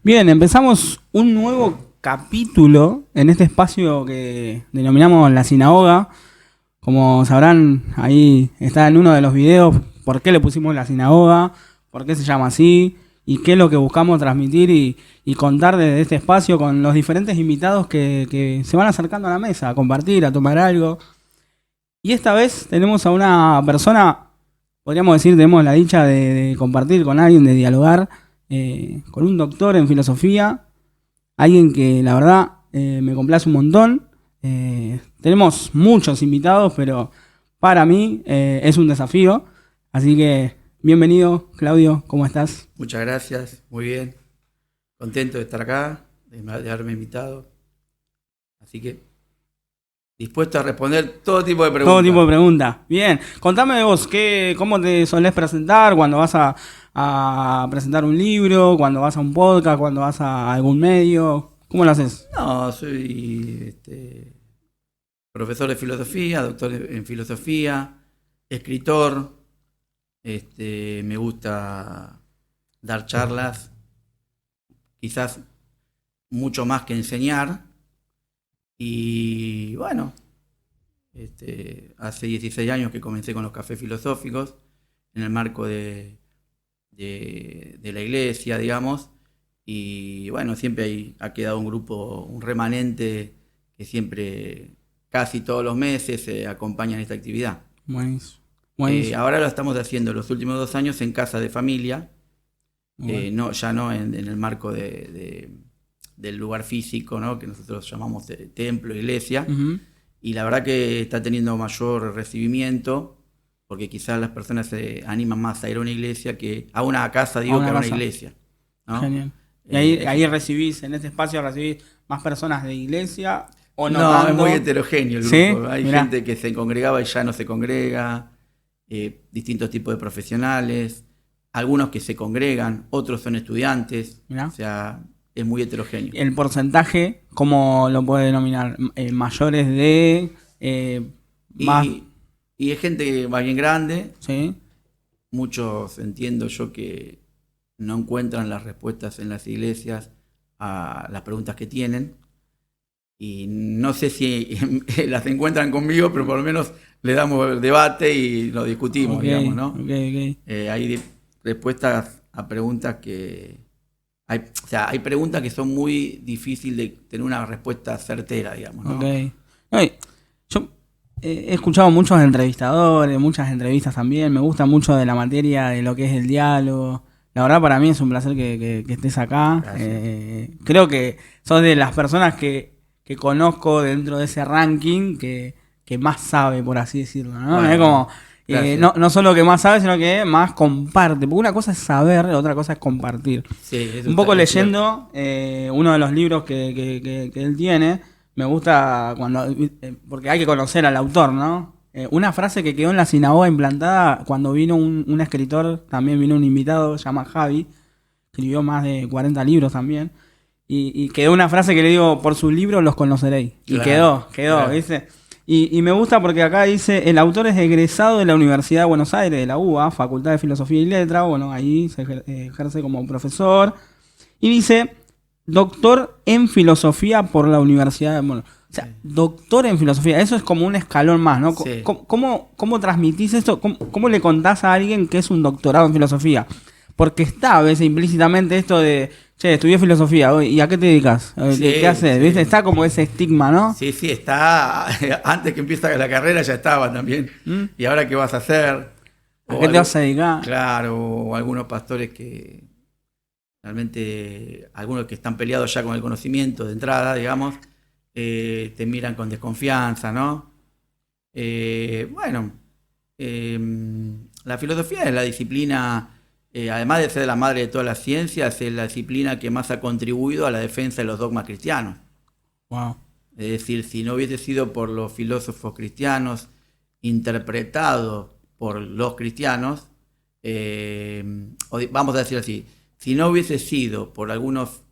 Bien, empezamos un nuevo capítulo en este espacio que denominamos la sinagoga. Como sabrán, ahí está en uno de los videos por qué le pusimos la sinagoga, por qué se llama así y qué es lo que buscamos transmitir y contar desde este espacio con los diferentes invitados que se van acercando a la mesa a compartir, a tomar algo. Y esta vez tenemos a una persona, podríamos decir, tenemos la dicha de compartir con alguien, de dialogar con un doctor en filosofía, alguien que la verdad me complace un montón. Tenemos muchos invitados, pero para mí es un desafío. Así que bienvenido, Claudio, ¿cómo estás? Muchas gracias, muy bien. Contento de estar acá, de haberme invitado. Así que dispuesto a responder todo tipo de preguntas. Todo tipo de preguntas. Bien, contame de vos, ¿cómo te solés presentar cuando vas a presentar un libro, cuando vas a un podcast, cuando vas a algún medio? ¿Cómo lo haces? No, soy profesor de filosofía, doctor en filosofía, escritor. Me gusta dar charlas, quizás mucho más que enseñar. Y bueno, hace 16 años que comencé con los cafés filosóficos en el marco de la iglesia, digamos. Y bueno, siempre ha quedado un grupo, un remanente que siempre, casi todos los meses, acompaña en esta actividad. Buenísimo. Ahora lo estamos haciendo los últimos 2 años en casa de familia, Bueno. ya no en el marco del lugar físico, ¿no? Que nosotros llamamos templo, iglesia. Uh-huh. Y la verdad que está teniendo mayor recibimiento, porque quizás las personas se animan más a ir a una iglesia que a una casa, que a una iglesia, ¿no? Genial. ¿Y ahí recibís, en este espacio recibís más personas de iglesia o no? No, tanto? es muy heterogéneo el grupo. ¿Sí? Hay Mirá. gente que se congregaba y ya no se congrega, distintos tipos de profesionales, algunos que se congregan, otros son estudiantes. Mirá. O sea, es muy heterogéneo. El porcentaje, ¿cómo lo puede denominar? Mayores de... más... Y es gente más bien grande. ¿Sí? Muchos entiendo yo que no encuentran las respuestas en las iglesias a las preguntas que tienen. Y no sé si las encuentran conmigo, pero por lo menos le damos el debate y lo discutimos, Okay, digamos, ¿no? Okay. Hay respuestas a preguntas que... Hay preguntas que son muy difíciles de tener una respuesta certera, digamos, ¿no? Okay. Ay, yo he escuchado muchos entrevistadores, muchas entrevistas también. Me gusta mucho de la materia, de lo que es el diálogo. La verdad, para mí es un placer que estés acá. Creo que sos de las personas que conozco dentro de ese ranking que más sabe, por así decirlo, ¿no? Bueno, es como... no solo que más sabe, sino que más comparte. Porque una cosa es saber, otra cosa es compartir. Sí, un poco leyendo uno de los libros que él tiene, me gusta cuando porque hay que conocer al autor, ¿no? Una frase que quedó en la sinagoga implantada cuando vino un escritor, también vino un invitado, se llama Javi, escribió más de 40 libros también, y quedó una frase que le digo, por sus libros los conoceréis. Y quedó, claro. ¿Viste? Y me gusta porque acá dice, el autor es egresado de la Universidad de Buenos Aires, de la UBA, Facultad de Filosofía y Letras, bueno, ahí se ejerce como profesor. Y dice, doctor en filosofía por la Universidad de... Bueno, o sea, doctor en filosofía, eso es como un escalón más, ¿no? Sí. ¿Cómo transmitís esto? ¿Cómo le contás a alguien que es un doctorado en filosofía? Porque está a veces implícitamente esto de, che, estudié filosofía, ¿y a qué te dedicas? ¿Qué haces? Sí. ¿Viste? Está como ese estigma, ¿no? Sí, está. Antes que empiece la carrera ya estaba también. ¿Y ahora qué vas a hacer? ¿A qué te vas a dedicar? Claro, o algunos pastores que realmente, algunos que están peleados ya con el conocimiento de entrada, digamos, te miran con desconfianza, ¿no? La filosofía es la disciplina... además de ser la madre de todas las ciencias, es la disciplina que más ha contribuido a la defensa de los dogmas cristianos. Wow. Es decir, si no hubiese sido por los filósofos cristianos, interpretado por los cristianos, vamos a decir así, si no hubiese sido por algunos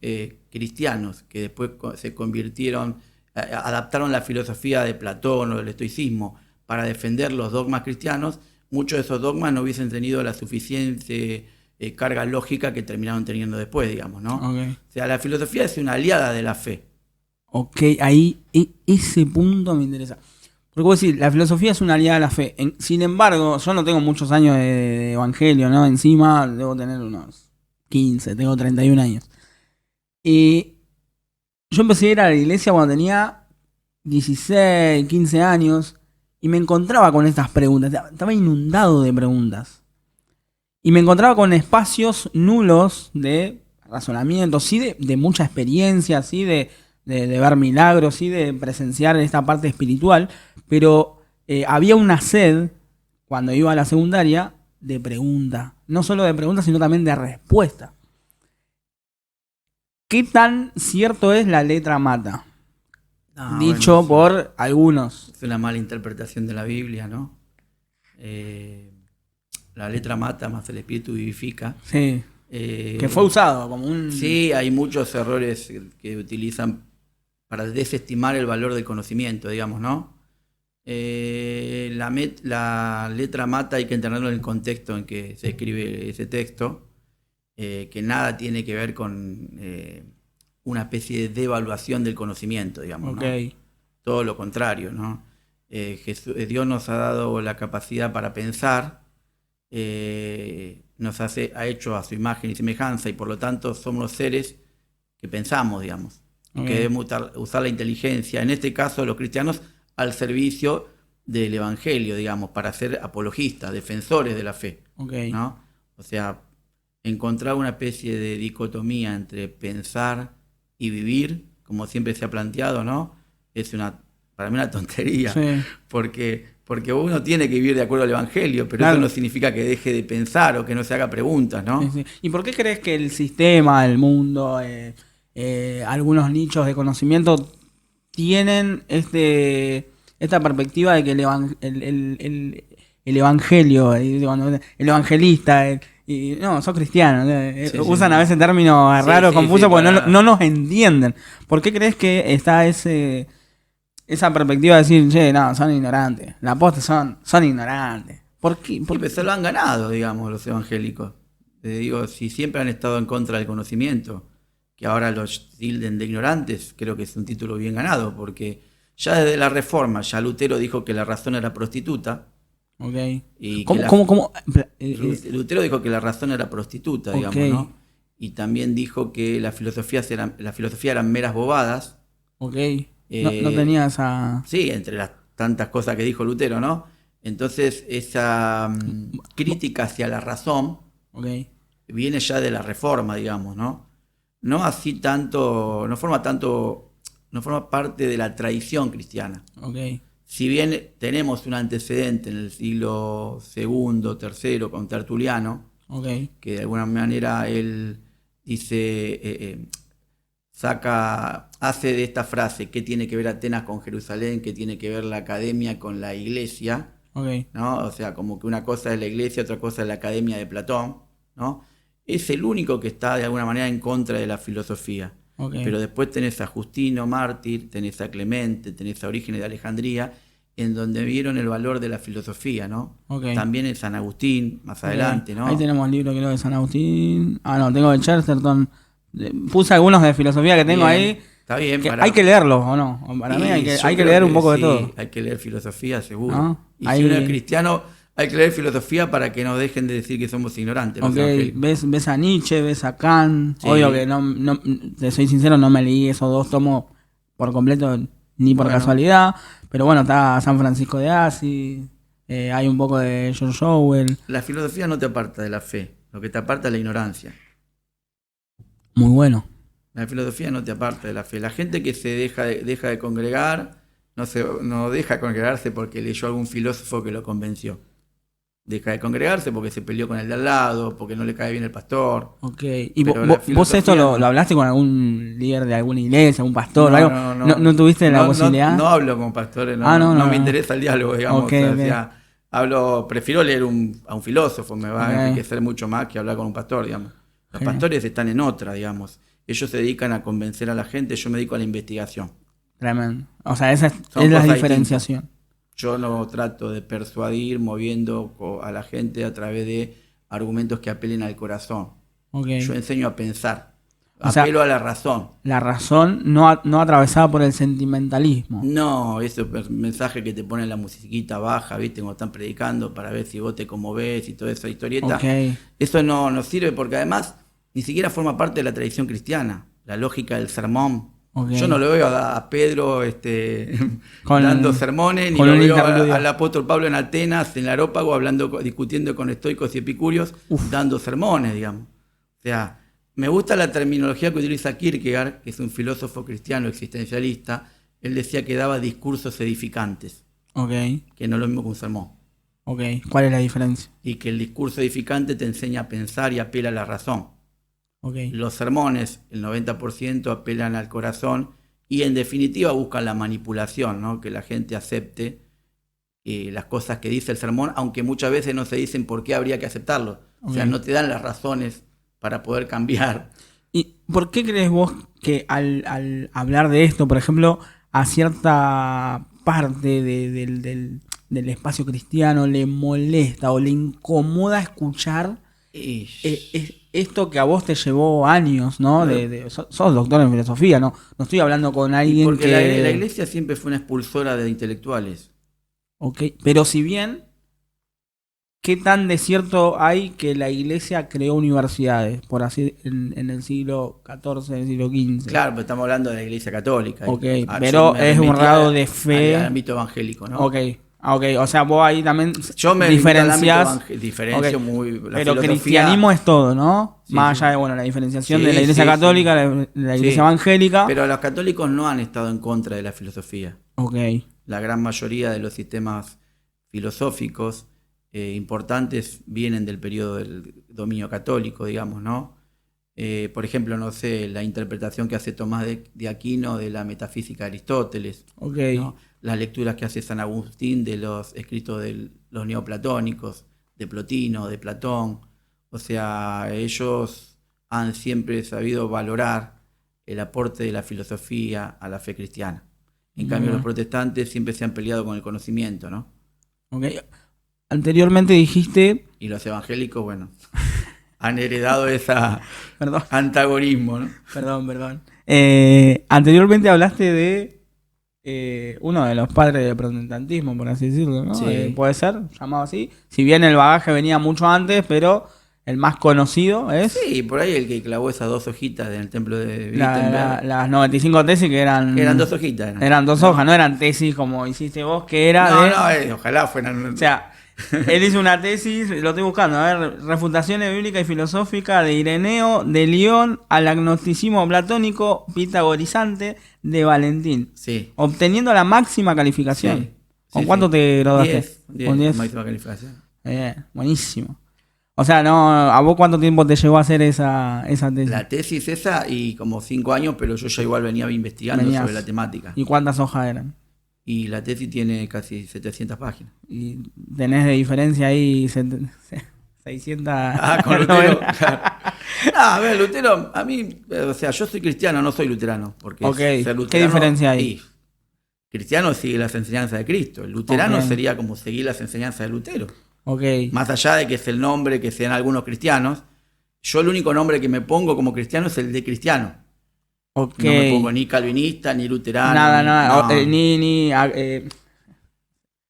cristianos que después se convirtieron, adaptaron la filosofía de Platón o del estoicismo para defender los dogmas cristianos, muchos de esos dogmas no hubiesen tenido la suficiente carga lógica que terminaron teniendo después, digamos, ¿no? Okay. O sea, la filosofía es una aliada de la fe. Ok, ahí ese punto me interesa. Porque vos decís, la filosofía es una aliada de la fe. Sin embargo, yo no tengo muchos años de evangelio, ¿no? Encima debo tener unos 15, tengo 31 años. Y yo empecé a ir a la iglesia cuando tenía 16, 15 años y me encontraba con estas preguntas. Estaba inundado de preguntas. Y me encontraba con espacios nulos de razonamiento, sí de mucha experiencia, sí de ver milagros, sí de presenciar esta parte espiritual, pero había una sed, cuando iba a la secundaria, de pregunta. No solo de preguntas, sino también de respuesta. ¿Qué tan cierto es la letra mata? Dicho por algunos. Es una mala interpretación de la Biblia, ¿no? La letra mata, más el espíritu vivifica. Sí. Que fue usado como un... Sí, hay muchos errores que utilizan para desestimar el valor del conocimiento, digamos, ¿no? La letra mata hay que entenderlo en el contexto en que se escribe ese texto, que nada tiene que ver con una especie de devaluación del conocimiento, digamos, Okay. ¿no? Todo lo contrario, ¿no? Dios nos ha dado la capacidad para pensar, nos ha hecho a su imagen y semejanza, y por lo tanto somos los seres que pensamos, digamos, que debemos usar la inteligencia, en este caso los cristianos, al servicio del evangelio, digamos, para ser apologistas, defensores de la fe, ¿no? O sea, encontrar una especie de dicotomía entre pensar y vivir, como siempre se ha planteado, ¿no? Es para mí una tontería, Sí. porque uno tiene que vivir de acuerdo al evangelio, pero Claro. eso no significa que deje de pensar o que no se haga preguntas, ¿no? Sí, sí. ¿Y por qué crees que el sistema, el mundo, algunos nichos de conocimiento tienen esta perspectiva de que el evangelio, el evangelista, no, son cristianos, usan a veces términos raros, confusos, porque no nos entienden? ¿Por qué crees que está esa perspectiva de decir, che, no, son ignorantes, la posta son ignorantes? ¿Por qué? Porque se lo han ganado, digamos, los evangélicos. Digo, si siempre han estado en contra del conocimiento, que ahora los tilden de ignorantes, creo que es un título bien ganado, porque ya desde la Reforma, ya Lutero dijo que la razón era prostituta. Okay. Y ¿Cómo? Lutero dijo que la razón era prostituta, digamos, Okay. ¿no? Y también dijo que la filosofía eran meras bobadas. Ok. No tenía esa... Sí, entre las tantas cosas que dijo Lutero, ¿no? Entonces, esa crítica hacia la razón viene ya de la Reforma, digamos, ¿no? No así tanto, no forma parte de la tradición cristiana. Okay. Si bien tenemos un antecedente en el siglo II, III con Tertuliano, que de alguna manera él dice, hace de esta frase, ¿qué tiene que ver Atenas con Jerusalén? ¿Qué tiene que ver la academia con la iglesia? ¿No? O sea, como que una cosa es la iglesia, otra cosa es la academia de Platón, ¿no? Es el único que está de alguna manera en contra de la filosofía. Pero después tenés a Justino Mártir, tenés a Clemente, tenés a Orígenes de Alejandría, en donde vieron el valor de la filosofía, ¿no? También en San Agustín, más adelante, ¿no? Ahí tenemos el libro, creo, de San Agustín. No, tengo de Chesterton. Puse algunos de filosofía que tengo ahí. Está bien. Hay que leerlos, ¿o no? Para mí hay que leer un poco de todo. Hay que leer filosofía, seguro. ¿No? Y si uno es cristiano, hay que leer filosofía para que no dejen de decir que somos ignorantes. Ves a Nietzsche, ves a Kant. Sí. Obvio que no, te soy sincero, no me leí esos dos tomos por completo, ni por casualidad. Pero bueno, está San Francisco de Asís, hay un poco de George Orwell. La filosofía no te aparta de la fe, lo que te aparta es la ignorancia. Muy bueno. La filosofía no te aparta de la fe. La gente que se deja de congregar, no deja de congregarse porque leyó algún filósofo que lo convenció. Deja de congregarse porque se peleó con el de al lado, porque no le cae bien el pastor. ¿Y vos esto lo hablaste con algún líder de alguna iglesia, algún pastor? ¿No tuviste la posibilidad? No hablo con pastores, no me interesa el diálogo, digamos. O sea, prefiero leer a un filósofo, me va a enriquecer mucho más que hablar con un pastor, digamos. Los pastores están en otra, digamos. Ellos se dedican a convencer a la gente, yo me dedico a la investigación. Tremendo. O sea, esa es la diferenciación. Yo no trato de persuadir moviendo a la gente a través de argumentos que apelen al corazón. Okay. Yo enseño a pensar. O sea, Apelo a la razón. La razón no atravesada por el sentimentalismo. No, ese mensaje que te pone la musiquita baja, ¿viste? Cuando están predicando para ver si vos te conmovés y toda esa historieta. Okay. Eso no nos sirve porque además ni siquiera forma parte de la tradición cristiana. La lógica del sermón. Okay. Yo no lo veo a Pedro dando sermones, ni lo veo al apóstol Pablo en Atenas, en el Areópago, discutiendo con estoicos y epicúreos, dando sermones, digamos. O sea, me gusta la terminología que utiliza Kierkegaard, que es un filósofo cristiano existencialista. Él decía que daba discursos edificantes, okay. Que no es lo mismo que un sermón. Okay. ¿Cuál es la diferencia? Y que el discurso edificante te enseña a pensar y apela a la razón. Okay. Los sermones, el 90% apelan al corazón y en definitiva buscan la manipulación, ¿no? Que la gente acepte las cosas que dice el sermón, aunque muchas veces no se dicen por qué habría que aceptarlo. Okay. O sea, no te dan las razones para poder cambiar. ¿Y por qué crees vos que al hablar de esto, por ejemplo, a cierta parte del espacio cristiano le molesta o le incomoda escuchar esto que a vos te llevó años, ¿no? Sos doctor en filosofía, ¿no? No estoy hablando con alguien porque la iglesia siempre fue una expulsora de intelectuales. Ok, pero si bien, ¿qué tan de cierto hay que la iglesia creó universidades, por así, en el siglo XIV, en el siglo XV? Claro, pero estamos hablando de la iglesia católica. Ok, pero es un grado de fe. Al ámbito evangélico, ¿no? Ok, o sea, vos ahí también yo me diferencias. Diferencio muy. Pero cristianismo es todo, ¿no? Sí, más allá de la diferenciación de la iglesia católica, la iglesia evangélica. Pero los católicos no han estado en contra de la filosofía. Ok. La gran mayoría de los sistemas filosóficos importantes vienen del periodo del dominio católico, digamos, ¿no? Por ejemplo, no sé, la interpretación que hace Tomás de Aquino de la metafísica de Aristóteles, okay. ¿no? Las lecturas que hace San Agustín de los escritos de los neoplatónicos, de Plotino, de Platón. O sea, ellos han siempre sabido valorar el aporte de la filosofía a la fe cristiana. En cambio, los protestantes siempre se han peleado con el conocimiento, ¿no? Okay. Anteriormente dijiste... Y los evangélicos, bueno, han heredado ese antagonismo, ¿no? Perdón. Anteriormente hablaste de uno de los padres del protestantismo, por así decirlo, ¿no? Sí. Puede ser, llamado así. Si bien el bagaje venía mucho antes, pero... El más conocido es... Sí, por ahí el que clavó esas 2 hojitas en el templo de Wittenberg. Las 95 tesis que eran... Eran 2 hojitas. Eran 2 hojas, no eran tesis como hiciste vos, que era ojalá fueran... O sea, él hizo una tesis, lo estoy buscando, a ver, refutaciones bíblicas y filosóficas de Ireneo, de León, al agnosticismo platónico pitagorizante de Valentín. Sí. Obteniendo la máxima calificación. Sí. ¿Con cuánto te graduaste? 10. Con 10. Máxima calificación. Buenísimo. O sea, no, ¿a vos cuánto tiempo te llevó a hacer esa tesis? La tesis esa y como 5 años, pero yo ya igual venía investigando sobre la temática. ¿Y cuántas hojas eran? Y la tesis tiene casi 700 páginas. ¿Y tenés de diferencia ahí 600? Con Lutero. Claro. A ver, Lutero, a mí, o sea, yo soy cristiano, no soy luterano. Porque ser luterano, ¿qué diferencia hay? Cristiano sigue las enseñanzas de Cristo. El luterano sería como seguir las enseñanzas de Lutero. Okay. Más allá de que es el nombre que sean algunos cristianos, yo el único nombre que me pongo como cristiano es el de cristiano. Okay. No me pongo ni calvinista, ni luterano. Nada. No. Ni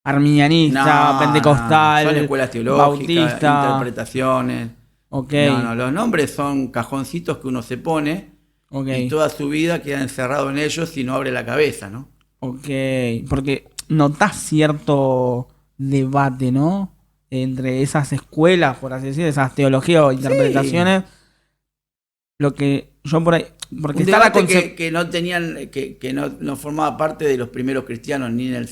arminianista, pentecostal, son escuelas teológicas, bautista, interpretaciones. Okay. No, los nombres son cajoncitos que uno se pone y toda su vida queda encerrado en ellos y no abre la cabeza, ¿no? Ok, porque notás cierto debate, ¿no? Entre esas escuelas, por así decir, esas teologías o interpretaciones, lo que yo por ahí... Porque un debate que no tenían, que no formaba parte de los primeros cristianos ni en el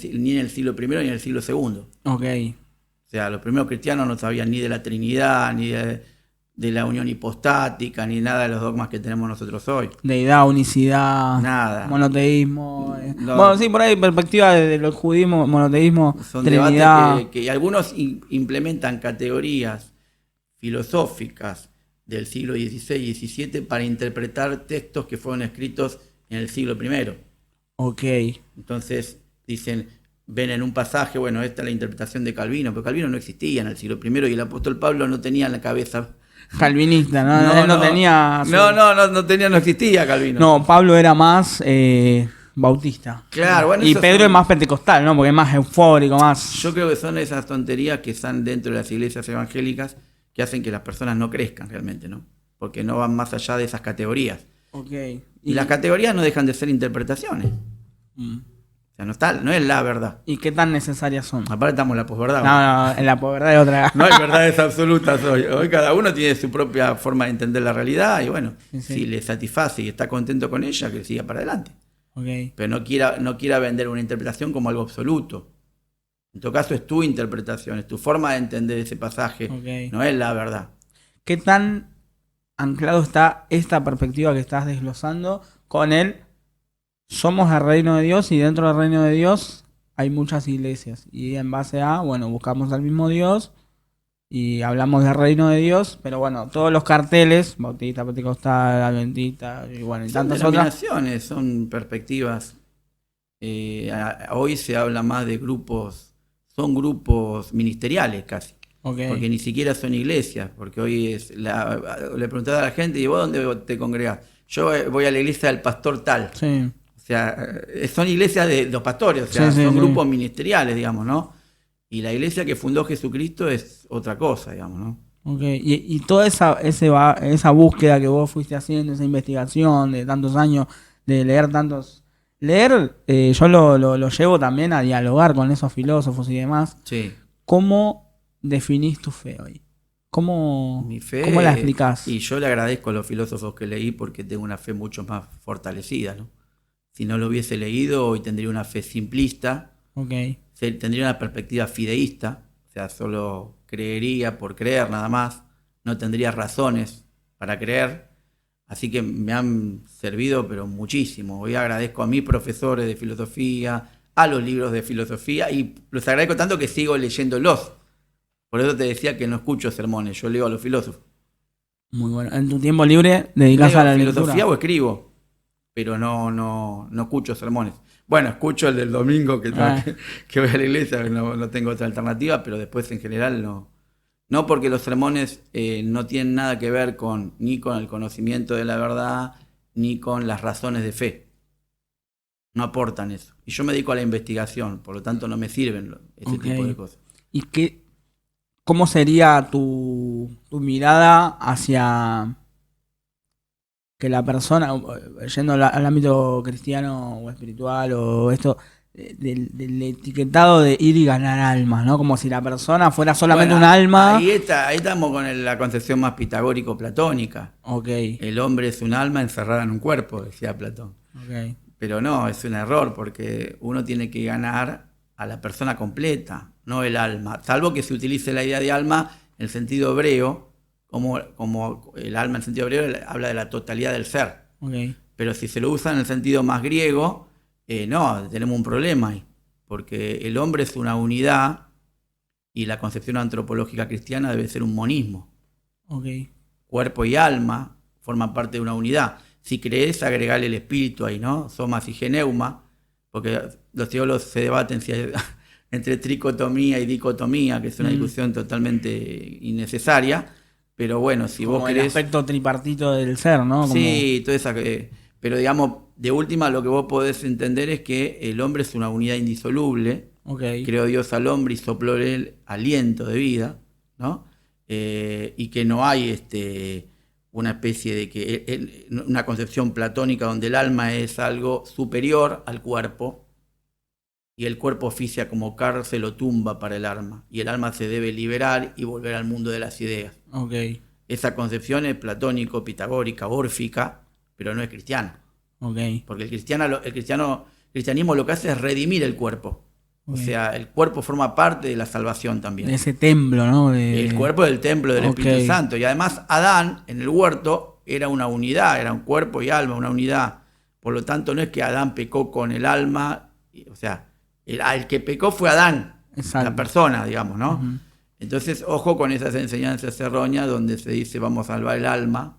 siglo I ni en el siglo II. Ok. O sea, los primeros cristianos no sabían ni de la Trinidad, ni de la unión hipostática, ni nada de los dogmas que tenemos nosotros hoy. Deidad, unicidad, nada. Monoteísmo. Bueno, sí, por ahí, perspectiva de los judíos, monoteísmo, son Trinidad. Debates que algunos implementan categorías filosóficas del siglo XVI y XVII para interpretar textos que fueron escritos en el siglo I. Ok. Entonces dicen, ven en un pasaje, bueno, esta es la interpretación de Calvino, pero Calvino no existía en el siglo I y el apóstol Pablo no tenía en la cabeza. Calvinista, ¿no? Él no tenía... No existía Calvino. No, Pablo era más bautista. Claro, bueno, y Pedro es más pentecostal, ¿no? Porque es más eufórico, más... Yo creo que son esas tonterías que están dentro de las iglesias evangélicas que hacen que las personas no crezcan realmente, ¿no? Porque no van más allá de esas categorías. Okay. Y las categorías no dejan de ser interpretaciones. O sea, no es la verdad. ¿Y qué tan necesarias son? Aparte estamos en la posverdad. No, en la posverdad es otra. No hay verdades absolutas hoy. Hoy cada uno tiene su propia forma de entender la realidad y bueno, sí. Si le satisface y está contento con ella, que siga para adelante. Okay. Pero no quiera vender una interpretación como algo absoluto. En todo caso es tu interpretación, es tu forma de entender ese pasaje, no es la verdad. ¿Qué tan anclado está esta perspectiva que estás desglosando con el somos el reino de Dios y dentro del reino de Dios hay muchas iglesias? Y en base a, bueno, buscamos al mismo Dios y hablamos del reino de Dios, pero bueno, todos los carteles, Bautista, Pentecostal, Adventista y bueno, y tantas otras. Son perspectivas. Hoy se habla más de grupos, son grupos ministeriales casi. Okay. Porque ni siquiera son iglesias, porque hoy le preguntaba a la gente, ¿y vos dónde te congregás? Yo voy a la iglesia del pastor tal. Sí. O sea, son iglesias de los pastores, o sea, son grupos ministeriales, digamos, ¿no? Y la iglesia que fundó Jesucristo es otra cosa, digamos, ¿no? Okay. Y toda esa búsqueda que vos fuiste haciendo, esa investigación de tantos años, de leer tantos... yo lo llevo también a dialogar con esos filósofos y demás. Sí. ¿Cómo definís tu fe hoy? Mi fe, ¿Cómo la explicás? Y yo le agradezco a los filósofos que leí porque tengo una fe mucho más fortalecida, ¿no? Si no lo hubiese leído, hoy tendría una fe simplista, tendría una perspectiva fideísta, o sea, solo creería por creer nada más, no tendría razones para creer, así que me han servido pero muchísimo. Hoy agradezco a mis profesores de filosofía, a los libros de filosofía y los agradezco tanto que sigo leyéndolos. Por eso te decía que no escucho sermones, yo leo a los filósofos. Muy bueno. ¿En tu tiempo libre dedicás a la filosofía lectura? O escribo, pero no escucho sermones. Bueno, escucho el del domingo que voy a la iglesia, no tengo otra alternativa, pero después en general no. No, porque los sermones no tienen nada que ver ni con el conocimiento de la verdad, ni con las razones de fe. No aportan eso. Y yo me dedico a la investigación, por lo tanto no me sirven ese tipo de cosas. ¿Y cómo sería tu mirada hacia que la persona, yendo al ámbito cristiano o espiritual o esto, del etiquetado de ir y ganar almas, ¿no? Como si la persona fuera solamente un alma. Ahí estamos con la concepción más pitagórico-platónica. El hombre es un alma encerrada en un cuerpo, decía Platón. Pero no, es un error porque uno tiene que ganar a la persona completa, no el alma, salvo que se utilice la idea de alma en el sentido hebreo, como el alma en el sentido hebreo habla de la totalidad del ser. Pero si se lo usa en el sentido más griego, no, tenemos un problema ahí, porque el hombre es una unidad y la concepción antropológica cristiana debe ser un monismo. Cuerpo y alma forman parte de una unidad. Si crees, agregarle el espíritu ahí, ¿no? Somas y geneuma, porque los teólogos se debaten si hay entre tricotomía y dicotomía, que es una discusión totalmente innecesaria, pero bueno, si como vos querés... el aspecto tripartito del ser, ¿no? Sí, toda esa... pero digamos, de última lo que vos podés entender es que el hombre es una unidad indisoluble, creó Dios al hombre y sopló el aliento de vida, ¿no? Y que no hay una especie de una concepción platónica donde el alma es algo superior al cuerpo, y el cuerpo oficia como cárcel o tumba para el alma, y el alma se debe liberar y volver al mundo de las ideas. Esa concepción es platónico, pitagórica, órfica, pero no es cristiana. Porque el cristianismo lo que hace es redimir el cuerpo. O sea, el cuerpo forma parte de la salvación también. Ese templo, ¿no? El cuerpo es el templo del Espíritu Santo. Y además Adán, en el huerto, era una unidad, era un cuerpo y alma, una unidad. Por lo tanto, no es que Adán pecó con el alma, o sea, el que pecó fue Adán, la persona, digamos, ¿no? Entonces, ojo con esas enseñanzas erróneas donde se dice vamos a salvar el alma,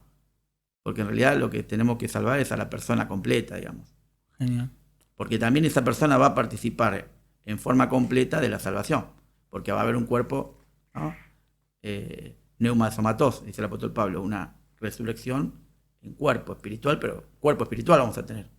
porque en realidad lo que tenemos que salvar es a la persona completa, digamos. Genial. Porque también esa persona va a participar en forma completa de la salvación, porque va a haber un cuerpo, ¿no? Neumasomatos, dice el apóstol Pablo, una resurrección en cuerpo espiritual, pero cuerpo espiritual vamos a tener,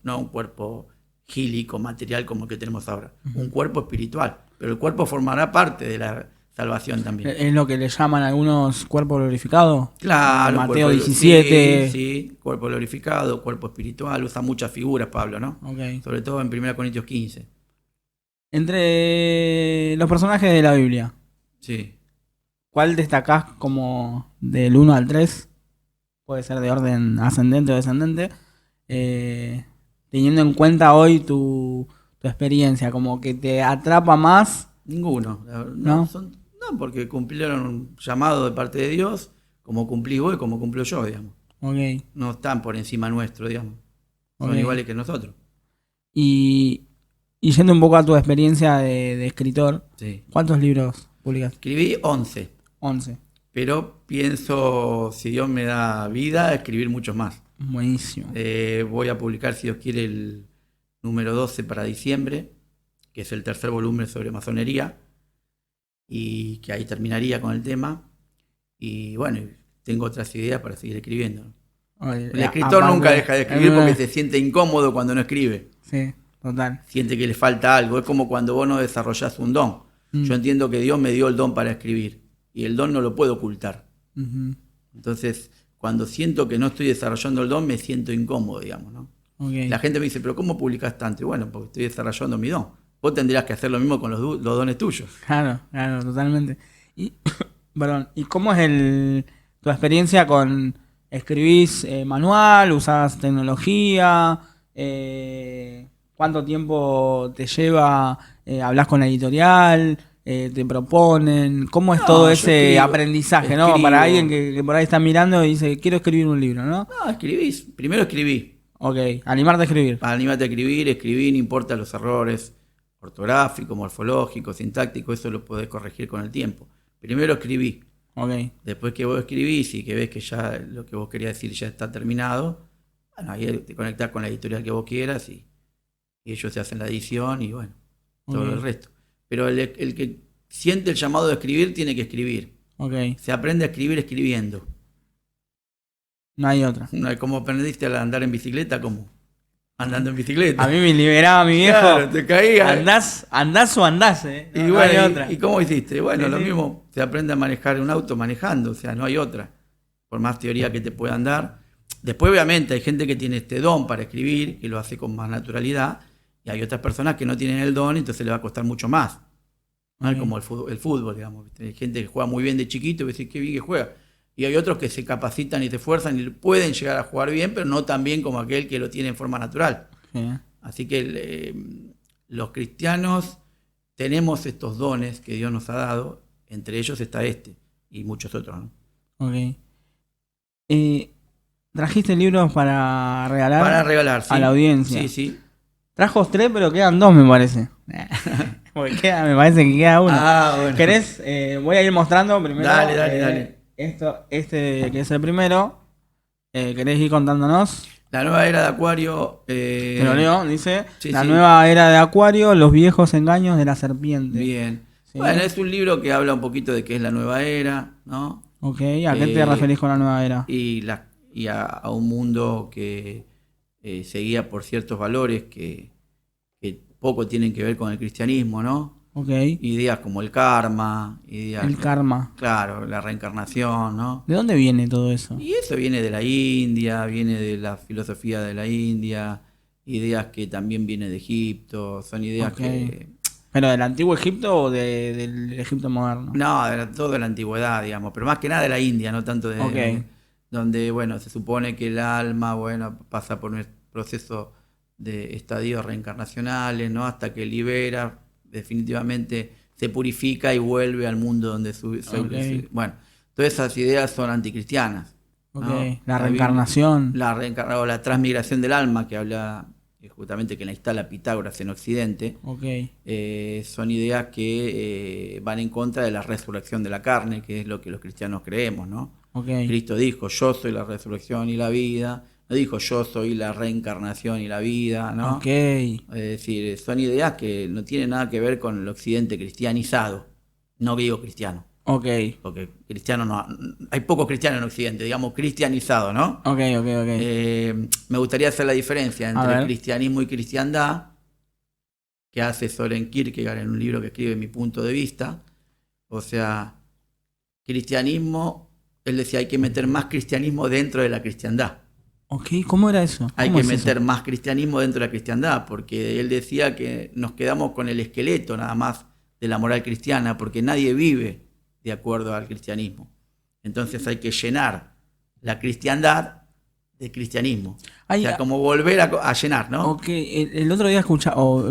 no un cuerpo gílico, material como el que tenemos ahora, un cuerpo espiritual, pero el cuerpo formará parte de la salvación también. ¿Es lo que le llaman algunos cuerpo glorificado? Claro, Mateo cuerpo, 17. sí, cuerpo glorificado, cuerpo espiritual, usa muchas figuras Pablo, ¿no? Sobre todo en 1 Corintios 15. Entre los personajes de la Biblia, Sí. ¿cuál destacás como del 1 al 3? Puede ser de orden ascendente o descendente. Teniendo en cuenta hoy tu experiencia, como que te atrapa más. Ninguno. ¿No? No, porque cumplieron un llamado de parte de Dios, como cumplí vos y como cumplo yo, digamos. No están por encima nuestro, digamos. Son iguales que nosotros. Y yendo un poco a tu experiencia de escritor, sí. ¿Cuántos libros publicaste? Escribí 11. 11. Pero pienso, si Dios me da vida, escribir muchos más. Buenísimo. Voy a publicar, si Dios quiere, el número 12 para diciembre, que es el tercer volumen sobre masonería, y que ahí terminaría con el tema. Y bueno, tengo otras ideas para seguir escribiendo. El escritor nunca deja de escribir porque se siente incómodo cuando no escribe. Sí, total. Siente que le falta algo. Es como cuando vos no desarrollás un don. Yo entiendo que Dios me dio el don para escribir y el don no lo puedo ocultar. Entonces, cuando siento que no estoy desarrollando el don, me siento incómodo, digamos, ¿no? La gente me dice, pero ¿cómo publicas tanto? Y bueno, porque estoy desarrollando mi don. Vos tendrías que hacer lo mismo con los dones tuyos. Claro, totalmente. Perdón, ¿y cómo es tu experiencia con escribís manual, usás tecnología? ¿Cuánto tiempo te lleva? ¿Hablás con la editorial? ¿Te proponen? ¿Cómo es todo ese aprendizaje, no? Para alguien que por ahí está mirando y dice, quiero escribir un libro, ¿no? No, escribís. Primero escribí. Animarte a escribir. Animarte a escribir, no importa los errores ortográficos, morfológicos, sintácticos, eso lo podés corregir con el tiempo. Primero escribí. Después que vos escribís y que ves que ya lo que vos querías decir ya está terminado, bueno, ahí te conectás con la editorial que vos quieras y ellos te hacen la edición y bueno, todo el resto. Pero el que siente el llamado de escribir tiene que escribir. Se aprende a escribir escribiendo. No hay otra. Como aprendiste a andar en bicicleta, ¿cómo? Andando en bicicleta. A mí me liberaba mi viejo. Claro, te caías. Andás o andás, y bueno, no hay otra. ¿Y cómo hiciste? Bueno, lo mismo, se aprende a manejar un auto manejando, o sea, no hay otra. Por más teoría que te puedan dar. Después, obviamente, hay gente que tiene este don para escribir, que lo hace con más naturalidad, y hay otras personas que no tienen el don, entonces le va a costar mucho más. ¿No? Como el fútbol, digamos. Hay gente que juega muy bien de chiquito y ves qué bien que juega. Y hay otros que se capacitan y se esfuerzan y pueden llegar a jugar bien, pero no tan bien como aquel que lo tiene en forma natural. Así que los cristianos tenemos estos dones que Dios nos ha dado, entre ellos está este y muchos otros, ¿no? ¿Trajiste libros para regalar? Para regalar, sí. A la audiencia. Sí, sí. Trajo 3, pero quedan 2, me parece. Porque me parece que queda uno. Bueno. ¿Querés? Voy a ir mostrando primero. Dale. Este que es el primero. ¿Querés ir contándonos? La nueva era de Acuario. Te lo leo, dice. Sí, nueva era de Acuario, los viejos engaños de la serpiente. Bien. ¿Sí? Bueno, es un libro que habla un poquito de qué es la nueva era, ¿no? ¿A qué te referís con la nueva era? Y a un mundo que se guía por ciertos valores que poco tienen que ver con el cristianismo, ¿no? Ideas como el karma. El karma. Claro, la reencarnación, ¿no? ¿De dónde viene todo eso? Y eso viene de la India, viene de la filosofía de la India, ideas que también vienen de Egipto, son ideas que... ¿Pero del antiguo Egipto o del Egipto moderno? No, todo de la antigüedad, digamos, pero más que nada de la India, no tanto de... Donde, bueno, se supone que el alma, bueno, pasa por un proceso de estadios reencarnacionales, ¿no? Hasta que libera, definitivamente se purifica y vuelve al mundo donde bueno, todas esas ideas son anticristianas, ¿no? La reencarnación. La transmigración del alma, que habla justamente que la instala Pitágoras en Occidente. Son ideas que van en contra de la resurrección de la carne, que es lo que los cristianos creemos, ¿no? Cristo dijo, yo soy la resurrección y la vida, no dijo yo soy la reencarnación y la vida, ¿no? Ok, Es decir, son ideas que no tienen nada que ver con el occidente cristianizado, no digo cristiano, ok, porque cristiano no, hay pocos cristianos en occidente, digamos cristianizado, ¿no? ok. Me gustaría hacer la diferencia A entre ver. cristianismo y cristiandad, que hace Soren Kierkegaard en un libro que escribe Mi punto de vista. O sea, cristianismo, él decía, hay que meter más cristianismo dentro de la cristiandad. Ok, ¿cómo era eso? Hay ¿Cómo que es meter eso? más cristianismo dentro de la cristiandad, porque él decía que nos quedamos con el esqueleto nada más de la moral cristiana, porque nadie vive de acuerdo al cristianismo. Entonces hay que llenar la cristiandad de cristianismo. O sea, como volver a llenar, ¿no? Ok, el otro día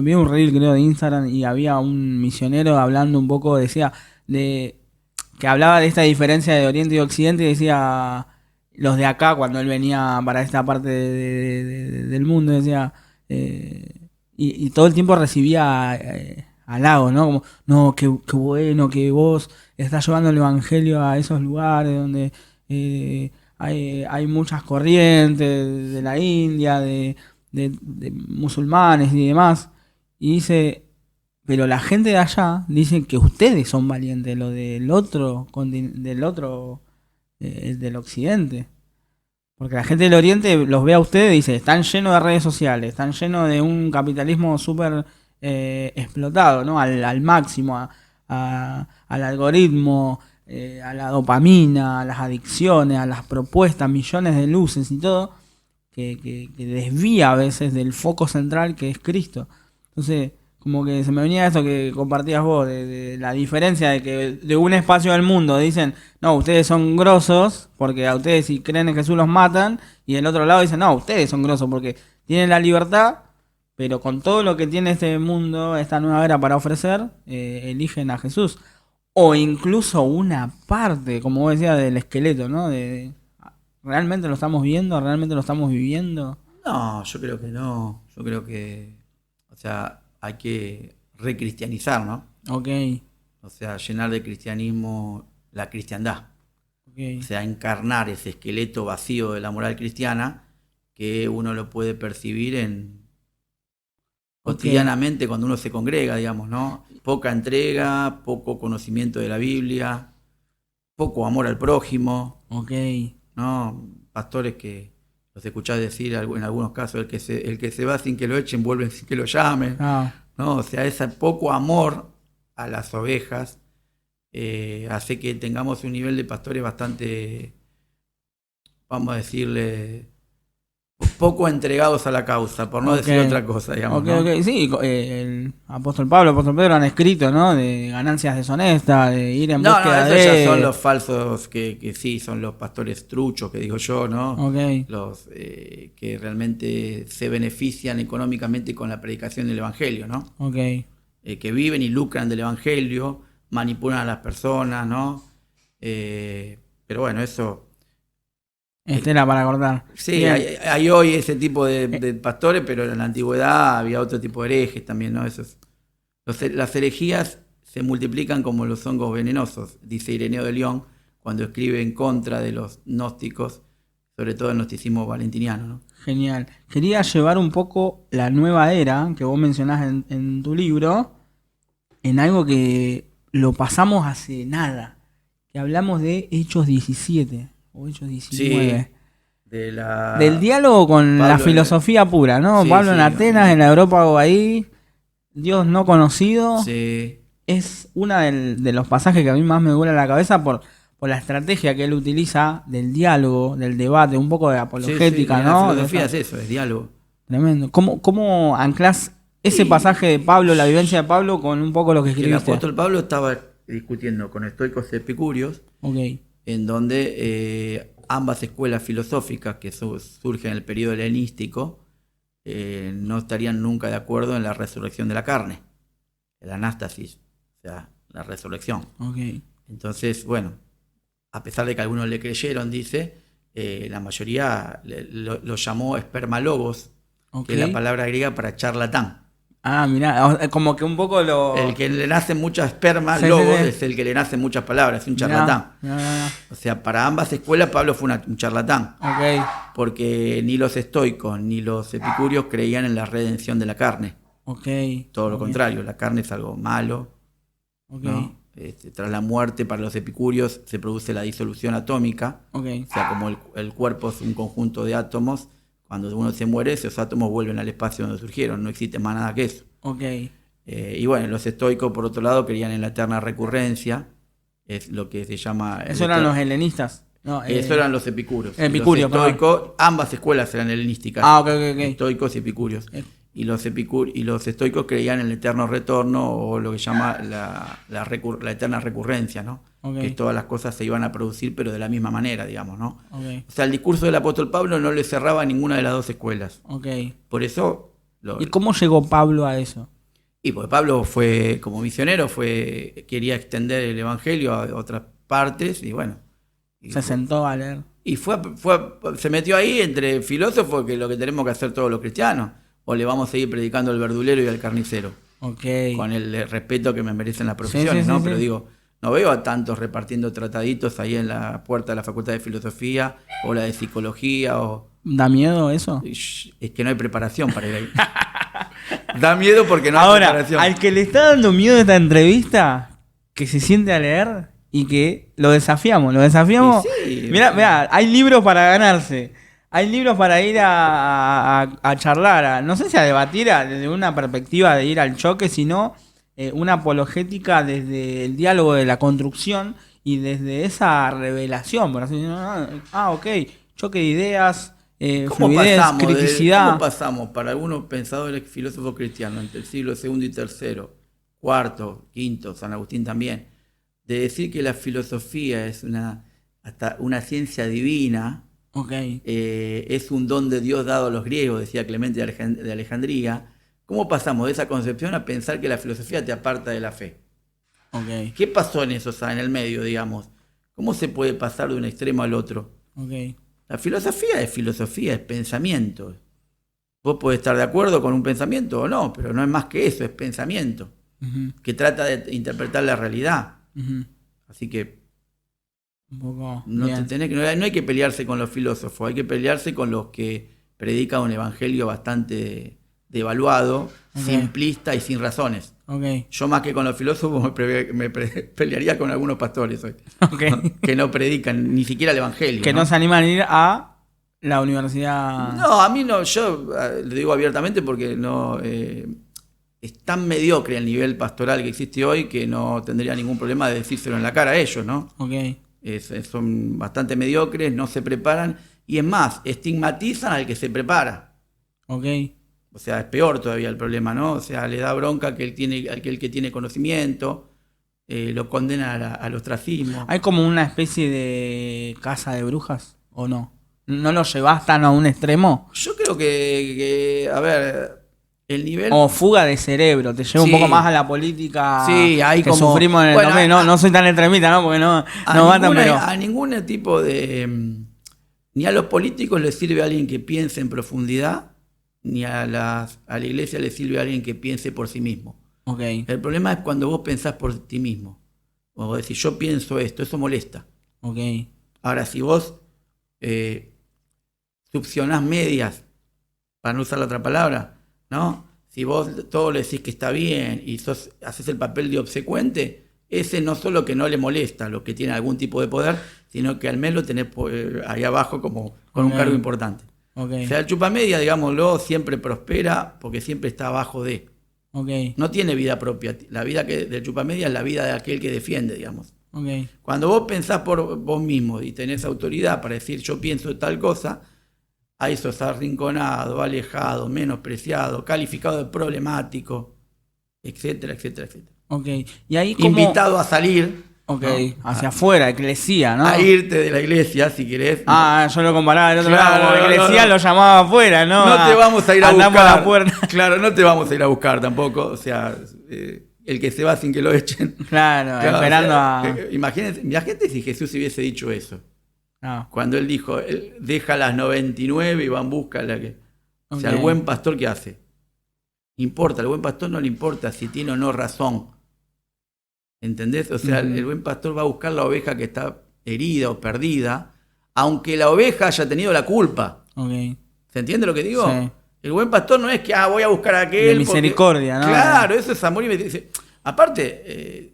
vi un reel creo de Instagram y había un misionero hablando un poco, decía, de que hablaba de esta diferencia de Oriente y Occidente y decía, los de acá, cuando él venía para esta parte del mundo, decía, y todo el tiempo recibía halagos, ¿no? Como, no, qué bueno que vos estás llevando el evangelio a esos lugares donde hay muchas corrientes de la India, de musulmanes y demás. Y dice, pero la gente de allá dice que ustedes son valientes, lo del occidente. Porque la gente del oriente los ve a ustedes y dice, están llenos de redes sociales, están llenos de un capitalismo súper explotado, ¿no? Al máximo, al algoritmo, a la dopamina, a las adicciones, a las propuestas, millones de luces y todo, que desvía a veces del foco central que es Cristo. Entonces, como que se me venía esto que compartías vos, de la diferencia de que de un espacio del mundo dicen, no, ustedes son grosos, porque a ustedes si creen en Jesús los matan, y del otro lado dicen, no, ustedes son grosos porque tienen la libertad, pero con todo lo que tiene este mundo, esta nueva era para ofrecer, eligen a Jesús. O incluso una parte, como vos decías, del esqueleto, ¿no? ¿Realmente lo estamos viendo? ¿Realmente lo estamos viviendo? No, yo creo que no. Yo creo que, o sea, hay que recristianizar, ¿no? Ok, O sea, llenar de cristianismo la cristiandad. ok. O sea, encarnar ese esqueleto vacío de la moral cristiana que uno lo puede percibir cotidianamente cuando uno se congrega, digamos, ¿no? Poca entrega, poco conocimiento de la Biblia, poco amor al prójimo, Ok. ¿no? Pastores que los escuchás decir en algunos casos, el que se va sin que lo echen, vuelve sin que lo llamen, Ah, ¿no? O sea, ese poco amor a las ovejas hace que tengamos un nivel de pastores bastante, vamos a decirle, poco entregados a la causa, por no ok. decir otra cosa, digamos, Ok, ¿no? ok. Sí, el apóstol Pablo, el apóstol Pedro han escrito, ¿no? De ganancias deshonestas, de ir en No, búsqueda esos ya son de... los falsos que sí, son los pastores truchos, que digo yo, ¿no? Ok, Los que realmente se benefician económicamente con la predicación del Evangelio, ¿no? ok. Que viven y lucran del Evangelio, manipulan a las personas, ¿no? Pero bueno, eso... Estela para cortar. Sí, Bien. hay hoy ese tipo de pastores, pero en la antigüedad había otro tipo de herejes también, ¿no? Las herejías se multiplican como los hongos venenosos, dice Ireneo de León, cuando escribe en contra de los gnósticos, sobre todo el gnosticismo valentiniano, ¿no? Genial. Quería llevar un poco la nueva era que vos mencionás en tu libro en algo que lo pasamos hace nada. Que hablamos de Hechos 17 o Hechos 19. Sí, de Del diálogo con la Pablo filosofía pura, ¿no? Sí, Pablo en sí, Atenas, en la Europa ahí, Dios no conocido. Sí, Es uno de los pasajes que a mí más me vuela la cabeza por la estrategia que él utiliza del diálogo, del debate, un poco de apologética, sí, ¿no? la filosofía es eso, es diálogo. Tremendo. ¿Cómo anclás ese Y- pasaje de Pablo, la vivencia de Pablo, con un poco lo que Que el escribiste? apóstol Pablo estaba discutiendo con estoicos y epicúreos, Ok, en donde ambas escuelas filosóficas que surgen en el periodo helenístico no estarían nunca de acuerdo en la resurrección de la carne, el anástasis, o sea, la resurrección. ok. Entonces, bueno, a pesar de que algunos le creyeron, dice, la mayoría lo llamó espermalogos, Ok. que es la palabra griega para charlatán. Ah, mirá, como que un poco lo... El que le nacen muchas espermas, Sí, logos, sí. es el que le nacen muchas palabras, es un Mirá, charlatán. mirá. O sea, para ambas escuelas Pablo fue un charlatán, Ok, porque ni los estoicos ni los epicúreos creían en la redención de la carne. ok. Todo lo Ok, contrario, la carne es algo malo, ok, ¿no? Tras la muerte, para los epicúreos, se produce la disolución atómica. ok. O sea, como el cuerpo es un conjunto de átomos, cuando uno se muere, esos átomos vuelven al espacio donde surgieron, no existe más nada que eso. Ok. Y bueno, los estoicos, por otro lado, creían en la eterna recurrencia, es lo que se llama... Eso eran los helenistas. No, Eso eran los epicúreos. Epicúreos, Los estoicos, ambas escuelas eran helenísticas, Ah, ok, ok, ok. estoicos y epicúreos. Eh, Y los estoicos creían en el eterno retorno o lo que se llama la eterna recurrencia, ¿no? Ok. Que todas las cosas se iban a producir, pero de la misma manera, digamos, ¿no? Ok, O sea, el discurso del apóstol Pablo no le cerraba a ninguna de las dos escuelas. ok. Por eso... ¿Y cómo llegó Pablo a eso? Y porque Pablo fue, como misionero, quería extender el evangelio a otras partes, y bueno. Se sentó a leer. Y se metió ahí entre filósofos, que es lo que tenemos que hacer todos los cristianos. O le vamos a seguir predicando al verdulero y al carnicero. Ok. Con el respeto que me merecen las profesiones, sí, ¿no? sí. Pero digo, no veo a tantos repartiendo trataditos ahí en la puerta de la Facultad de Filosofía o la de Psicología o... ¿Da miedo eso? Es que no hay preparación para ir ahí. Da miedo porque no hay Ahora, preparación. al que le está dando miedo esta entrevista, que se siente a leer y que lo desafiamos. Y sí, Mirá, hay libros para ganarse. Hay libros para ir a charlar, no sé si a debatir desde una perspectiva de ir al choque, sino una apologética desde el diálogo de la construcción y desde esa revelación, por así decirlo. Ok, choque de ideas, fluidez, criticidad. ¿Cómo pasamos para algunos pensadores filósofos cristianos entre el siglo II y III, cuarto, quinto, San Agustín también, de decir que la filosofía es hasta una ciencia divina? Okay. Es un don de Dios dado a los griegos, decía Clemente de Alejandría. ¿Cómo pasamos de esa concepción a pensar que la filosofía te aparta de la fe? Okay. ¿Qué pasó en eso, en el medio, digamos? ¿Cómo se puede pasar de un extremo al otro? Okay. La filosofía, es pensamiento. Vos podés estar de acuerdo con un pensamiento o no, pero no es más que eso, es pensamiento, que trata de interpretar la realidad. Así que un poco no hay que pelearse con los filósofos, hay que pelearse con los que predican un evangelio bastante devaluado, simplista y sin razones. Yo más que con los filósofos me pelearía con algunos pastores hoy, que no predican ni siquiera el evangelio. Que no se animan a ir a la universidad. No, a mí no, yo lo digo abiertamente porque no es tan mediocre el nivel pastoral que existe hoy que no tendría ningún problema de decírselo en la cara a ellos, ¿no? Son bastante mediocres, no se preparan y es más, estigmatizan al que se prepara. O sea, es peor todavía el problema, ¿no? O sea, le da bronca al que tiene conocimiento, lo condena al ostracismo. ¿Hay como una especie de casa de brujas o no? ¿No lo llevas tan a un extremo? Yo creo que a ver, el nivel... O fuga de cerebro, te lleva un poco más a la política hay que como... sufrimos en el 2000. No soy tan extremista, ¿no? Porque no matan, pero... A ningún tipo de... Ni a los políticos les sirve a alguien que piense en profundidad, ni a la iglesia le sirve a alguien que piense por sí mismo. El problema es cuando vos pensás por ti mismo. O vos decís, yo pienso esto, eso molesta. Ahora, si vos succionás medias, para no usar la otra palabra, ¿no? Si vos todo le decís que está bien y haces el papel de obsecuente, ese no solo que no le molesta a los que tienen algún tipo de poder, sino que al menos lo tenés ahí abajo como con un cargo importante. O sea, el chupamedia, digámoslo, siempre prospera porque siempre está abajo de. No tiene vida propia. La vida del chupamedia es la vida de aquel que defiende, digamos. Cuando vos pensás por vos mismo y tenés autoridad para decir yo pienso tal cosa, ahí sos arrinconado, alejado, menospreciado, calificado de problemático, etcétera, etcétera, etcétera. Y ahí invitado a salir, ¿no? Hacia afuera, eclesía, ¿no? A irte de la iglesia, si querés. Yo lo comparaba del otro lado, como eclesía lo llamaba afuera, ¿no? No te vamos a ir a buscar. A la puerta. Claro, no te vamos a ir a buscar tampoco, o sea... el que se va sin que lo echen. Claro, esperando imagínate si Jesús hubiese dicho eso. Cuando él dijo, deja las 99 y va en busca de la que... O sea, el buen pastor, ¿qué hace? Importa, al buen pastor no le importa si tiene o no razón. ¿Entendés? O sea, el buen pastor va a buscar la oveja que está herida o perdida, aunque la oveja haya tenido la culpa. Okay. ¿Se entiende lo que digo? Sí. El buen pastor no es que voy a buscar a aquel. De misericordia, porque, ¿no? Claro, eso es amor y misericordia. Aparte,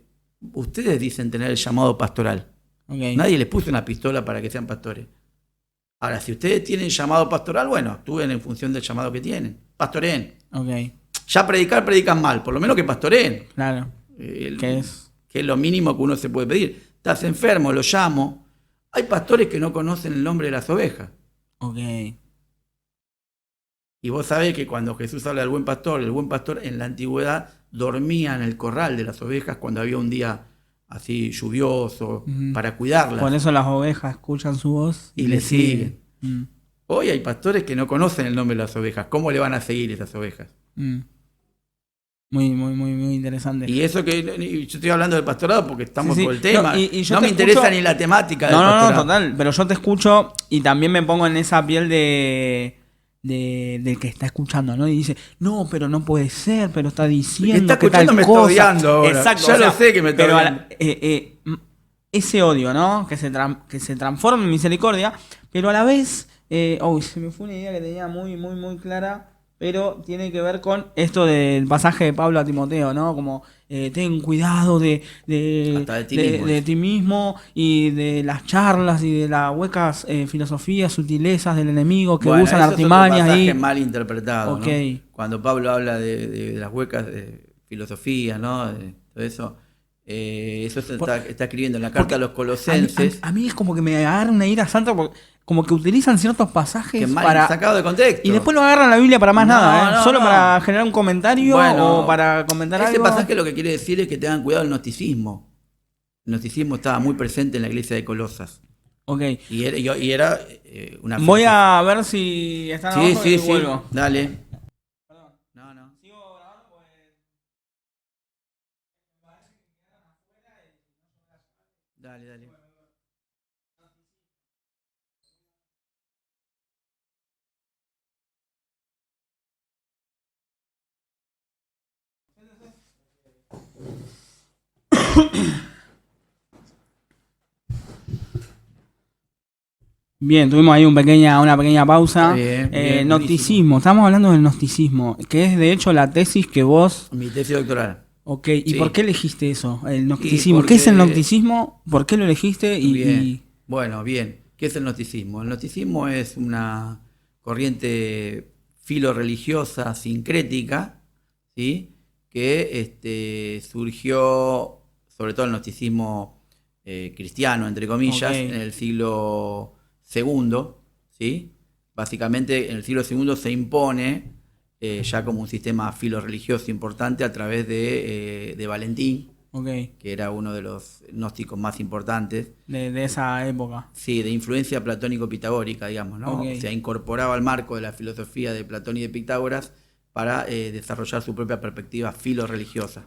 ustedes dicen tener el llamado pastoral. Okay. Nadie les puso una pistola para que sean pastores. Ahora, si ustedes tienen llamado pastoral, bueno, actúen en función del llamado que tienen. Pastoreen. Okay. Ya predican mal, por lo menos que pastoreen. Claro. ¿Qué es? Que es lo mínimo que uno se puede pedir. Estás enfermo, lo llamo. Hay pastores que no conocen el nombre de las ovejas. Ok. Y vos sabés que cuando Jesús habla del buen pastor, el buen pastor en la antigüedad dormía en el corral de las ovejas cuando había un día así lluvioso para cuidarlas. Por eso las ovejas escuchan su voz y le siguen. Hoy hay pastores que no conocen el nombre de las ovejas. ¿Cómo le van a seguir esas ovejas? Muy interesante. Y eso que yo estoy hablando del pastorado porque estamos por el tema. No me interesa ni la temática del pastorado. No, total. Pero yo te escucho y también me pongo en esa piel del que está escuchando, ¿no? Y dice, no, pero no puede ser, pero está diciendo el que está escuchando me está odiando ahora. Exacto, ya lo sé que me está odiando. Ese odio, ¿no? Que se transforma en misericordia, pero a la vez, se me fue una idea que tenía muy clara, pero tiene que ver con esto del pasaje de Pablo a Timoteo, ¿no? Como ten cuidado de ti mismo y de las charlas y de las huecas filosofías, sutilezas del enemigo que usan artimañas. Es otro pasaje mal interpretado, okay. ¿no? Cuando Pablo habla de las huecas de filosofía, ¿no? De todo eso. Eso está escribiendo en la carta a los Colosenses. A mí es como que me agarra una ira santa porque como que utilizan ciertos pasajes que mal sacado de contexto. Y después no agarran la Biblia para más nada, solo para generar un comentario o para comentar algo. Ese pasaje lo que quiere decir es que tengan cuidado del gnosticismo. El gnosticismo estaba muy presente en la iglesia de Colosas. Ok. Y era una... Voy a ver si están abajo y vuelvo. Dale. Dale. Bien, tuvimos ahí una pequeña pausa. Bien, gnosticismo, estamos hablando del gnosticismo, que es de hecho la tesis que vos... Mi tesis doctoral. Ok, ¿y por qué elegiste eso? El gnosticismo. ¿Qué es el gnosticismo? ¿Por qué lo elegiste? Bueno, bien. ¿Qué es el gnosticismo? El gnosticismo es una corriente filo-religiosa sincrética, ¿sí? Que surgió, sobre todo el gnosticismo cristiano, entre comillas, en el siglo II, ¿sí? Básicamente en el siglo II se impone ya como un sistema filo-religioso importante a través de Valentín, que era uno de los gnósticos más importantes. De esa época. Sí, de influencia platónico-pitagórica, digamos, ¿no? O sea, incorporaba al marco de la filosofía de Platón y de Pitágoras para desarrollar su propia perspectiva filo-religiosa.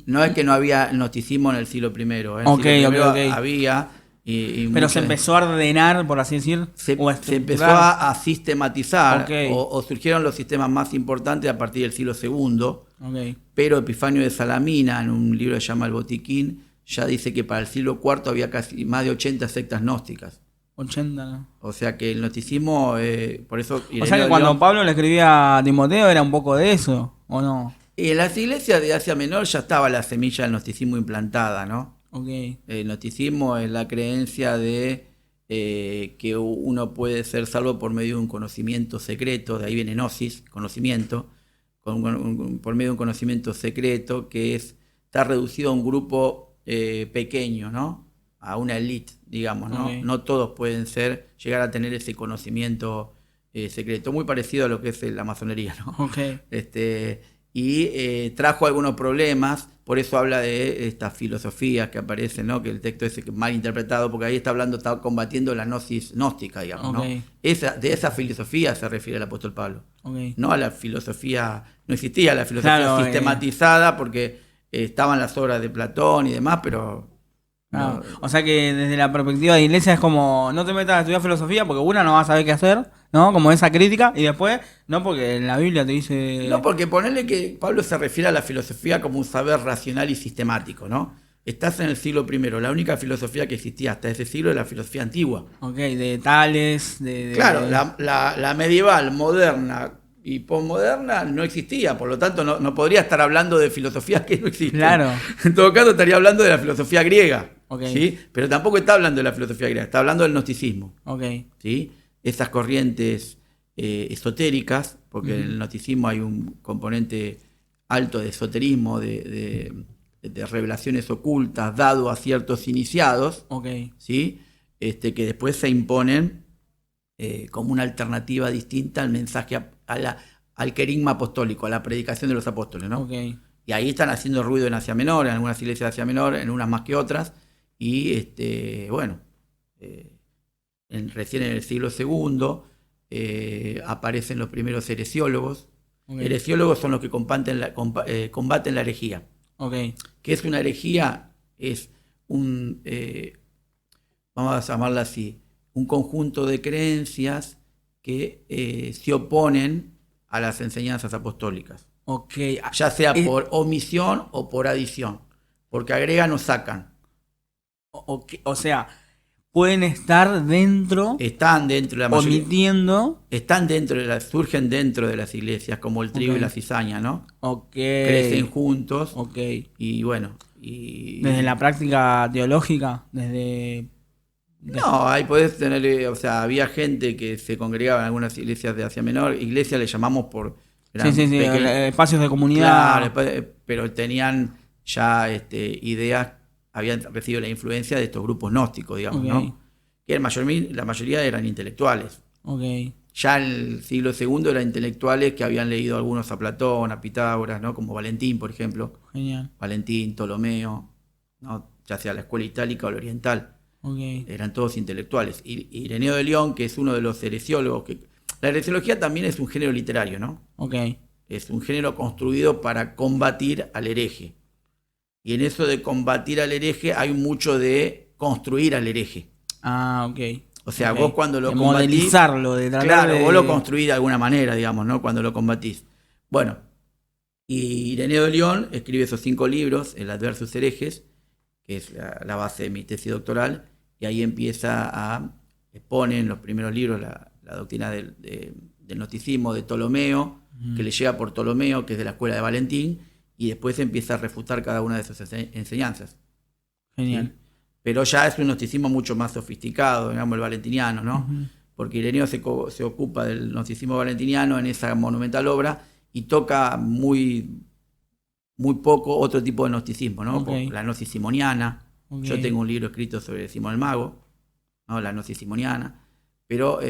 No es que no había gnosticismo en el siglo I, había... Pero se empezó a ordenar, por así decir. Se empezó a sistematizar, o surgieron los sistemas más importantes a partir del siglo II. Pero Epifanio de Salamina, en un libro que se llama El Botiquín, ya dice que para el siglo IV había casi más de 80 sectas gnósticas. 80, ¿no? O sea que el gnosticismo, por eso... O sea que cuando Pablo le escribía a Timoteo era un poco de eso, ¿o no? Y en las iglesias de Asia Menor ya estaba la semilla del gnosticismo implantada, ¿no? El gnosticismo es la creencia de que uno puede ser salvo por medio de un conocimiento secreto, de ahí viene gnosis, conocimiento, por medio de un conocimiento secreto que está reducido a un grupo pequeño, ¿no? A una élite, digamos, ¿no? No todos pueden llegar a tener ese conocimiento secreto, muy parecido a lo que es la masonería, ¿no? Y trajo algunos problemas, por eso habla de estas filosofías que aparecen, ¿no? Que el texto es mal interpretado, porque ahí está combatiendo la gnosis gnóstica, digamos, ¿no? De esa filosofía se refiere el apóstol Pablo. No a la filosofía, no existía la filosofía sistematizada, porque estaban las obras de Platón y demás, pero Ah, o sea que desde la perspectiva de iglesia es como, no te metas a estudiar filosofía porque una no vas a saber qué hacer, ¿no? Como esa crítica, y después, no porque en la Biblia te dice... No, porque ponerle que Pablo se refiere a la filosofía como un saber racional y sistemático, ¿no? Estás en el siglo I, la única filosofía que existía hasta ese siglo es la filosofía antigua. Ok, de Tales, Claro, la medieval, moderna y posmoderna no existía, por lo tanto no podría estar hablando de filosofías que no existen. Claro. En todo caso estaría hablando de la filosofía griega, Ok. ¿sí? Pero tampoco está hablando de la filosofía griega, está hablando del gnosticismo, Ok. ¿sí? Esas corrientes esotéricas, porque en el gnosticismo hay un componente alto de esoterismo, de revelaciones ocultas dado a ciertos iniciados, Ok. ¿sí? Que después se imponen como una alternativa distinta al mensaje, al querigma apostólico, a la predicación de los apóstoles, ¿no? Ok. Y ahí están haciendo ruido en Asia Menor, en algunas iglesias de Asia Menor, en unas más que otras, y bueno, recién en el siglo II aparecen los primeros heresiólogos. Ok. Heresiólogos son los que combaten la herejía. Ok. ¿Qué es una herejía? Es vamos a llamarla así, un conjunto de creencias que se oponen a las enseñanzas apostólicas. Ok. Ya sea por omisión o por adición, porque agregan o sacan. O sea, pueden estar dentro, Están dentro de la mayoría. omitiendo. Surgen dentro de las iglesias, como el trigo y la cizaña, ¿no? Ok. Crecen juntos. Ok. Y bueno. Desde la práctica teológica, desde... No, ahí podés tener, o sea, había gente que se congregaba en algunas iglesias de Asia Menor, iglesias le llamamos por... Sí, espacios de comunidad. Claro, pero tenían ya ideas, habían recibido la influencia de estos grupos gnósticos, digamos, Ok. ¿no? Que la mayoría eran intelectuales. Ok. Ya en el siglo II eran intelectuales que habían leído algunos a Platón, a Pitágoras, ¿no? Como Valentín, por ejemplo. Genial. Valentín, Ptolomeo, ¿no? Ya sea la escuela itálica o la oriental. Ok. Eran todos intelectuales. Y Ireneo de León, que es uno de los heresiólogos, la heresiología también es un género literario, ¿no? Ok. Es un género construido para combatir al hereje. Y en eso de combatir al hereje hay mucho de construir al hereje. Ah, ok. O sea, Ok. vos cuando lo de combatís... modelizarlo, de tratar Claro, de... vos lo construís de alguna manera, digamos, ¿no? Cuando lo combatís. Bueno, y Ireneo de León escribe esos 5 libros, el Adversus Herejes, que es la base de mi tesis doctoral, y ahí expone en los primeros libros la doctrina del gnosticismo de Ptolomeo, que le llega por Ptolomeo, que es de la escuela de Valentín, y después empieza a refutar cada una de sus enseñanzas. Genial. ¿Sí? Pero ya es un gnosticismo mucho más sofisticado, digamos, el valentiniano, ¿no? Porque Ireneo se ocupa del gnosticismo valentiniano en esa monumental obra y toca muy, muy poco otro tipo de gnosticismo, ¿no? Okay. La gnosis simoniana. Okay. Yo tengo un libro escrito sobre Simón el Mago, ¿no? La gnosis simoniana. Pero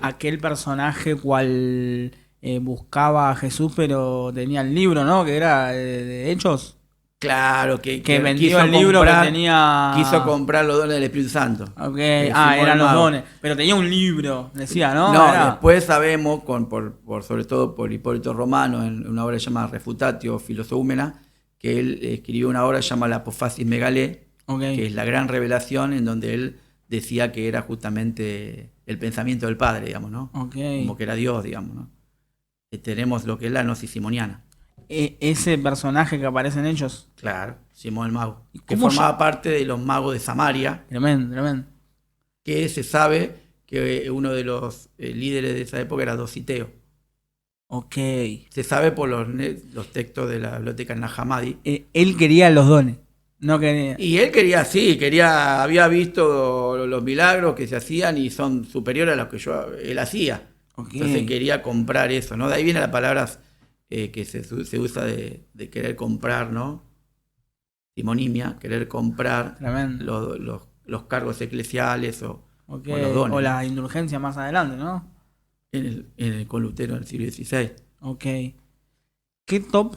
aquel personaje cual buscaba a Jesús, pero tenía el libro, ¿no? Que era de Hechos. Claro, que vendió el libro que tenía... Quiso comprar los dones del Espíritu Santo. Ok, eran los dones. Pero tenía un libro, decía, ¿no? No, después sabemos, sobre todo por Hipólito Romano, en una obra llamada Refutatio Philosoumena, que él escribió una obra llamada La Apophasis Megalé, que es la gran revelación en donde él decía que era justamente el pensamiento del Padre, digamos, ¿no? Como que era Dios, digamos, ¿no? Tenemos lo que es la gnosis simoniana. Ese personaje que aparece en Hechos. Claro, Simón el Mago. Que formaba parte de los magos de Samaria. Tremendo. Que se sabe que uno de los líderes de esa época era Dositeo. Ok. Se sabe por los textos de la biblioteca Nag Hammadi. Él quería los dones. No quería. Y él había visto los milagros que se hacían y son superiores a los que él hacía. Okay. Entonces quería comprar eso, ¿no? De ahí viene la palabra que se usa de querer comprar, ¿no? Simonimia, querer comprar los cargos eclesiales o los dones. O la indulgencia más adelante, ¿no? En el con Lutero en el siglo XVI. Ok. ¿Qué top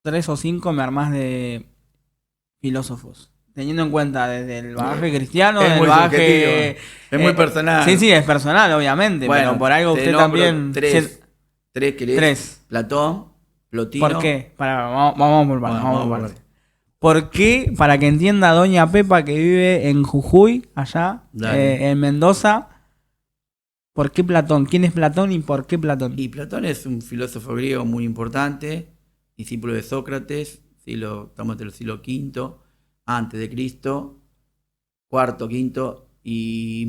3 o 5 me armás de filósofos? Teniendo en cuenta desde el bagaje cristiano, es el bagaje... Es muy personal. Sí, es personal, obviamente, pero por algo usted también... Tres que lees. Platón, Plotino. ¿Por qué? Vamos por parte. ¿Por qué? Para que entienda doña Pepa que vive en Jujuy, allá, en Mendoza. ¿Por qué Platón? ¿Quién es Platón y por qué Platón? Y Platón es un filósofo griego muy importante, discípulo de Sócrates, estamos entre el siglo V antes de Cristo, cuarto, quinto. ¿Y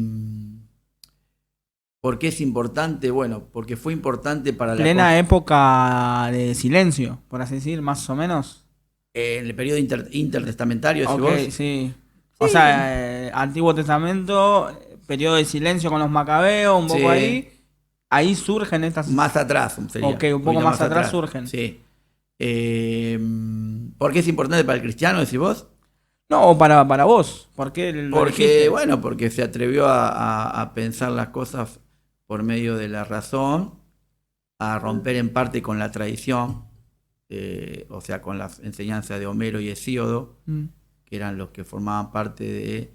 por qué es importante? Bueno, porque fue importante para plena época de silencio, por así decir, más o menos. En el periodo intertestamentario, Ok, vos. sí. O sea, Antiguo Testamento, periodo de silencio con los macabeos, un poco ahí. Ahí surgen estas... Más atrás sería. Ok, un poco más atrás surgen. Sí. ¿Por qué es importante para el cristiano, decís vos? No, para vos. ¿Por qué lo elegiste? Bueno, porque se atrevió a pensar las cosas por medio de la razón, a romper en parte con la tradición, o sea, con las enseñanzas de Homero y Hesíodo, que eran los que formaban parte de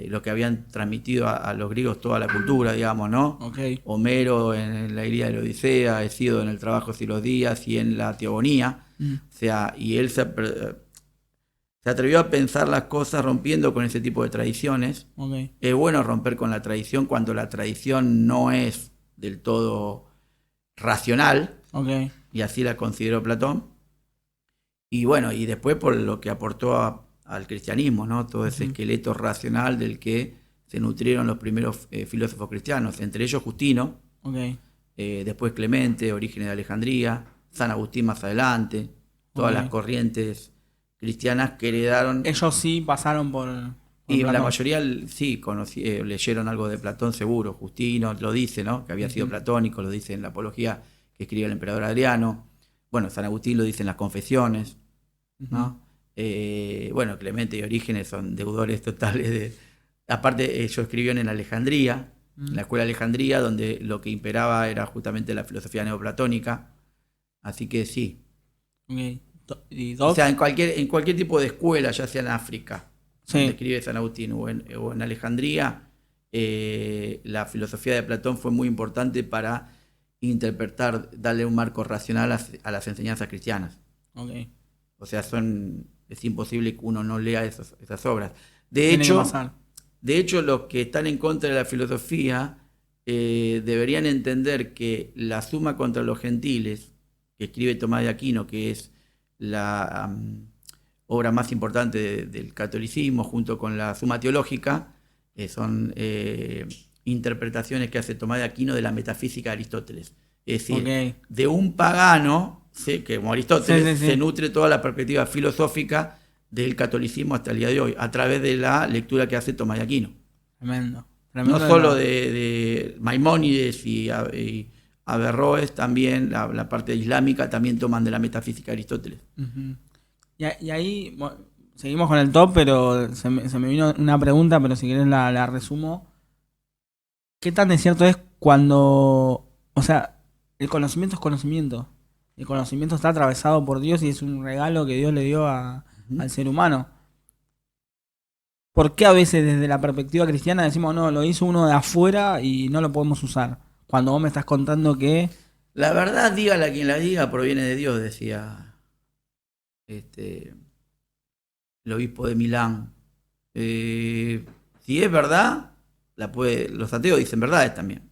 lo que habían transmitido a los griegos toda la cultura, digamos, ¿no? Okay. Homero en la Ilíada de la Odisea, Hesíodo en el Trabajo de los Días y en la Teogonía. O sea, y él se atrevió a pensar las cosas rompiendo con ese tipo de tradiciones. Okay. Es bueno romper con la tradición cuando la tradición no es del todo racional. Okay. Y así la consideró Platón. Y bueno, y después por lo que aportó al cristianismo, ¿no? Todo ese esqueleto racional del que se nutrieron los primeros filósofos cristianos, entre ellos Justino, después Clemente, Orígenes de Alejandría, San Agustín más adelante, todas las corrientes cristianas que heredaron. Ellos sí pasaron por y Platón. La mayoría sí leyeron algo de Platón seguro. Justino lo dice, ¿no? Que había sido platónico, lo dice en la Apología que escribe el emperador Adriano. Bueno, San Agustín lo dice en las Confesiones, ¿no? Bueno, Clemente y Orígenes son deudores totales de... Aparte, ellos escribieron en Alejandría, en la escuela de Alejandría, donde lo que imperaba era justamente la filosofía neoplatónica. Así que sí. ¿Y o sea, en cualquier tipo de escuela, ya sea en África, donde escribe San Agustín, o en Alejandría, la filosofía de Platón fue muy importante para interpretar, darle un marco racional a las enseñanzas cristianas. O sea, es imposible que uno no lea esas obras. De hecho, los que están en contra de la filosofía deberían entender que la Suma contra los Gentiles, que escribe Tomás de Aquino, que es la obra más importante del catolicismo, junto con la Suma Teológica, son interpretaciones que hace Tomás de Aquino de la metafísica de Aristóteles. Es decir, de un pagano, que como Aristóteles, se nutre toda la perspectiva filosófica del catolicismo hasta el día de hoy, a través de la lectura que hace Tomás de Aquino. Tremendo. No solo de Maimónides y Averroes, también la parte islámica también toman de la metafísica de Aristóteles. Y ahí seguimos con el top, pero se me vino una pregunta, pero si querés la resumo. ¿Qué tan de cierto es cuando, o sea, el conocimiento es conocimiento? El conocimiento está atravesado por Dios y es un regalo que Dios le dio al ser humano. ¿Por qué a veces desde la perspectiva cristiana decimos, no, lo hizo uno de afuera y no lo podemos usar? Cuando vos me estás contando que... La verdad, dígala quien la diga, proviene de Dios, decía el obispo de Milán. Si es verdad, los ateos dicen verdades también.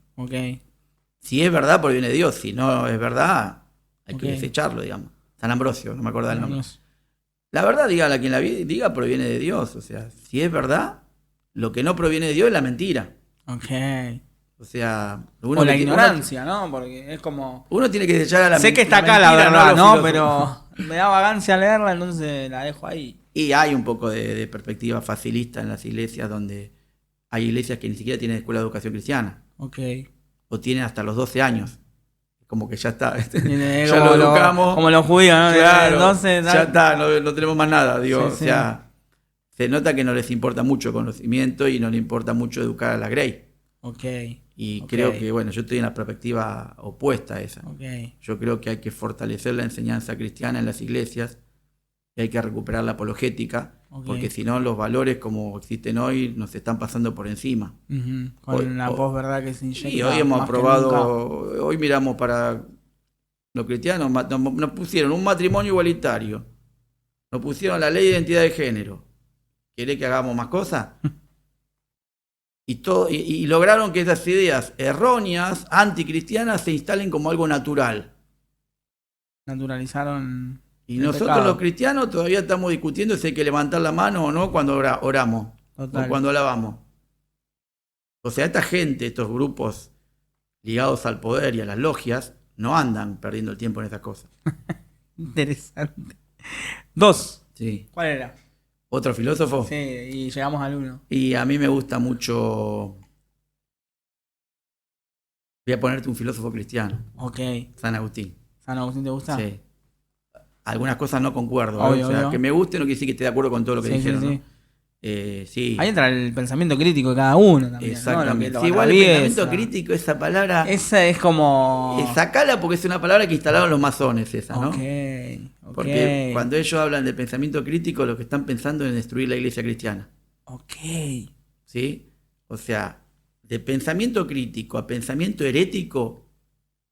Si es verdad, proviene de Dios. Si no es verdad, hay que desecharlo, digamos. San Ambrosio, no me acuerdo el nombre. La verdad, dígala quien la diga, proviene de Dios. O sea, si es verdad, lo que no proviene de Dios es la mentira. O sea, o la ignorancia, ¿no? Porque es como... Uno tiene que desechar a la mentira. Sé que está acá la verdad, ¿no? Pero me da vagancia leerla, entonces la dejo ahí. Y hay un poco de perspectiva facilista en las iglesias, donde hay iglesias que ni siquiera tienen escuela de educación cristiana. O tienen hasta los 12 años. Como que ya está. Ya lo educamos. Como los judíos, ¿no? Claro, 12, ya está, no tenemos más nada. Digo, o sea, se nota que no les importa mucho el conocimiento y no les importa mucho educar a la Grey. Y creo que, bueno, yo estoy en la perspectiva opuesta a esa. Yo creo que hay que fortalecer la enseñanza cristiana en las iglesias y hay que recuperar la apologética, porque si no los valores como existen hoy nos están pasando por encima. Con la posverdad que se inyecta. Y hoy hemos aprobado, hoy miramos para los cristianos, nos pusieron un matrimonio igualitario. Nos pusieron la ley de identidad de género. ¿Querés que hagamos más cosas? Y lograron que esas ideas erróneas, anticristianas, se instalen como algo natural. Naturalizaron. Y nosotros los cristianos todavía estamos discutiendo si hay que levantar la mano o no cuando oramos. Total. O cuando alabamos. O sea, esta gente, estos grupos ligados al poder y a las logias, no andan perdiendo el tiempo en esas cosas. Interesante. 2. Sí. ¿Cuál era? ¿Otro filósofo? Sí, y llegamos al 1. Y a mí me gusta mucho. Voy a ponerte un filósofo cristiano. Ok. San Agustín. ¿San Agustín te gusta? Sí. Algunas cosas no concuerdo. Obvio, O sea, obvio. que me guste no quiere decir que esté de acuerdo con todo lo que Sí, dijeron. sí, ¿no? sí. Sí. Ahí entra el pensamiento crítico de cada uno también. Exactamente. ¿No? Sí, igual el pensamiento crítico, esa palabra. Esa es como. Sacala porque es una palabra que instalaron los masones, esa, ¿no? Ok. Porque cuando ellos hablan de pensamiento crítico, lo que están pensando es en destruir la iglesia cristiana. Ok. ¿Sí? O sea, de pensamiento crítico a pensamiento herético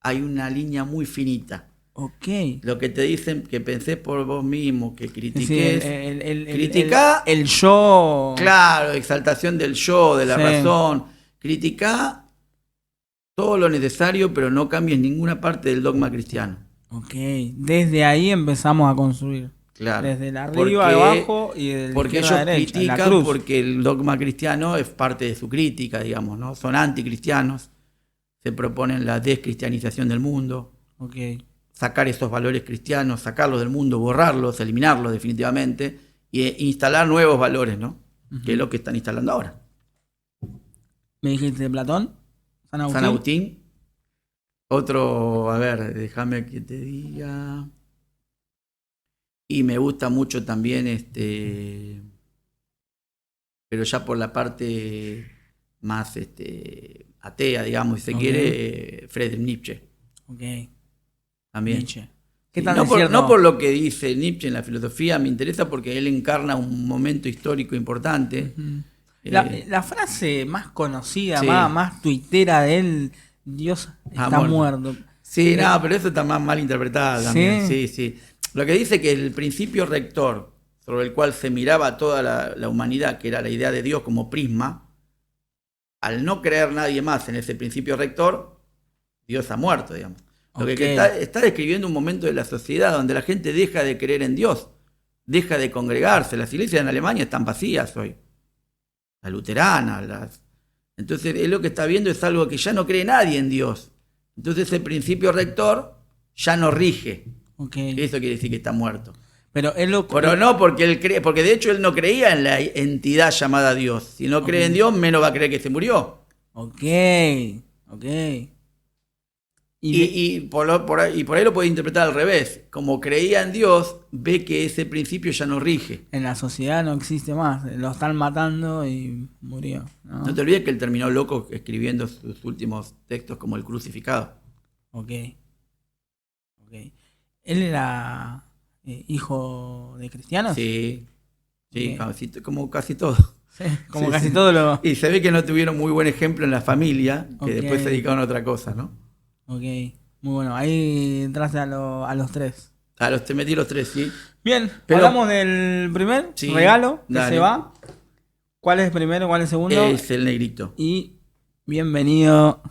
hay una línea muy finita. Ok. Lo que te dicen que pensés por vos mismo, que critiques. Criticá el yo. Claro, exaltación del yo, de la Sí. razón. Criticá todo lo necesario, pero no cambies ninguna parte del dogma cristiano. Ok. Desde ahí empezamos a construir. Claro. Desde el arriba, Porque- abajo y del Porque izquierda ellos a derecha, en la critican cruz. porque el dogma cristiano es parte de su crítica, digamos, ¿no? Son anticristianos, se proponen la descristianización del mundo, Ok. sacar esos valores cristianos, sacarlos del mundo, borrarlos, eliminarlos definitivamente, e instalar nuevos valores, ¿no? Ujú. Que es lo que están instalando ahora. ¿Me dijiste de Platón? ¿San Agustín? San Agustín. Otro, a ver, déjame que te diga. Y me gusta mucho también pero ya por la parte más atea, digamos, si se Ok. quiere, Friedrich Nietzsche. Ok. También. Nietzsche. ¿Qué Sí, tan no, cierto? no por lo que dice Nietzsche en la filosofía, me interesa porque él encarna un momento histórico importante. Ujú. Eh, La frase más conocida, Sí. más tuitera de él, Dios está muerto. Sí, no, pero eso está más mal interpretado también. ¿Sí? Sí. Lo que dice que el principio rector sobre el cual se miraba toda la humanidad, que era la idea de Dios como prisma, al no creer nadie más en ese principio rector, Dios ha muerto, digamos. Lo Ok. que está describiendo un momento de la sociedad donde la gente deja de creer en Dios, deja de congregarse. Las iglesias en Alemania están vacías hoy. La luterana, Entonces él lo que está viendo es algo que ya no cree nadie en Dios. Entonces el principio rector ya no rige. Ok. Eso quiere decir que está muerto. Pero él lo. Pero no porque él cree, porque de hecho él no creía en la entidad llamada Dios. Si no cree en Dios, menos va a creer que se murió. Ok. Ok. Y por ahí lo puede interpretar al revés. Como creía en Dios, ve que ese principio ya no rige. En la sociedad no existe más. Lo están matando y murió. No, No te olvides que él terminó loco escribiendo sus últimos textos como el crucificado. Ok. Ok. ¿Él era hijo de cristianos? Sí, Ok. como casi todo. Sí, como Sí, casi sí. todo lo. Y se ve que no tuvieron muy buen ejemplo en la familia, que Ok. después se dedicaron a otra cosa, ¿no? Ok. Muy bueno. Ahí entraste a los 3. Te metí los tres, ¿sí? Bien, Pero- hablamos del primer Sí, regalo que dale. se va. ¿Cuál es primero? ¿Cuál es segundo? Es el negrito. Y bienvenido,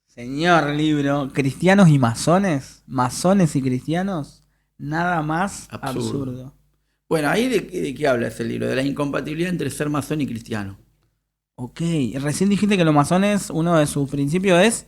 señor libro. ¿Cristianos y masones? ¿Masones y cristianos? Nada más Absurdo. absurdo. Bueno, ahí de qué habla ese libro, de la incompatibilidad entre ser masón y cristiano. Ok, recién dijiste que los masones, uno de sus principios es.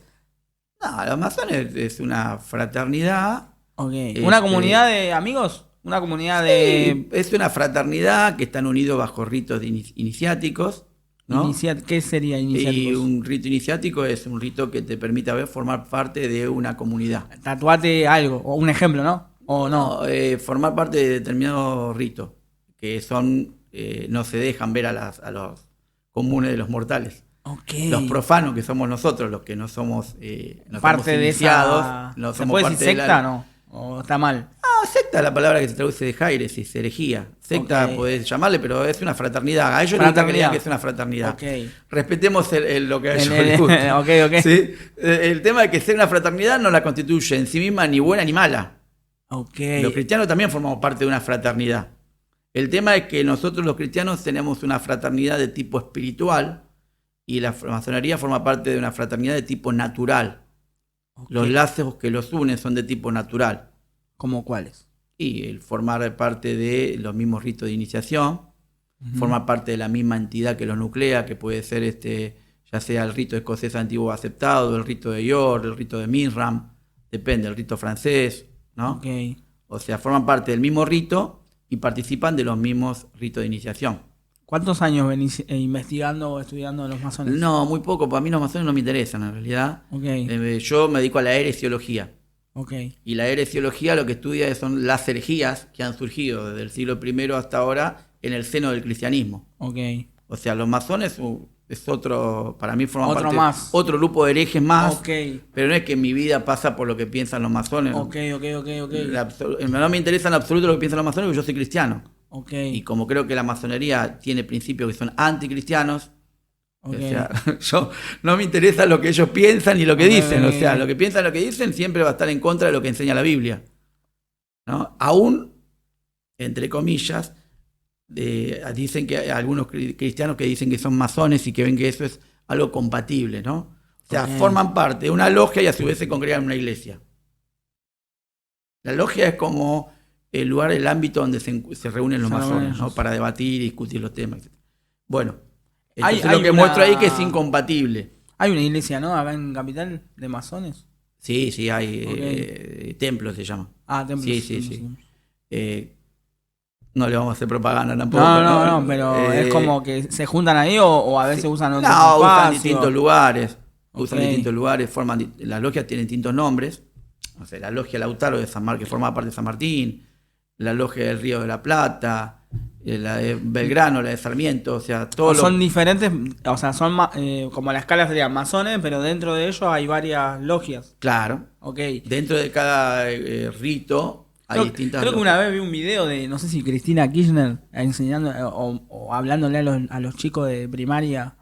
No, los masones es una fraternidad. Ok, ¿una Este- comunidad de amigos? ¿Una comunidad de. Es una fraternidad que están unidos bajo ritos iniciáticos, ¿no? ¿Qué sería Y iniciáticos? un rito iniciático es un rito que te permite formar parte de una comunidad. Tatuate algo, o un ejemplo, ¿no? O no. Formar parte de determinados ritos que son no se dejan ver a los comunes de los mortales. Ok. Los profanos que somos nosotros, los que no somos, no Parte somos de iniciados, esa. no ¿Se somos puede parte decir de secta? No. ¿O está mal? No, secta es la palabra que se traduce de Jairesis, herejía. Secta Ok. podés llamarle, pero es una fraternidad. A ellos les gusta que Fraternidad. digan que es una fraternidad. Ok. Respetemos lo que a ellos les Ok, gusta. ok. ¿Sí? El tema de que ser una fraternidad no la constituye en sí misma ni buena ni mala. Ok. Los cristianos también formamos parte de una fraternidad. El tema es que nosotros los cristianos tenemos una fraternidad de tipo espiritual y la masonería forma parte de una fraternidad de tipo natural. Okay. Los lazos que los unen son de tipo natural. ¿Cómo cuáles? Y el formar parte de los mismos ritos de iniciación, forma parte de la misma entidad que los nuclea, que puede ser ya sea el rito escocés antiguo aceptado, el rito de York, el rito de Milram, depende, el rito francés, ¿no? Okay. O sea, forman parte del mismo rito y participan de los mismos ritos de iniciación. ¿Cuántos años venís investigando o estudiando los masones? No, muy poco, para mí los masones no me interesan en realidad. Okay. Yo me dedico a la heresiología. Okay. Y la heresiología lo que estudia son las herejías que han surgido desde el siglo I hasta ahora en el seno del cristianismo. Okay. O sea, los masones es otro, para mí forma Otro parte más. otro grupo de herejes más. Okay. Pero no es que mi vida pasa por lo que piensan los masones. Okay. No me interesa en absoluto lo que piensan los masones porque yo soy cristiano. Okay. Y como creo que la masonería tiene principios que son anticristianos, Okay. o sea, yo no me interesa lo que ellos piensan ni lo que dicen. O sea, lo que piensan, lo que dicen siempre va a estar en contra de lo que enseña la Biblia, ¿no? Aún, entre comillas, dicen que hay algunos cristianos que dicen que son masones y que ven que eso es algo compatible, ¿no? O sea, forman parte de una logia y a su vez se congregan en una iglesia. La logia es como el lugar, el ámbito donde se reúnen los masones, ¿no? Para debatir y discutir los temas, etc. Bueno, entonces lo que muestro ahí que es incompatible. Hay una iglesia, ¿no? Acá en Capital, de masones. Sí, hay templos se llama. Ah, templos. Sí. No le vamos a hacer propaganda tampoco. No, pero es como que se juntan ahí o a veces usan otros espacios. Usan distintos lugares. Usan distintos lugares, las logias tienen distintos nombres. O sea, la logia Lautaro de San Martín, que formaba parte de San Martín, la logia del Río de la Plata, la de Belgrano, la de Sarmiento, o sea, todos son diferentes, o sea, son como la escala sería masones, pero dentro de ellos hay varias logias. Claro. Okay. Dentro de cada rito hay distintas Creo que una vez vi un video de, no sé si Cristina Kirchner, enseñando o hablándole a los chicos de primaria.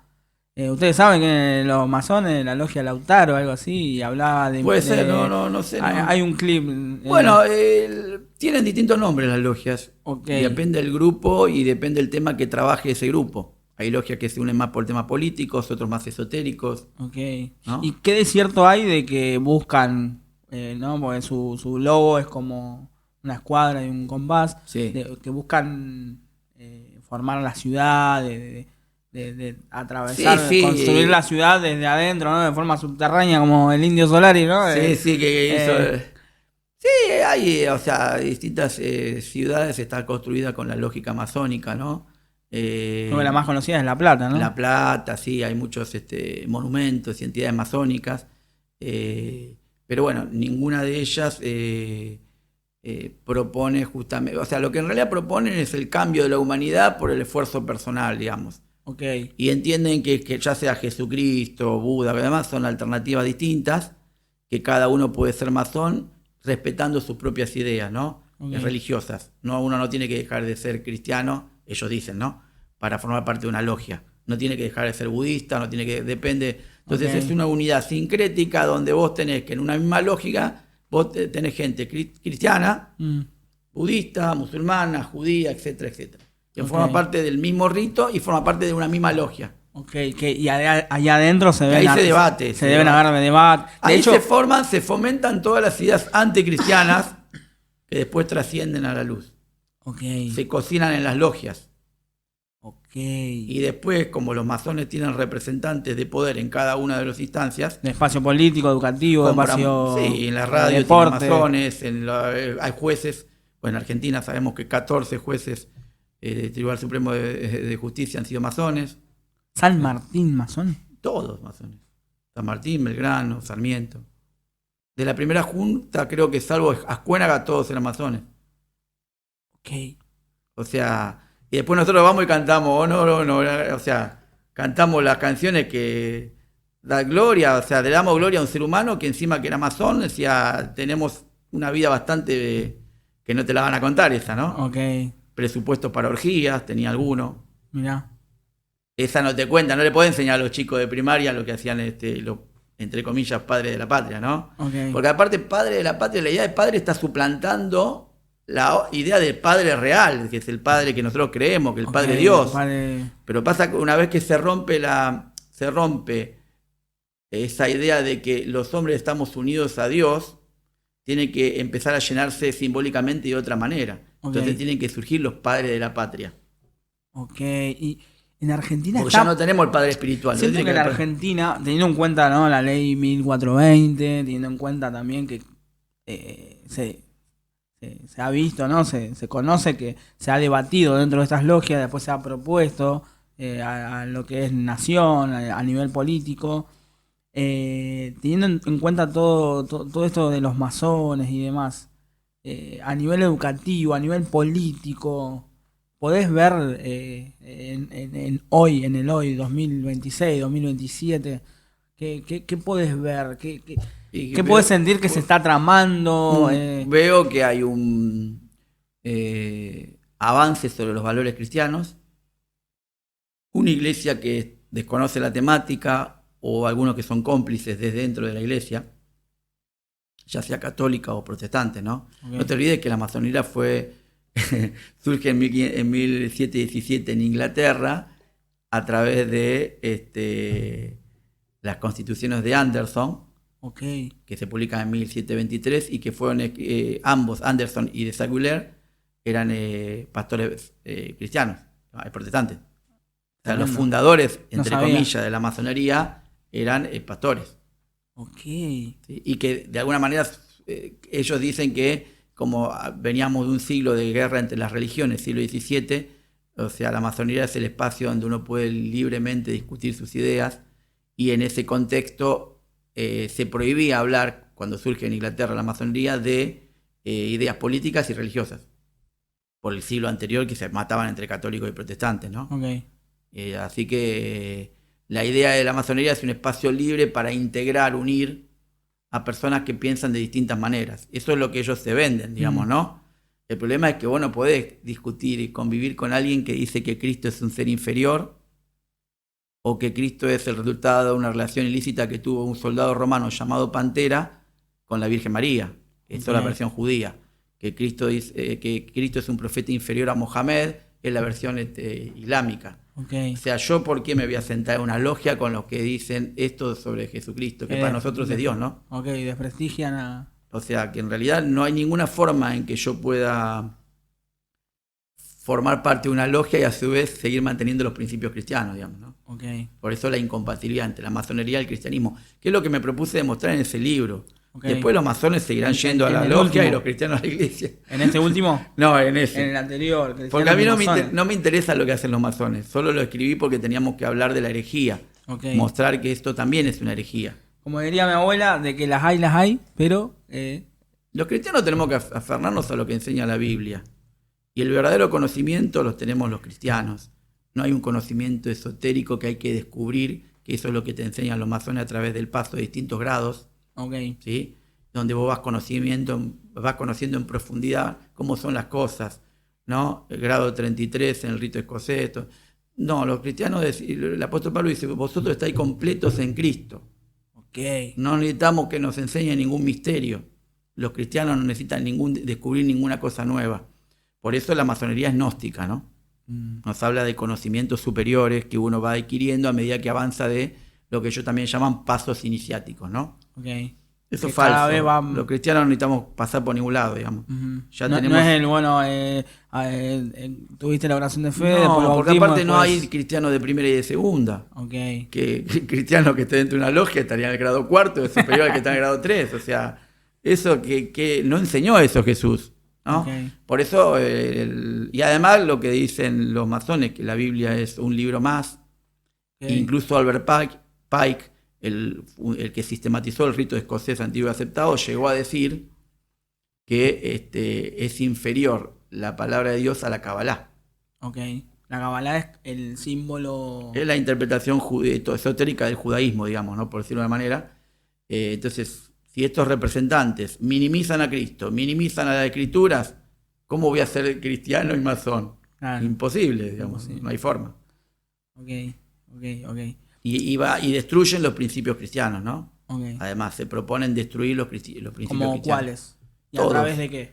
Ustedes saben que los masones, la logia Lautaro o algo así, y hablaba de... Puede ser, no sé. Hay un clip... Bueno, tienen distintos nombres las logias. Okay. Depende del grupo y depende del tema que trabaje ese grupo. Hay logias que se unen más por temas políticos, otros más esotéricos. Okay. ¿No? ¿Y qué de cierto hay de que buscan, ¿no? Porque su logo es como una escuadra y un compás, sí. Que buscan formar la ciudad, de atravesar, construir la ciudad desde adentro, ¿no? De forma subterránea, como el Indio Solari, ¿no? Sí, que hizo... Sí, hay, o sea, distintas ciudades están construidas con la lógica masónica, ¿no? Creo que la más conocida es La Plata, ¿no? La Plata, sí, hay muchos monumentos y entidades masónicas, pero bueno, ninguna de ellas propone justamente, o sea, lo que en realidad proponen es el cambio de la humanidad por el esfuerzo personal, digamos. Okay. Y entienden que ya sea Jesucristo, Buda, que además son alternativas distintas, que cada uno puede ser masón respetando sus propias ideas, ¿no? Okay. Religiosas. No, uno no tiene que dejar de ser cristiano, ellos dicen, ¿no? Para formar parte de una logia. No tiene que dejar de ser budista, no tiene que... Depende. Entonces es una unidad sincrética donde vos tenés que en una misma lógica, vos tenés gente cristiana, budista, musulmana, judía, etcétera, etcétera. Que forma parte del mismo rito y forma parte de una misma logia. Y allá adentro se ven... Ahí se debate. Se deben haber de debate. Ahí se fomentan todas las ideas anticristianas que después trascienden a la luz. Se cocinan en las logias. Y después, como los masones tienen representantes de poder en cada una de las instancias... De espacio político, educativo, espacio... Sí, en la radio tienen masones, hay jueces. Bueno, en Argentina sabemos que 14 jueces del Tribunal Supremo de Justicia han sido masones. ¿San Martín masón? Todos masones. San Martín, Belgrano, Sarmiento. De la primera junta, creo que salvo Ascuénaga, todos eran masones. O sea, y después nosotros vamos y cantamos, o sea, cantamos las canciones que da gloria, o sea, le damos gloria a un ser humano que encima que era masón, decía, tenemos una vida bastante que no te la van a contar esa, ¿no? Presupuestos para orgías, tenía alguno. Mirá. Esa no te cuenta, no le podés enseñar a los chicos de primaria lo que hacían entre comillas, padres de la patria, ¿no? Porque aparte, padre de la patria, la idea de padre está suplantando la idea del Padre real, que es el Padre que nosotros creemos, que el Ok, Padre Dios. Padre- Pero pasa que una vez que se rompe esa idea de que los hombres estamos unidos a Dios, tiene que empezar a llenarse simbólicamente de otra manera. Ok. Entonces tienen que surgir los padres de la patria. Ok, y en Argentina Porque está... ya no tenemos el padre espiritual. ¿No? Siento Tiene que en haber- Argentina, teniendo en cuenta, ¿no?, la ley 1420, teniendo en cuenta también que se ha visto, ¿no? Se conoce que se ha debatido dentro de estas logias, después se ha propuesto a lo que es nación, a nivel político. Teniendo en cuenta todo esto de los masones y demás, a nivel educativo, a nivel político, podés ver hoy, en el hoy, 2026, 2027, ¿qué podés ver? y ¿Qué veo- podés sentir que se está tramando? Veo que hay un avance sobre los valores cristianos, una iglesia que desconoce la temática o algunos que son cómplices desde dentro de la iglesia, ya sea católica o protestante, ¿no? Ok. No te olvides que la masonería surge en 1717 en Inglaterra a través de las constituciones de Anderson, Ok, que se publican en 1723 y que fueron ambos, Anderson y de Saguier, eran pastores cristianos, protestantes. O sea, los Tremendo. fundadores, No entre sabía. comillas, de la masonería eran pastores. ok. ¿Sí? Y que de alguna manera ellos dicen que como veníamos de un siglo de guerra entre las religiones, siglo XVII, o sea, la masonería es el espacio donde uno puede libremente discutir sus ideas, y en ese contexto se prohibía hablar, cuando surge en Inglaterra la masonería, de ideas políticas y religiosas, por el siglo anterior que se mataban entre católicos y protestantes, ¿no? Ok. Así que la idea de la masonería es un espacio libre para integrar, unir a personas que piensan de distintas maneras. Eso es lo que ellos se venden, digamos, ¿no? El problema es que vos no podés discutir y convivir con alguien que dice que Cristo es un ser inferior o que Cristo es el resultado de una relación ilícita que tuvo un soldado romano llamado Pantera con la Virgen María. Eso es la versión judía. Que Cristo es un profeta inferior a Mohamed, es la versión islámica. Okay. O sea, ¿yo por qué me voy a sentar en una logia con los que dicen esto sobre Jesucristo? Que para nosotros es Dios, ¿no? Ok, desprestigian a... O sea, que en realidad no hay ninguna forma en que yo pueda formar parte de una logia y a su vez seguir manteniendo los principios cristianos, digamos, ¿no? Okay. Por eso la incompatibilidad entre la masonería y el cristianismo, que es lo que me propuse demostrar en ese libro. Okay. Después los masones seguirán yendo a la logia y los cristianos a la iglesia. ¿En este último? No, en ese. En el anterior. Porque a mí no me interesa lo que hacen los masones, solo lo escribí porque teníamos que hablar de la herejía. Okay. Mostrar que esto también es una herejía. Como diría mi abuela, de que las hay, pero... Los cristianos tenemos que aferrarnos a lo que enseña la Biblia. Y el verdadero conocimiento los tenemos los cristianos. No hay un conocimiento esotérico que hay que descubrir, que eso es lo que te enseñan los masones a través del paso de distintos grados. Okay. ¿Sí? Donde vos vas conociendo en profundidad cómo son las cosas, ¿no? El grado 33 en el rito escocés. No, los cristianos, el apóstol Pablo dice, vosotros estáis completos en Cristo. Okay. No necesitamos que nos enseñe ningún misterio. Los cristianos no necesitan descubrir ninguna cosa nueva. Por eso la masonería es gnóstica, ¿no? Nos habla de conocimientos superiores que uno va adquiriendo a medida que avanza de lo que ellos también llaman pasos iniciáticos, ¿no? Okay. Eso que es falso. cada vez va... Los cristianos no necesitamos pasar por ningún lado, digamos. Ya no, tenemos... no es el, bueno, tuviste la oración de fe, No, después porque bautismo, aparte no después... hay cristianos de primera y de segunda. Okay. Que cristiano que esté dentro de una logia estaría en el grado cuarto, es superior al que está en el grado 3. O sea, eso que no enseñó eso Jesús, ¿no? Okay. Por eso, y además lo que dicen los masones, que la Biblia es un libro más. Okay. Incluso Albert Pike, el que sistematizó el rito escocés antiguo y aceptado, llegó a decir que es inferior la palabra de Dios a la Kabbalah. Okay. La Kabbalah es el símbolo... Es la interpretación esotérica del judaísmo, digamos, ¿no? Por decirlo de una manera. Entonces, si estos representantes minimizan a Cristo, minimizan a las Escrituras, ¿cómo voy a ser cristiano y masón? Claro. Imposible, digamos, Imposible. no hay forma. Okay. Y destruyen los principios cristianos, ¿no? Okay. Además, se proponen destruir los principios ¿Cómo cristianos. cuáles? ¿Y Todos. a través de qué?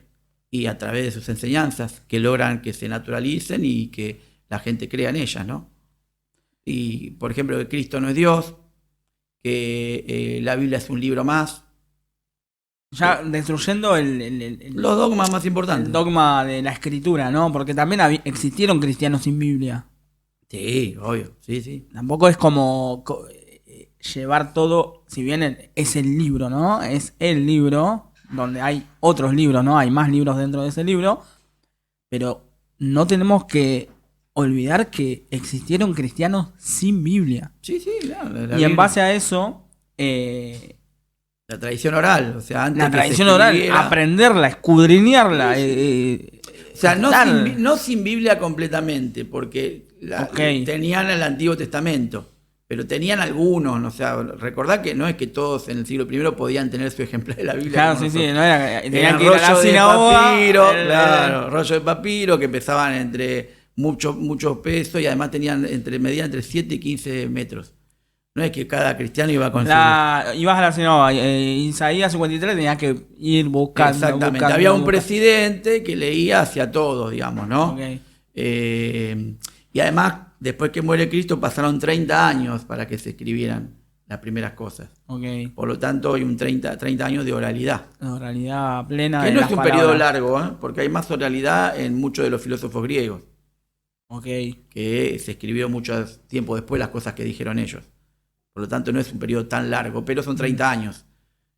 y a través de sus enseñanzas que logran que se naturalicen y que la gente crea en ellas, ¿no? Y, por ejemplo, que Cristo no es Dios, que la Biblia es un libro más. Ya destruyendo Los dogmas más importantes. el dogma de la escritura, ¿no? Porque también existieron cristianos sin Biblia. Sí, obvio, sí. Tampoco es como llevar todo, si bien es el libro, ¿no? Es el libro, donde hay otros libros, ¿no? Hay más libros dentro de ese libro, pero no tenemos que olvidar que existieron cristianos sin Biblia. Sí, claro. Y en base a eso, la tradición oral, o sea, antes la que tradición se oral, escribiera, aprenderla, escudriñarla. o sea, no sin Biblia completamente, porque tenían el Antiguo Testamento, pero tenían algunos, o sea, recordad que no es que todos en el siglo I podían tener su ejemplar de la Biblia. Claro, sí, no era, tenían Eran que ir a la rollo de sinagoga, papiro, claro, rollo de papiro que pesaban entre muchos pesos y además medían entre 7 y 15 metros. No es que cada cristiano iba con ibas a la sinagoga, Isaías 53 tenías que ir buscando. Exactamente, había un presidente que leía hacia todos, digamos, ¿no? Okay. Y además, después que muere Cristo, pasaron 30 años para que se escribieran las primeras cosas. Okay. Por lo tanto, hay un 30 años de oralidad. Oralidad plena. Que de no las es un palabras. periodo largo, porque hay más oralidad en muchos de los filósofos griegos. Okay. Que se escribió mucho tiempo después las cosas que dijeron ellos. Por lo tanto, no es un periodo tan largo, pero son 30 años.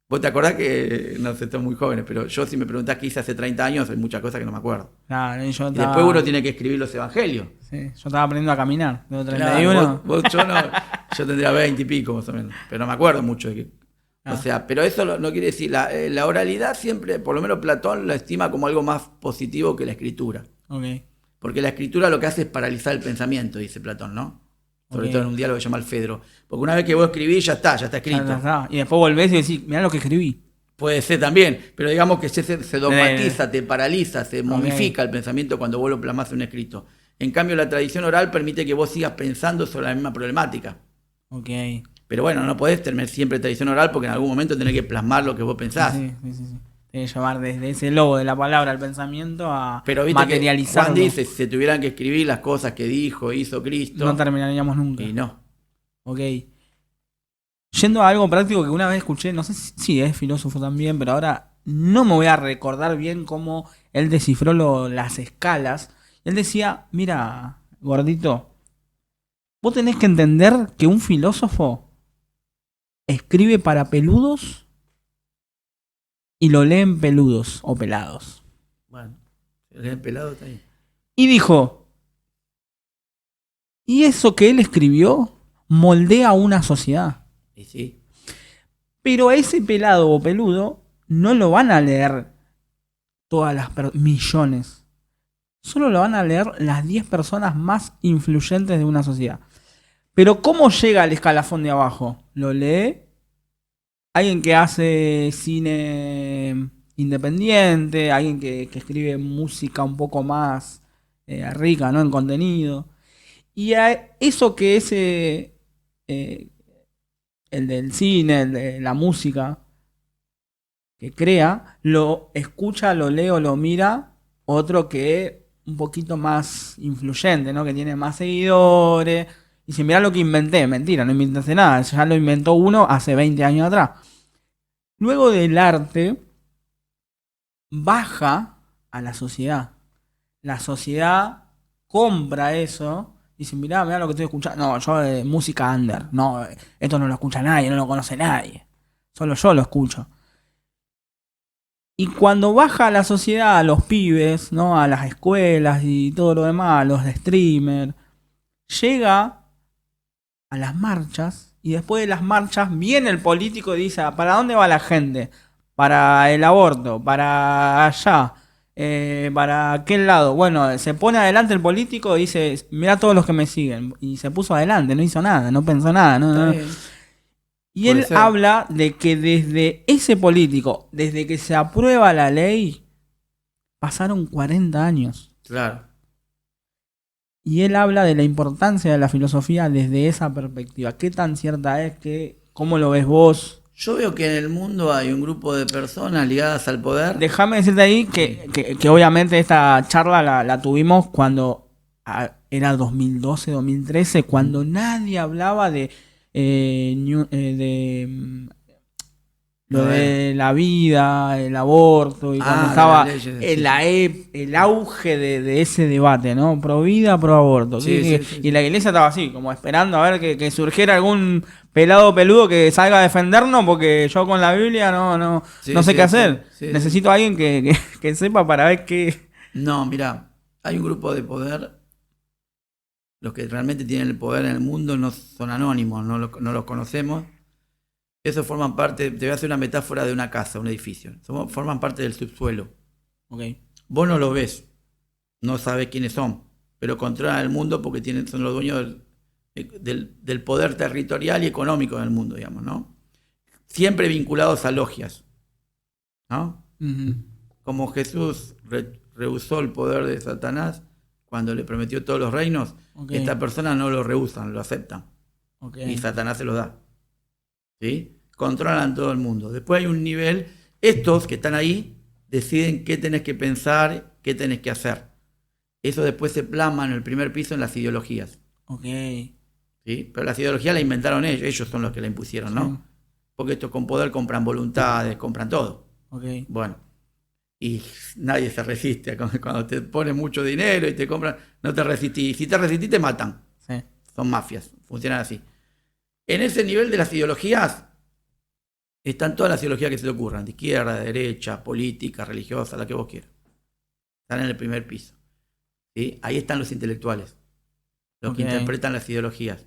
Vos te acordás que, no sé, están muy jóvenes, pero yo si me preguntás qué hice hace 30 años, hay muchas cosas que no me acuerdo. Claro, Y después uno tiene que escribir los evangelios. Sí, yo estaba aprendiendo a caminar, tengo 31. Claro, yo tendría 20 y pico más o menos, pero no me acuerdo mucho de que... O sea, pero eso no quiere decir, la oralidad siempre, por lo menos Platón la estima como algo más positivo que la escritura. Okay. Porque la escritura lo que hace es paralizar el pensamiento, dice Platón, ¿no? Sobre todo en un diálogo que se llama el Fedro. Porque una vez que vos escribís, ya está escrito. Ya está. Y después volvés y decís, mirá lo que escribí. Puede ser también, pero digamos que se dogmatiza, te paraliza, se momifica el pensamiento cuando vos lo plasmás en un escrito. En cambio, la tradición oral permite que vos sigas pensando sobre la misma problemática. Ok. Pero bueno, no podés tener siempre tradición oral porque en algún momento tenés que plasmar lo que vos pensás. Sí. Tenés que llevar desde ese logo de la palabra al pensamiento a pero viste materializarlo. Que Juan dice, si se tuvieran que escribir las cosas que dijo, hizo Cristo... No terminaríamos nunca. Y no. Ok. Yendo a algo práctico que una vez escuché, no sé si es filósofo también, pero ahora no me voy a recordar bien cómo él descifró las escalas. Él decía, mira, gordito, vos tenés que entender que un filósofo escribe para peludos y lo leen peludos o pelados. Bueno, si lo leen pelado está ahí. Y dijo, y eso que él escribió moldea una sociedad. Y sí. Pero a ese pelado o peludo no lo van a leer todas las millones. Solo lo van a leer las 10 personas más influyentes de una sociedad. Pero ¿cómo llega al escalafón de abajo? Lo lee alguien que hace cine independiente, alguien que escribe música un poco más rica, ¿no? En contenido. Y a eso que ese... el del cine, el de la música que crea, lo escucha, lo lee o lo mira otro que un poquito más influyente, ¿no? Que tiene más seguidores. Y si mirá lo que inventé, mentira, no inventaste nada, ya lo inventó uno hace 20 años atrás. Luego del arte, baja a la sociedad. La sociedad compra eso. Dice, mirá lo que estoy escuchando. No, yo música under. No, esto no lo escucha nadie, no lo conoce nadie. Solo yo lo escucho. Y cuando baja a la sociedad, a los pibes, ¿no? A las escuelas y todo lo demás, a los de streamer, llega a las marchas y después de las marchas viene el político y dice, ¿para dónde va la gente? Para el aborto, para allá. ¿Para aquel lado? Bueno, se pone adelante el político y dice, mirá todos los que me siguen. Y se puso adelante, no hizo nada, no pensó nada. No. Y él habla de que desde ese político, desde que se aprueba la ley, pasaron 40 años. Claro. Y él habla de la importancia de la filosofía desde esa perspectiva. ¿Qué tan cierta es? ¿Cómo lo ves vos? Yo veo que en el mundo hay un grupo de personas ligadas al poder. Déjame decirte ahí que obviamente esta charla la tuvimos cuando era 2012, 2013, cuando nadie hablaba de lo de la vida, el aborto, y cuando estaba el auge de ese debate, ¿no? Pro vida, pro aborto. Sí. Y la iglesia estaba así, como esperando a ver que surgiera algún pelado peludo que salga a defendernos, porque yo con la Biblia no sé qué hacer. Necesito a alguien que sepa para ver qué... No, mira, hay un grupo de poder. Los que realmente tienen el poder en el mundo no son anónimos, no los conocemos. Esos forman parte, te voy a hacer una metáfora de una casa, un edificio. Forman parte del subsuelo. Okay. Vos no los ves, no sabes quiénes son, pero controlan el mundo porque son los dueños del poder territorial y económico del mundo, digamos, ¿no? Siempre vinculados a logias, ¿no? Uh-huh. Como Jesús rehusó el poder de Satanás cuando le prometió todos los reinos, estas personas no lo rehusan, lo aceptan. Y Satanás se los da. ¿Sí? Controlan todo el mundo. Después hay un nivel, estos que están ahí deciden qué tenés que pensar, qué tenés que hacer. Eso después se plasma en el primer piso en las ideologías. ¿Sí? Pero las ideologías la inventaron ellos son los que la impusieron, ¿no? Sí. Porque estos con poder compran voluntades, compran todo. Bueno, y nadie se resiste. Cuando te ponen mucho dinero y te compran, no te resistís. Si te resistís, te matan. Sí. Son mafias, funcionan así. En ese nivel de las ideologías están todas las ideologías que se te ocurran, de izquierda, de derecha, política, religiosa, la que vos quieras. Están en el primer piso. ¿Sí? Ahí están los intelectuales, los que interpretan las ideologías.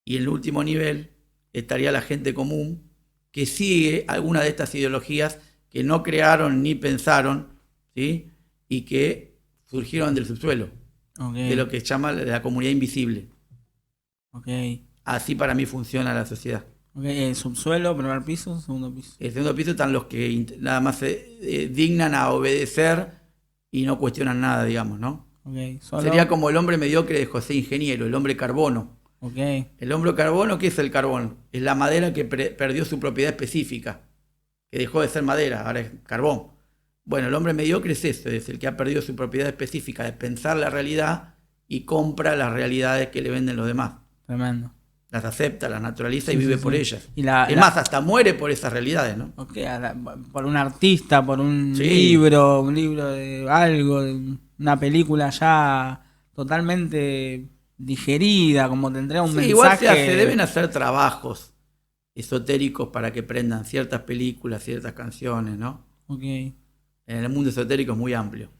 Y en el último nivel estaría la gente común que sigue alguna de estas ideologías que no crearon ni pensaron, ¿sí? Y que surgieron del subsuelo, de lo que se llama la comunidad invisible. Así para mí funciona la sociedad. El subsuelo, primer piso, segundo piso. El segundo piso están los que nada más se dignan a obedecer y no cuestionan nada, digamos, ¿no? Sería como el hombre mediocre de José Ingeniero, el hombre carbono. El hombre carbono, ¿qué es el carbón? Es la madera que perdió su propiedad específica, que dejó de ser madera, ahora es carbón. Bueno, el hombre mediocre es eso, es el que ha perdido su propiedad específica de pensar la realidad y compra las realidades que le venden los demás. Tremendo. Las acepta, las naturaliza y vive por ellas. Es más, hasta muere por esas realidades, ¿no? Por un artista, por un libro de algo, de una película ya totalmente digerida, como tendría un mensaje. Igual se deben hacer trabajos esotéricos para que prendan ciertas películas, ciertas canciones, ¿no? En el mundo esotérico es muy amplio.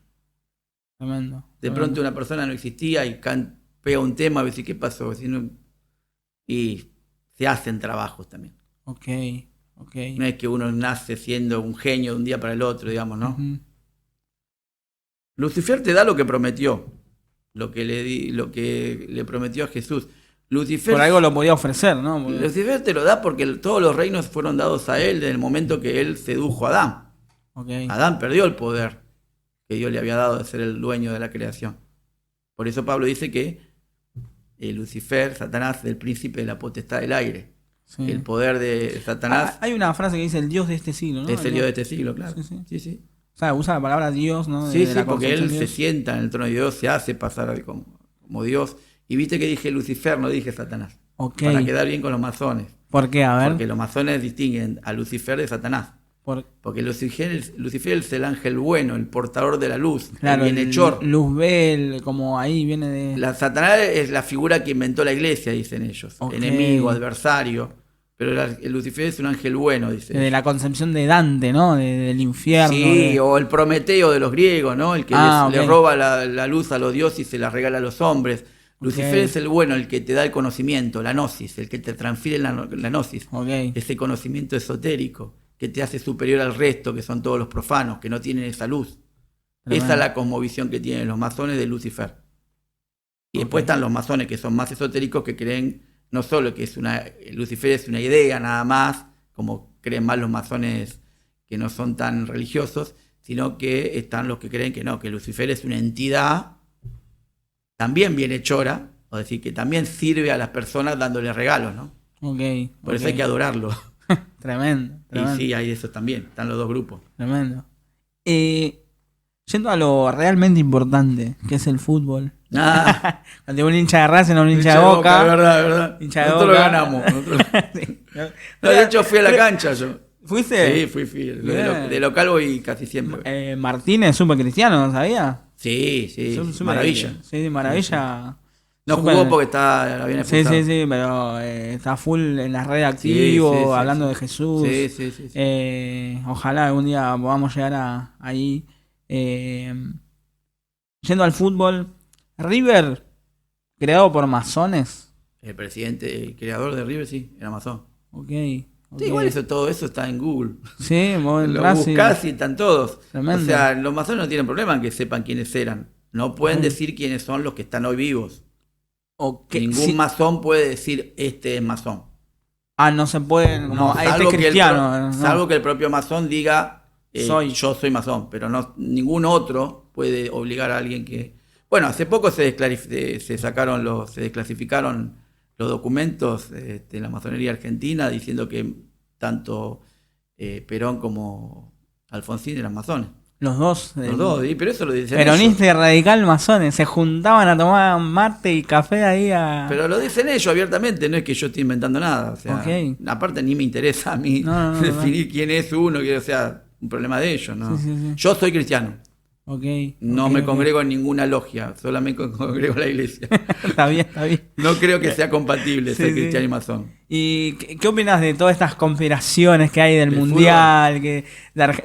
Tremendo. De pronto una persona no existía y pega un tema, a ver si qué pasó. Y se hacen trabajos también. No es que uno nace siendo un genio de un día para el otro, digamos, ¿no? Uh-huh. Lucifer te da lo que prometió, lo que le prometió a Jesús. Lucifer, por algo lo podía ofrecer, ¿no? Lucifer te lo da porque todos los reinos fueron dados a él desde el momento que él sedujo a Adán. Adán perdió el poder que Dios le había dado de ser el dueño de la creación. Por eso Pablo dice que Lucifer, Satanás, es el príncipe de la potestad del aire. El poder de Satanás. Hay una frase que dice el Dios de este siglo, ¿no? Es el Dios de este siglo, claro. Sí. O sea, usa la palabra Dios, ¿no? Sí, porque él se sienta en el trono de Dios, se hace pasar como Dios. Y viste que dije Lucifer, no dije Satanás. Para quedar bien con los masones. ¿Por qué? A ver. Porque los masones distinguen a Lucifer de Satanás. Porque Lucifer es el ángel bueno, el portador de la luz, claro, el bienhechor. Luzbel, como ahí viene de... Satanás es la figura que inventó la iglesia, dicen ellos. Enemigo, adversario. Pero el Lucifer es un ángel bueno, dice. De la concepción de Dante, ¿no? Del infierno. Sí, o el Prometeo de los griegos, ¿no? El que le roba la luz a los dioses y se la regala a los hombres. Lucifer es el bueno, el que te da el conocimiento, la gnosis, el que te transfiere la gnosis. Ese conocimiento esotérico que te hace superior al resto, que son todos los profanos, que no tienen esa luz. Esa es la cosmovisión que tienen los masones de Lucifer. Y después están los masones que son más esotéricos, que creen no solo que Lucifer es una idea nada más, como creen más los masones que no son tan religiosos, sino que están los que creen que no, que Lucifer es una entidad también bienhechora, es decir, que también sirve a las personas dándole regalos, ¿no? Por eso hay que adorarlo. Tremendo, Y tremendo. sí, hay eso también, están los dos grupos. Tremendo. Yendo a lo realmente importante, que es el fútbol. Ah, Cuando un hincha de Racing o un hincha de de Boca. es verdad, es verdad. Hincha de Nosotros lo Boca. ganamos. Sí. No, de hecho, fui a la cancha yo. ¿Fuiste? Sí, fui. Bien. De local voy casi siempre. Martínez, súper cristiano, ¿no sabía? Sí, Súper- maravilla. Sí, maravilla. No Súper- jugó porque la habían Sí, expulsado. sí, pero está full en las redes Sí, activo, sí, sí, hablando sí. de Jesús. Sí. Ojalá algún día podamos llegar ahí. Yendo al fútbol, River, creado por masones. El creador de River, sí, era masón. Ok. Sí, igual todo eso está en Google. Sí, vos en Lo Racing. buscás y están todos. Tremendo. O sea, los masones no tienen problema en que sepan quiénes eran. No pueden decir quiénes son los que están hoy vivos. Ok, Ningún sí. masón puede decir este es masón. No se pueden, como No, este es cristiano. no. salvo que el propio masón diga Soy. yo soy masón, pero no ningún otro puede obligar a alguien que... Bueno, hace poco se desclasificaron los documentos de la masonería argentina diciendo que tanto Perón como Alfonsín eran masones. Los dos. Los dos, pero eso lo dicen Peronista ellos. y radical masones. Se juntaban a tomar mate y café ahí a... Pero lo dicen ellos abiertamente, no es que yo esté inventando nada. O sea, Ok. aparte ni me interesa a mí No. definir quién es uno, o sea, un problema de ellos, ¿no? Sí. Yo soy cristiano. Ok. No ok, me ok. congrego en ninguna logia, solamente congrego en la iglesia. Está bien. No creo que sea compatible Sí, ser sí. cristiano y masón. ¿Y qué opinas de todas estas conspiraciones que hay del ¿Del mundial?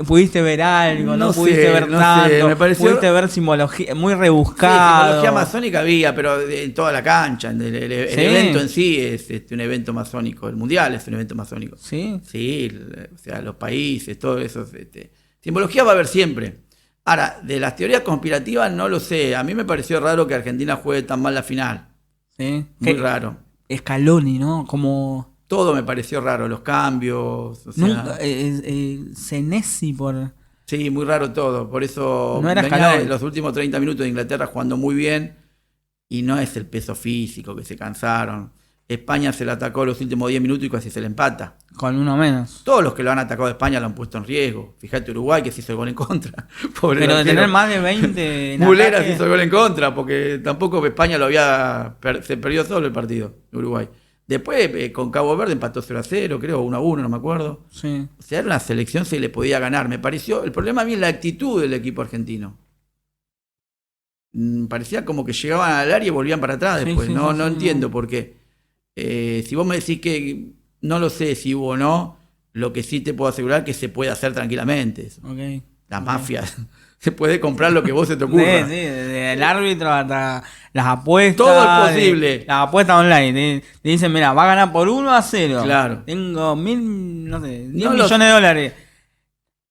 ¿Pudiste ver algo? ¿No, No pudiste sé, ver no tanto? sé, me pareció- ¿Pudiste ver simbología? Muy Sí, rebuscado. simbología masónica había, pero en toda la cancha. El Sí. evento en sí es un evento masónico. El mundial es un evento masónico. ¿Sí? Sí, o sea, los países, todo eso. Simbología va a haber siempre. Ahora, de las teorías conspirativas no lo sé. A mí me pareció raro que Argentina juegue tan mal la final. ¿Sí? Muy raro. Scaloni, ¿no? Como... Todo me pareció raro, los cambios. O sea, Nunca... Senesi por... sí, muy raro todo. Por eso No era venía Scaloni. de los últimos 30 minutos de Inglaterra jugando muy bien. Y no es el peso físico, que se cansaron. España se la atacó los últimos 10 minutos y casi se le empata. Con uno menos. Todos los que lo han atacado a España lo han puesto en riesgo. Fíjate Uruguay que se hizo el gol en contra. Pobre Pero de arquero. tener más de 20 en Mulera ataque, se hizo el gol en contra, porque tampoco España se perdió solo el partido, Uruguay. Después con Cabo Verde empató 0-0, creo, 1-1, no me acuerdo. Sí. O sea, era una selección, se le podía ganar. Me pareció, el problema a mí es la actitud del equipo argentino. Parecía como que llegaban al área y volvían para atrás Sí, después. sí, no sí, no sí, entiendo no. por qué. Si vos me decís que no lo sé si hubo o no, lo que sí te puedo asegurar que se puede hacer tranquilamente. Eso. Ok. Las Ok. mafias. Se puede comprar lo que vos se te ocurra. Sí, desde el árbitro hasta las apuestas. Todo es posible. Las apuestas online. Te dicen, mira, va a ganar por 1-0. Claro. Tengo 1000, no sé, 10 No millones de dólares.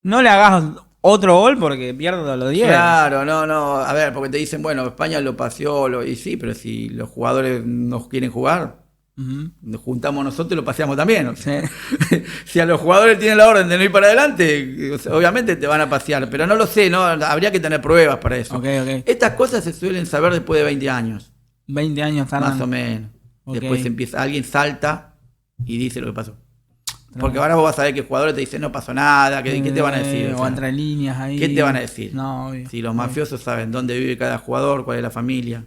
No le hagas otro gol porque pierdo los 10. Claro, no. A ver, porque te dicen, bueno, España lo paseó, y sí, pero si los jugadores no quieren jugar, Ujú. nos juntamos nosotros y lo paseamos también. O sea, Sí. si a los jugadores tienen la orden de no ir para adelante, o sea, obviamente te van a pasear, pero no lo sé, no habría que tener pruebas para eso. Ok. Estas cosas se suelen saber después de 20 años, 20 años tardan. más o menos. Ok. Después alguien salta y dice lo que pasó. Porque ahora vos vas a ver que jugadores te dicen no pasó nada, ¿qué te van a decir? O O sea, entre líneas ahí. ¿qué te van a decir? No, obvio. Si los mafiosos saben dónde vive cada jugador, cuál es la familia.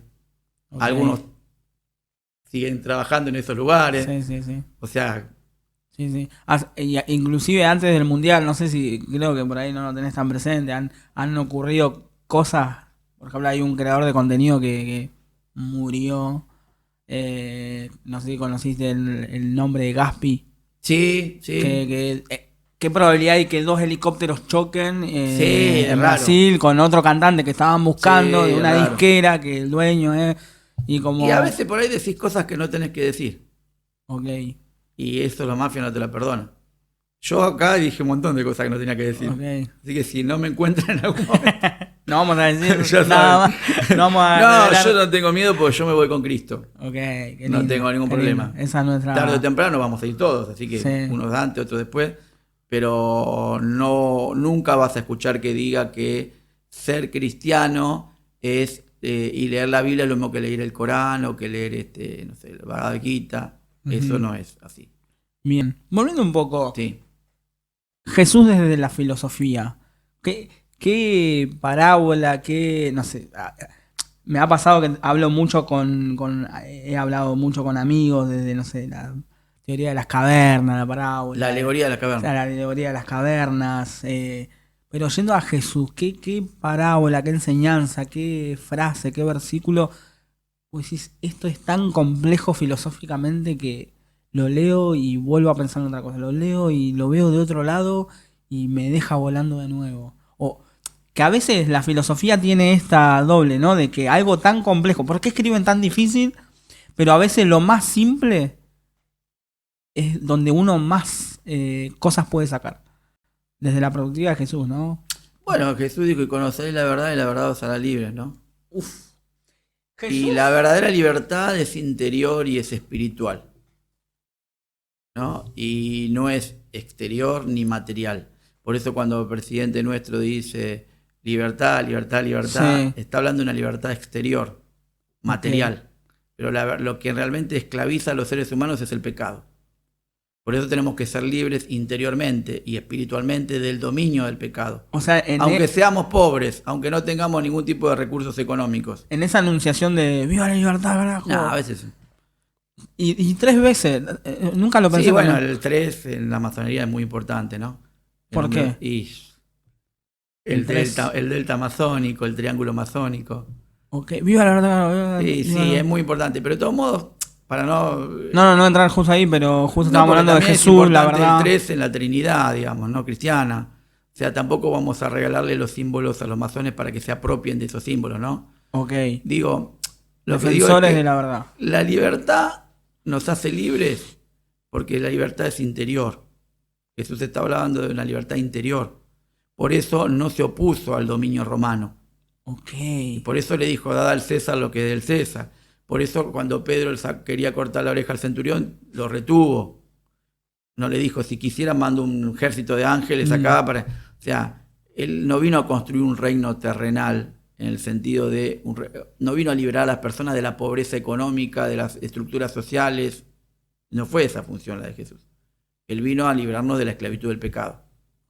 Ok. Algunos siguen trabajando en esos lugares. Sí. O sea, Sí. Inclusive antes del Mundial, no sé si, creo que por ahí no lo tenés tan presente, han ocurrido cosas. Por ejemplo, hay un creador de contenido que murió. No sé si conociste el nombre de Gaspi. sí. ¿Qué probabilidad hay que dos helicópteros choquen Sí, es en raro. Brasil con otro cantante que estaban buscando Sí, de una es raro. disquera que el dueño es... Y como... Y a veces por ahí decís cosas que no tenés que decir. Ok. Y eso los mafias no te la perdonan. Yo acá dije un montón de cosas que no tenía que decir. Ok. Así que si no me encuentran en algún momento... No vamos a decir Ya nada saben. más. No vamos a No, revelar- yo no tengo miedo porque yo me voy con Cristo. Ok, qué No lindo, tengo ningún qué problema. lindo. Esa es nuestra... Tarde o temprano vamos a ir todos, así que Sí. unos antes, otros después. Pero nunca vas a escuchar que diga que ser cristiano es y leer la Biblia es lo mismo que leer el Corán o que leer no sé, el Bhagavad Gita. Eso Ujú. no es así. Bien. Volviendo un poco, Sí. Jesús desde la filosofía. ¿Qué parábola, qué, no sé, me ha pasado que hablo mucho he hablado mucho con amigos desde, no sé, la teoría de las cavernas, la La parábola, alegoría de la o sea, caverna. la alegoría de las cavernas, pero yendo a Jesús, ¿qué parábola, qué enseñanza, qué frase, qué versículo? Pues decís, esto es tan complejo filosóficamente que lo leo y vuelvo a pensar en otra cosa. Lo leo y lo veo de otro lado y me deja volando de nuevo. O que a veces la filosofía tiene esta doble, ¿no? De que algo tan complejo, ¿por qué escriben tan difícil? Pero a veces lo más simple es donde uno más cosas puede sacar. Desde la productividad de Jesús, ¿no? Bueno, Jesús dijo, y conoceréis la verdad y la verdad os hará libres, ¿no? Uf. Y la Jesús. verdadera libertad es interior y es espiritual, ¿no? Y no es exterior ni material. Por eso cuando el presidente nuestro dice libertad, libertad, libertad, Sí, está hablando de una libertad exterior, ok. material. Pero lo que realmente esclaviza a los seres humanos es el pecado. Por eso tenemos que ser libres interiormente y espiritualmente del dominio del pecado. O sea, Aunque seamos pobres, aunque no tengamos ningún tipo de recursos económicos. en esa anunciación de ¡Viva la libertad, No, a carajo! veces. Y tres veces, nunca lo Sí, pensé bueno, también. el 3 en la masonería es muy importante, ¿no? El ¿Por número, qué? y El tres. el delta masónico, el triángulo masónico. Ok, viva la verdad. Sí, Viva sí, es la... muy importante. Pero de todos modos, para no. No entrar justo ahí, pero justo No, estábamos porque hablando de también es Jesús, la importante el verdad. 3 en la Trinidad, digamos, ¿no? Cristiana. O sea, tampoco vamos a regalarle los símbolos a los masones para que se apropien de esos símbolos, ¿no? Ok, Digo, lo que digo es defensores de que la verdad. la libertad nos hace libres porque la libertad es interior. Jesús está hablando de una libertad interior. Por eso no se opuso al dominio romano. Ok, Y por eso le dijo, dad al César lo que es del César. Por eso cuando Pedro quería cortar la oreja al centurión, lo retuvo. No le dijo, si quisiera mando un ejército de ángeles acá para... O sea, él no vino a construir un reino terrenal en el sentido de... no vino a liberar a las personas de la pobreza económica, de las estructuras sociales. No fue esa función la de Jesús. Él vino a liberarnos de la esclavitud del pecado.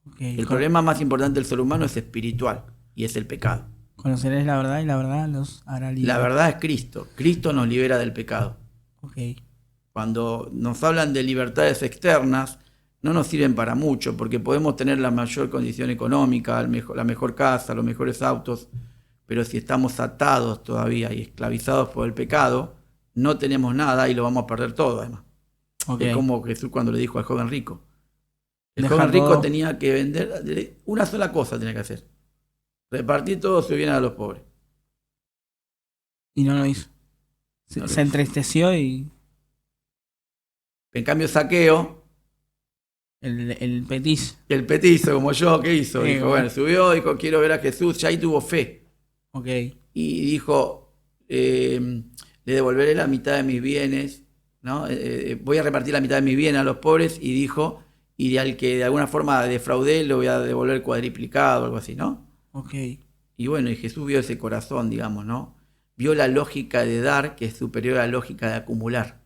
ok. El problema más importante del ser humano es espiritual y es el pecado. Conoceréis la verdad y la verdad los hará La libres. verdad es Cristo. Cristo nos libera del pecado. Ok, Cuando nos hablan de libertades externas, no nos sirven para mucho, porque podemos tener la mayor condición económica, la mejor casa, los mejores autos, pero si estamos atados todavía y esclavizados por el pecado, no tenemos nada y lo vamos a perder todo, además. ok. Es como Jesús cuando le dijo al joven rico. El Deja joven rico todo tenía que vender, una sola cosa tenía que hacer, repartir todo su bien a los pobres. y no lo hizo. No lo Se hizo. entristeció y En cambio, Saqueo, el petiz. el petizo como yo, ¿qué hizo? Sí, Dijo, bueno. bueno, subió, dijo, quiero ver a Jesús, ya ahí tuvo fe. Ok, Y dijo, le devolveré la mitad de mis bienes, ¿no? Voy a repartir la mitad de mis bienes a los pobres, y dijo, y al que de alguna forma defraudé, lo voy a devolver cuadriplicado, algo así, ¿no? ok. Y bueno, y Jesús vio ese corazón, digamos, ¿no? Vio la lógica de dar, que es superior a la lógica de acumular.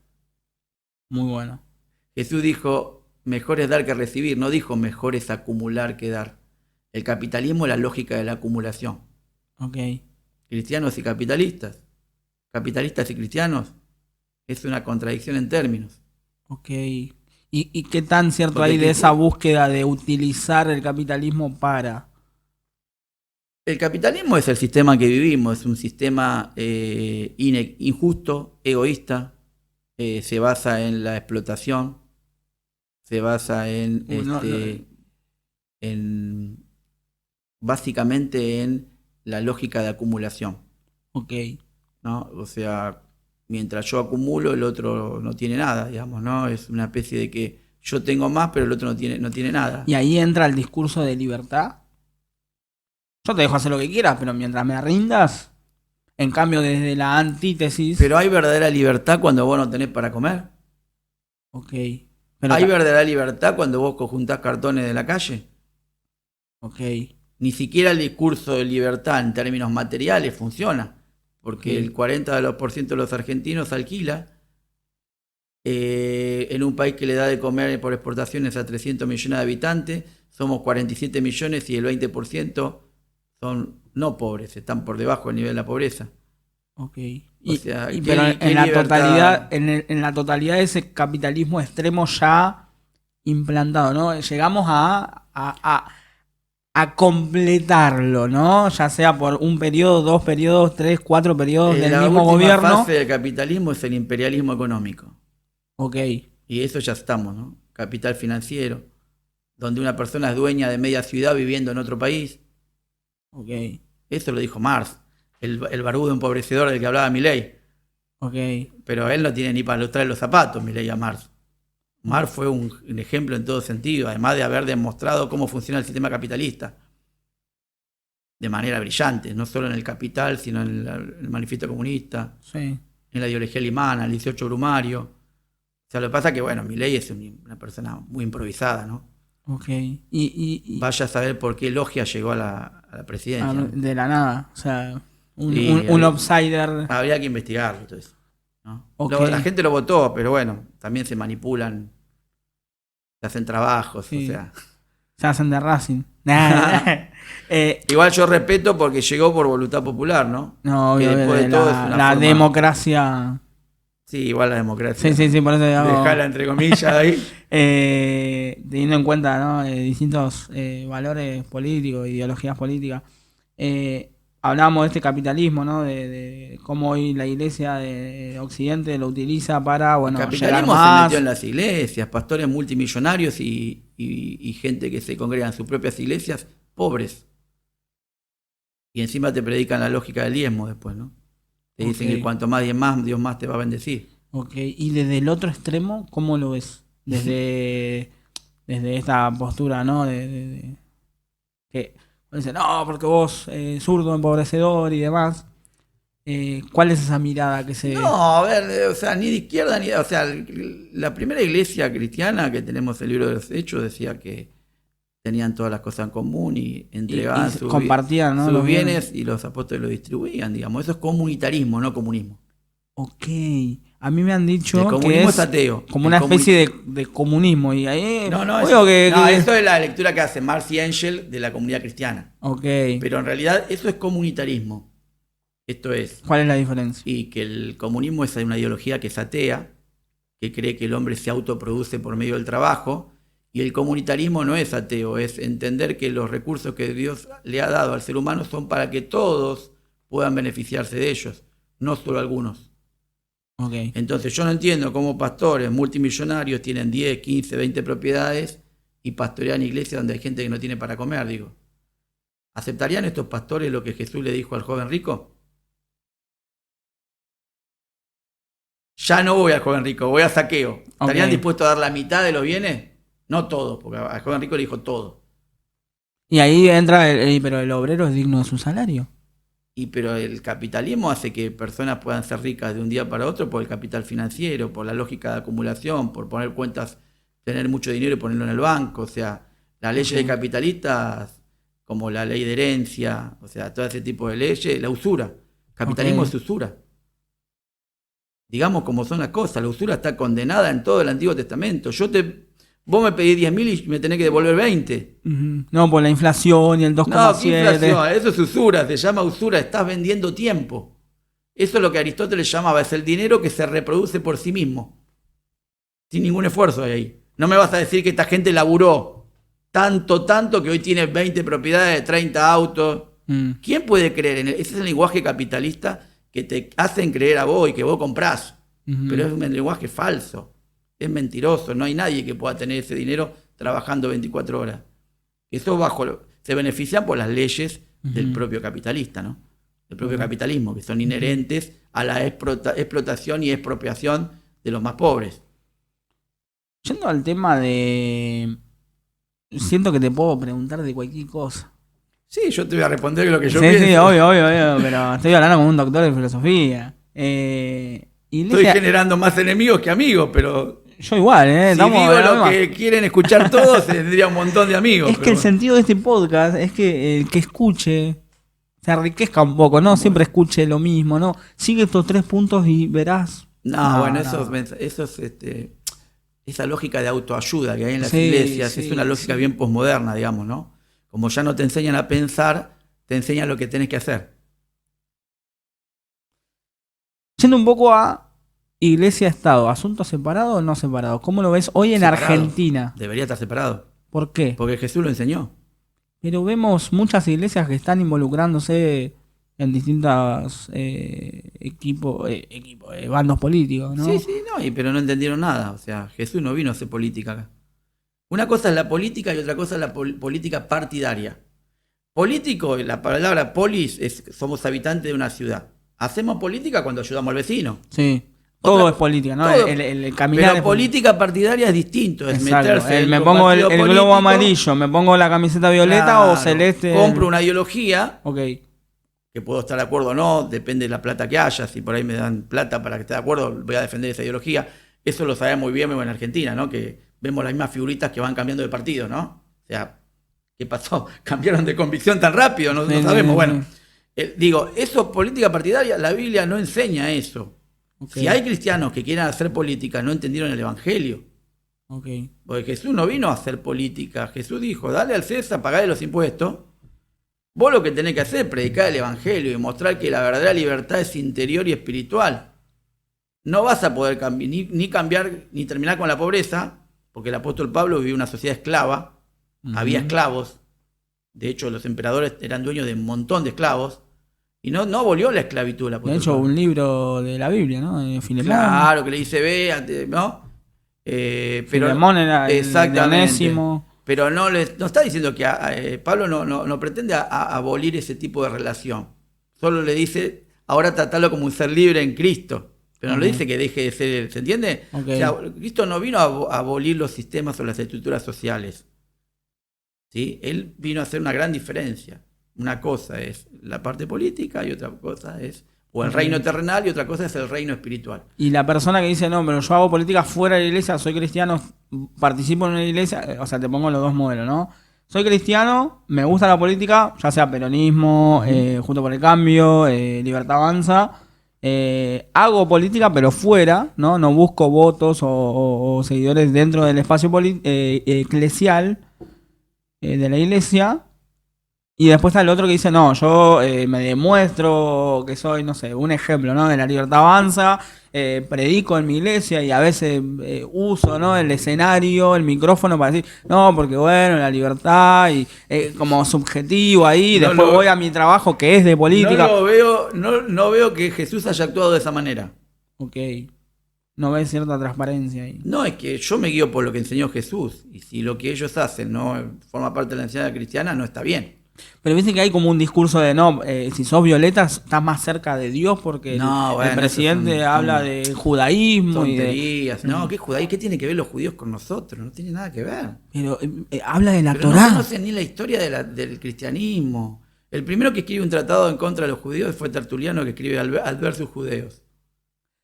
Muy bueno. Jesús dijo, mejor es dar que recibir, no dijo mejor es acumular que dar. El capitalismo es la lógica de la acumulación. Ok. Cristianos y capitalistas y cristianos, es una contradicción en términos. Ok. ¿Y qué tan cierto Porque hay de esa búsqueda de utilizar el capitalismo para? el capitalismo es el sistema que vivimos, es un sistema injusto, egoísta, se basa en la explotación, se basa en básicamente en la lógica de acumulación, Ok. ¿no? O sea, mientras yo acumulo, el otro no tiene nada, digamos, ¿no? Es una especie de que yo tengo más, pero el otro no tiene nada. Y ahí entra el discurso de libertad. Yo te dejo hacer lo que quieras, pero mientras me rindas, en cambio desde la antítesis. Pero hay verdadera libertad cuando vos no tenés para comer. Ok. Pero ¿Hay verdadera libertad cuando vos juntás cartones de la calle? ok. Ni siquiera el discurso de libertad en términos materiales funciona, porque Ok. el 40% de los argentinos alquila. en un país que le da de comer por exportaciones a 300 millones de habitantes, somos 47 millones y el 20% son no pobres, están por debajo del nivel de la pobreza. Ok. O sea, Pero en la totalidad, en la totalidad de ese capitalismo extremo ya implantado, ¿no? Llegamos a completarlo, ¿no? Ya sea por un periodo, 2 periodos, 3, 4 periodos del mismo gobierno. La fase del capitalismo es el imperialismo económico. Ok. Y eso ya estamos, ¿no? Capital financiero, donde una persona es dueña de media ciudad viviendo en otro país. Ok. Eso lo dijo Marx, el barbudo empobrecedor del que hablaba Milei. Ok. Pero él no tiene ni para lustrar los zapatos, Milei, a Marx. Marx fue un ejemplo en todo sentido, además de haber demostrado cómo funciona el sistema capitalista. De manera brillante, no solo en el Capital, sino en el Manifiesto Comunista, Sí. en la ideología alemana, el 18 Brumario. O sea, lo que pasa es que, bueno, Milei es una persona muy improvisada, ¿no? Ok. Vaya a saber por qué Logia llegó a la presidencia. ¿no? De la nada. O sea, Sí, un outsider. Habría que investigarlo todo eso, ¿no? Ok. La gente lo votó, pero bueno, también se manipulan, se hacen trabajos, Sí. o sea. Se hacen de Racing. Igual yo respeto porque llegó por voluntad popular, ¿no? No, Que obvio, después de todo es una la forma- democracia. Sí, igual la democracia. Sí, por eso digo, Dejala entre comillas ahí. teniendo en cuenta, ¿no? Distintos valores políticos, ideologías políticas. Hablábamos de este capitalismo, ¿no? De cómo hoy la iglesia de Occidente lo utiliza para, bueno, El llegar capitalismo se más. metió en las iglesias, pastores multimillonarios y gente que se congrega en sus propias iglesias, pobres. Y encima te predican la lógica del diezmo después, ¿no? Te dicen Ok. que cuanto más Dios más te va a bendecir. Ok, y desde el otro extremo, ¿cómo lo ves? Desde esta postura, ¿no? Que dicen, no, porque vos, zurdo, empobrecedor y demás. ¿Cuál es esa mirada que se... No, a ver, o sea, ni de izquierda ni de... O sea, la primera iglesia cristiana que tenemos el libro de los Hechos decía que tenían todas las cosas en común y entregaban y compartían, ¿no? sus los bienes y los apóstoles lo distribuían, digamos. Eso es comunitarismo, no comunismo. Ok, a mí me han dicho El que comunismo es es ateo. como El una especie de comunismo. Y ahí, No, obvio eso es la lectura que hace Marx y Engels de la comunidad cristiana. Ok, Pero en realidad eso es comunitarismo. Esto es, ¿cuál es la diferencia? y que el comunismo es una ideología que es atea, que cree que el hombre se autoproduce por medio del trabajo, y el comunitarismo no es ateo, es entender que los recursos que Dios le ha dado al ser humano son para que todos puedan beneficiarse de ellos, no solo algunos. Ok, Entonces yo no entiendo cómo pastores multimillonarios tienen 10, 15, 20 propiedades y pastorean iglesias donde hay gente que no tiene para comer, digo. ¿Aceptarían estos pastores lo que Jesús le dijo al joven rico? Ya no voy al joven rico, voy a Saqueo. ¿Estarían Ok. dispuestos a dar la mitad de los bienes? No todo, porque al joven rico le dijo todo. y ahí entra, pero el obrero es digno de su salario. Pero el capitalismo hace que personas puedan ser ricas de un día para otro por el capital financiero, por la lógica de acumulación, por poner cuentas, tener mucho dinero y ponerlo en el banco. O sea, las leyes de capitalistas, como la ley de herencia, o sea, todo ese tipo de leyes, la usura. Capitalismo Ok. es usura. Digamos como son las cosas, la usura está condenada en todo el Antiguo Testamento. Vos me pedís 10.000 y me tenés que devolver 20. Ujú. No, por la inflación y el No, 2,7. ¿qué inflación? Eso es usura, se llama usura, estás vendiendo tiempo. Eso es lo que Aristóteles llamaba, es el dinero que se reproduce por sí mismo. Sin ningún esfuerzo hay ahí. No me vas a decir que esta gente laburó tanto que hoy tiene 20 propiedades, 30 autos. ¿Quién puede creer en él? Ese es el lenguaje capitalista que te hacen creer a vos y que vos comprás. Ujú. Pero es un lenguaje falso. Es mentiroso. No hay nadie que pueda tener ese dinero trabajando 24 horas. Eso se benefician por las leyes del propio capitalista, ¿no? Del propio capitalismo, que son inherentes a la explotación y expropiación de los más pobres. Yendo al tema de... Siento que te puedo preguntar de cualquier cosa. Sí, yo te voy a responder lo que yo Sí, pienso. sí, obvio, pero estoy hablando con un doctor de filosofía. Estoy Iglesia, generando más enemigos que amigos, pero yo igual, si estamos digo en la lo misma. que quieren escuchar todos, tendría un montón de amigos. Es que el sentido de este podcast es que el que escuche se enriquezca un poco, ¿no? Siempre escuche lo mismo, ¿no? Sigue estos 3 puntos y verás No, bueno, no. eso es esa lógica de autoayuda que hay en las Sí, iglesias, sí, es una lógica sí. bien posmoderna, digamos, ¿no? Como ya no te enseñan a pensar, te enseñan lo que tenés que hacer. Yendo un poco a iglesia-estado, ¿asuntos separados o no separados? ¿Cómo lo ves hoy en Separado. Argentina? Debería estar separado. ¿Por qué? Porque Jesús lo enseñó. Pero vemos muchas iglesias que están involucrándose en distintos bandos políticos, Sí, ¿no? sí, no, pero no entendieron nada. O sea, Jesús no vino a hacer política acá. Una cosa es la política y otra cosa es la política partidaria. Político, la palabra polis es somos habitantes de una ciudad. Hacemos política cuando ayudamos al vecino. Sí. Todo Otra, es política, ¿no? todo, El caminar pero es política. política partidaria es distinto, es Exacto. meterse Me en un pongo partido el político. globo amarillo, me pongo la camiseta violeta o Claro, celeste. compro una ideología, Ok. que puedo estar de acuerdo o no, depende de la plata que haya. Si por ahí me dan plata para que esté de acuerdo, voy a defender esa ideología. Eso lo sabemos muy bien en Argentina, ¿no? Que vemos las mismas figuritas que van cambiando de partido, ¿no? O sea, ¿qué pasó? ¿Cambiaron de convicción tan rápido? No, Sí, no sí, sabemos. sí, Bueno, sí. digo, eso es política partidaria, la Biblia no enseña eso. Ok. Si hay cristianos que quieran hacer política, no entendieron el Evangelio. Ok. Porque Jesús no vino a hacer política. Jesús dijo, dale al César, pagale los impuestos. Vos lo que tenés que hacer es predicar el Evangelio y mostrar que la verdadera libertad es interior y espiritual. No vas a poder ni cambiar ni terminar con la pobreza, porque el apóstol Pablo vivió una sociedad esclava, había esclavos, de hecho los emperadores eran dueños de un montón de esclavos, y no abolió la esclavitud el De apóstol hecho, Pablo. un libro de la Biblia, ¿no? De Filemón. Claro, que le dice ve, ¿no? Pero Filemón era el de exactamente. Onésimo. Pero no está diciendo que Pablo no pretende abolir ese tipo de relación. Solo le dice, ahora tratarlo como un ser libre en Cristo. Pero no le dice que deje de ser, ¿se entiende? Ok. O sea, Cristo no vino a abolir los sistemas o las estructuras sociales. ¿Sí? Él vino a hacer una gran diferencia. Una cosa es la parte política y otra cosa es o el reino terrenal y otra cosa es el reino espiritual. Y la persona que dice, no, pero yo hago política fuera de la iglesia, soy cristiano, participo en una iglesia, o sea, te pongo los dos modelos, ¿no? Soy cristiano, me gusta la política, ya sea peronismo, Junto por el Cambio, Libertad Avanza, hago política pero fuera, ¿no? No busco votos o seguidores dentro del espacio eclesial de la iglesia. Y después está el otro que dice, no, yo me demuestro que soy, no sé, un ejemplo, ¿no? De la libertad avanza, predico en mi iglesia y a veces uso, ¿no? El escenario, el micrófono para decir, no, porque bueno, la libertad y como subjetivo ahí, No después lo- voy a mi trabajo que es de política. No veo que Jesús haya actuado de esa manera. Ok, no ves cierta transparencia ahí. No, es que yo me guío por lo que enseñó Jesús. Y si lo que ellos hacen no forma parte de la enseñanza cristiana, no está bien. Pero viste que hay como un discurso de, no, si sos violeta estás más cerca de Dios porque No, bueno, el presidente esos son habla de judaísmo y de... tonterías. No, ¿qué judaísmo? ¿Qué tiene que ver los judíos con nosotros? No tiene nada que ver. Pero habla de la Pero no Torá. conocen ni la historia del cristianismo. El primero que escribe un tratado en contra de los judíos fue Tertuliano, que escribe Adversus Judeos.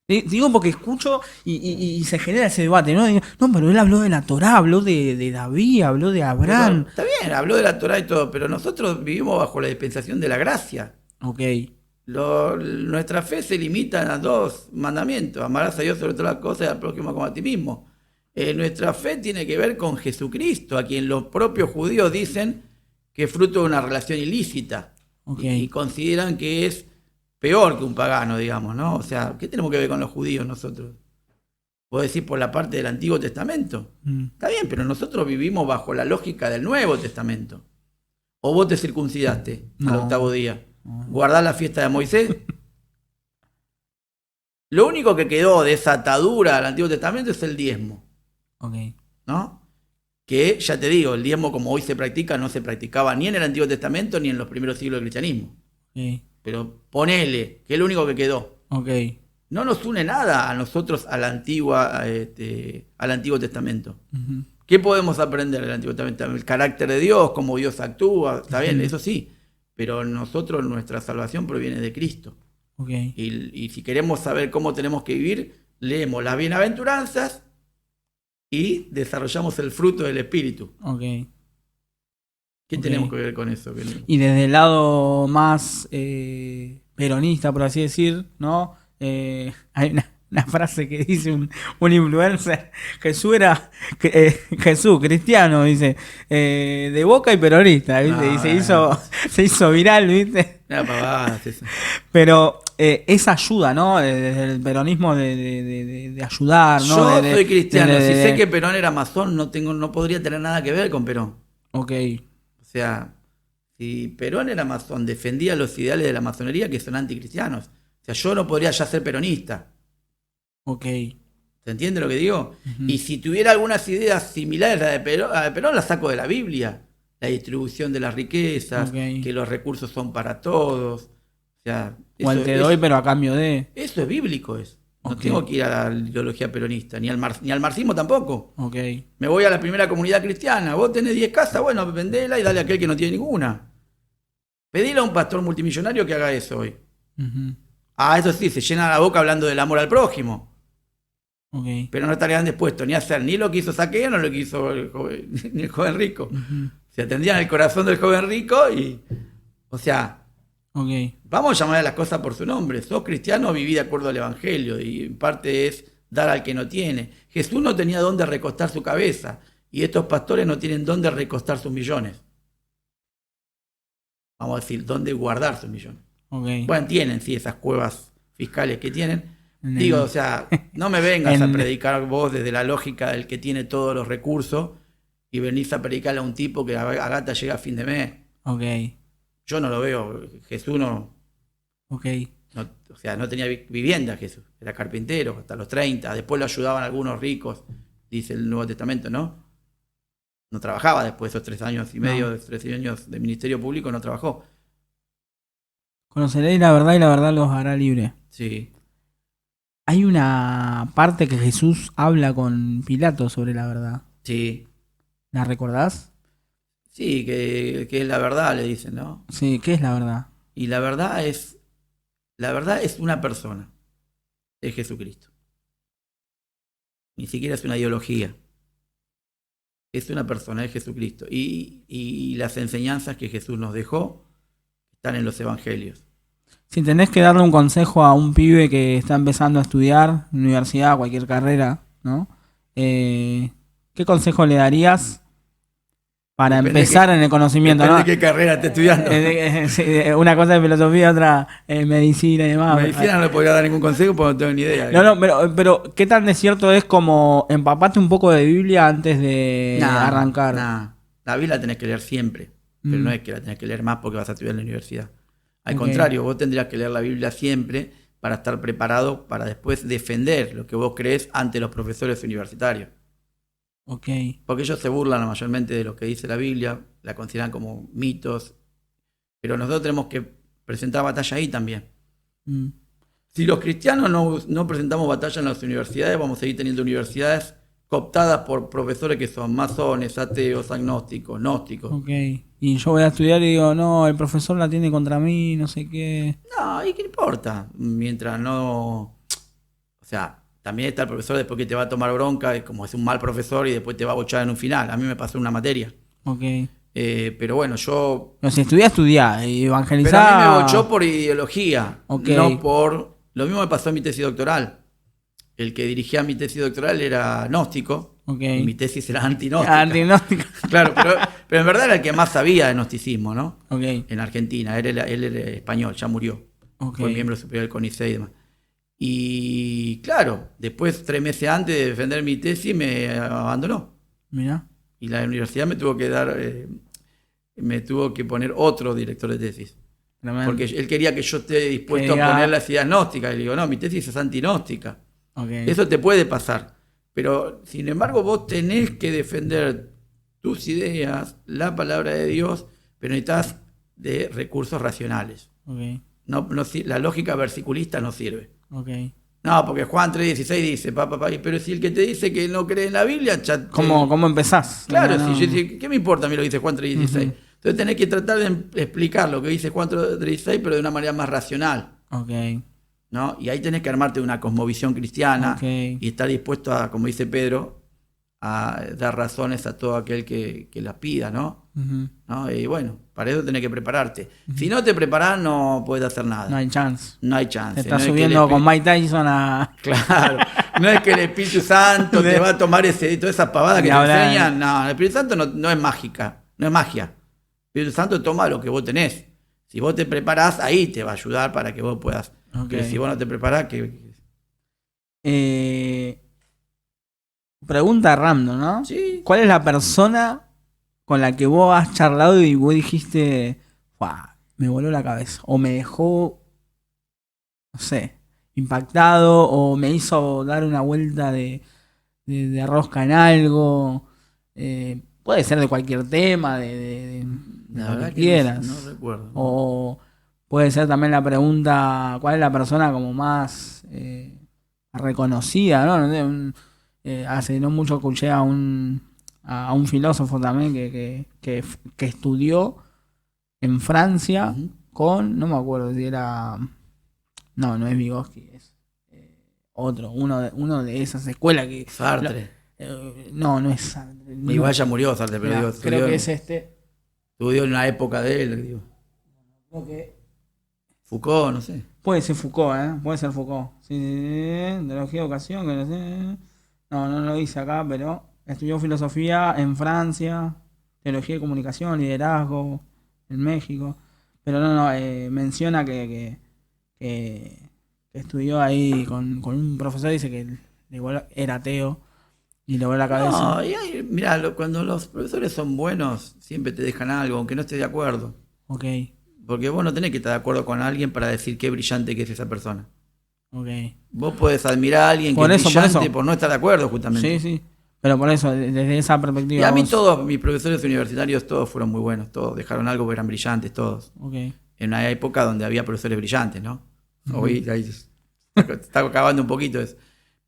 Digo porque escucho y se genera ese debate, ¿no? Digo, no, pero él habló de la Torá, habló de David, habló de Abraham. Está bien, habló de la Torá y todo, pero nosotros vivimos bajo la dispensación de la gracia. Ok, Nuestra fe se limita a dos mandamientos: amarás a Dios sobre todas las cosas y al prójimo como a ti mismo. Nuestra fe tiene que ver con Jesucristo, a quien los propios judíos dicen que es fruto de una relación ilícita. ok. Y consideran que es peor que un pagano, digamos, ¿no? O sea, ¿qué tenemos que ver con los judíos nosotros? Vos decís por la parte del Antiguo Testamento. Está bien, pero nosotros vivimos bajo la lógica del Nuevo Testamento. ¿O vos te circuncidaste al No. octavo día? ¿Guardás la fiesta de Moisés? Lo único que quedó de esa atadura al Antiguo Testamento es el diezmo, Ok, ¿no? Que ya te digo, el diezmo como hoy se practica no se practicaba ni en el Antiguo Testamento ni en los primeros siglos del cristianismo. ok, Pero ponele, que es lo único que quedó. ok. No nos une nada a nosotros al Antiguo Testamento. Ujú. ¿Qué podemos aprender del Antiguo Testamento? El carácter de Dios, cómo Dios actúa, está bien, eso sí. Pero nosotros, nuestra salvación proviene de Cristo. Ok, Y si queremos saber cómo tenemos que vivir, leemos las bienaventuranzas y desarrollamos el fruto del Espíritu. ok. ¿Qué Ok. tenemos que ver con eso? Y desde el lado más peronista, por así decir, ¿no? Hay una frase que dice un influencer. Jesús, cristiano, dice, de Boca y peronista, ¿viste? Y se hizo viral, ¿viste? Una pavada, eso. Pero esa ayuda, ¿no? Desde el peronismo de ayudar, ¿no? Yo soy cristiano, si sé que Perón era masón, no podría tener nada que ver con Perón. Ok. O sea, si Perón era masón, defendía los ideales de la masonería que son anticristianos. O sea, yo no podría ya ser peronista. Ok. ¿Se entiende lo que digo? Y si tuviera algunas ideas similares a la de Perón, las saco de la Biblia. La distribución de las riquezas, que los recursos son para todos. O sea, O te doy, pero a cambio de... Eso es bíblico, eso. No tengo que ir a la ideología peronista, ni al marxismo tampoco. Ok. Me voy a la primera comunidad cristiana. Vos tenés 10 casas, bueno, vendela y dale a aquel que no tiene ninguna. Pedile a un pastor multimillonario que haga eso hoy. Eso sí, se llena la boca hablando del amor al prójimo. Okay. Pero no estarían dispuestos ni a hacer ni lo que hizo Saqueo, ni lo que hizo ni el joven rico. O sea, tendrían el corazón del joven rico y... O sea, vamos a llamar a las cosas por su nombre. Sos cristiano, viví de acuerdo al evangelio. Y en parte es dar al que no tiene. Jesús no tenía dónde recostar su cabeza. Y estos pastores no tienen dónde recostar sus millones. Vamos a decir, dónde guardar sus millones. Bueno, tienen, sí, esas cuevas fiscales que tienen. Digo, o sea, no me vengas a predicar vos desde la lógica del que tiene todos los recursos y venís a predicarle a un tipo que a gata llega a fin de mes. Yo no lo veo. Jesús no, o sea, no tenía vivienda Jesús. Era carpintero hasta los 30. Después lo ayudaban algunos ricos, dice el Nuevo Testamento, ¿no? No trabajaba después de esos 3 años y medio, 3 años de ministerio público, no trabajó. Conoceréis la verdad y la verdad los hará libre. Sí. Hay una parte que Jesús habla con Pilato sobre la verdad. Sí. ¿La recordás? Sí, que es la verdad, le dicen, ¿no? Sí, ¿qué es la verdad? Y la verdad es una persona, es Jesucristo. Ni siquiera es una ideología. Es una persona, es Jesucristo. Y las enseñanzas que Jesús nos dejó están en los evangelios. Si tenés que darle un consejo a un pibe que está empezando a estudiar, universidad, cualquier carrera, ¿no? ¿Qué consejo le darías para empezar en el conocimiento? Depende ¿no? de qué carrera esté estudiando. Una cosa es filosofía, otra medicina y demás. Medicina no le podría dar ningún consejo porque no tengo ni idea. No, pero ¿qué tan de cierto es como empaparte un poco de Biblia antes de arrancar? La Biblia la tenés que leer siempre, pero no es que la tenés que leer más porque vas a estudiar en la universidad. Al contrario, vos tendrías que leer la Biblia siempre para estar preparado para después defender lo que vos crees ante los profesores universitarios. Porque ellos se burlan mayormente de lo que dice la Biblia, la consideran como mitos, pero nosotros tenemos que presentar batalla ahí también. Si los cristianos no presentamos batalla en las universidades, vamos a seguir teniendo universidades cooptadas por profesores que son masones, ateos, agnósticos, gnósticos. Y yo voy a estudiar y digo, no, el profesor la tiene contra mí, no sé qué. No, ¿y qué importa? Mientras no... O sea, también está el profesor después que te va a tomar bronca, como es un mal profesor y después te va a bochar en un final. A mí me pasó en una materia. Pero bueno, yo... No, si estudiá y evangelizá... Pero a mí me bochó por ideología, no por... Lo mismo me pasó en mi tesis doctoral. El que dirigía mi tesis doctoral era gnóstico. Y mi tesis era antinóstica. Claro, pero en verdad era el que más sabía de gnosticismo, ¿no? En Argentina. Él era español, ya murió. Fue miembro superior del CONICET y demás. Y claro, después 3 meses antes de defender mi tesis me abandonó. Mirá. Y la universidad me tuvo que poner otro director de tesis. Porque él quería que yo esté dispuesto a poner las ideas gnósticas. Y le digo, no, mi tesis es antinóstica. Eso te puede pasar. Pero, sin embargo, vos tenés que defender tus ideas, la palabra de Dios, pero necesitas de recursos racionales. No, la lógica versiculista no sirve. No, porque Juan 3:16 dice, pero si el que te dice que no cree en la Biblia... ¿Cómo empezás? Claro, ¿qué me importa a mí lo que dice Juan 3:16? Entonces tenés que tratar de explicar lo que dice Juan 3:16, pero de una manera más racional. ¿No? Y ahí tenés que armarte una cosmovisión cristiana y estar dispuesto a, como dice Pedro, a dar razones a todo aquel que las pida, ¿no? Ujú. ¿no? Y bueno, para eso tenés que prepararte. Si no te preparás, no puedes hacer nada. No hay chance. No hay chance. Te estás No es que subiendo el con Mike Tyson a... Claro, no es que el Espíritu Santo te va a tomar toda esa pavada que Ni te hablar. enseñan. No, el Espíritu Santo no es mágica, no es magia. El Espíritu Santo toma lo que vos tenés. Si vos te preparás, ahí te va a ayudar para que vos puedas. Ok. Pero si vos no te preparás, que Pregunta random, ¿no? sí. ¿Cuál es la persona con la que vos has charlado y vos dijiste, "Fua, me voló la cabeza"? O me dejó, no sé, impactado, o me hizo dar una vuelta de rosca en algo. Puede ser de cualquier tema, de La lo verdad que que quieras. no recuerdo. O puede ser también la pregunta, ¿cuál es la persona como más reconocida, ¿no? No sé, hace no mucho escuché a un filósofo también que estudió en Francia Ujú. con, no me acuerdo si era, no es Vygotsky, es otro, uno de esas escuelas que... Sartre. no es Sartre. Igual ya murió Sartre, pero Mirá, digo, creo que es estudió en la época de él, digo. creo que Foucault, no sé. puede ser Foucault, ¿eh? Puede ser Foucault. Sí, teología de educación, que no sé. No lo dice acá, pero estudió filosofía en Francia, teología de comunicación, liderazgo en México. Pero menciona que estudió ahí con un profesor, dice que era ateo y le voló la cabeza. No, mirá, cuando los profesores son buenos, siempre te dejan algo, aunque no estés de acuerdo. Ok, Porque vos no tenés que estar de acuerdo con alguien para decir qué brillante que es esa persona. ok. Vos podés admirar a alguien Por que eso, es por brillante eso. por no estar de acuerdo, justamente. Sí, sí. Pero por eso, desde esa perspectiva. Y a mí vos- todos mis profesores universitarios, todos fueron muy buenos, todos dejaron algo porque eran brillantes, todos. Ok. En una época donde había profesores brillantes, ¿no? Hoy ahí está acabando un poquito eso.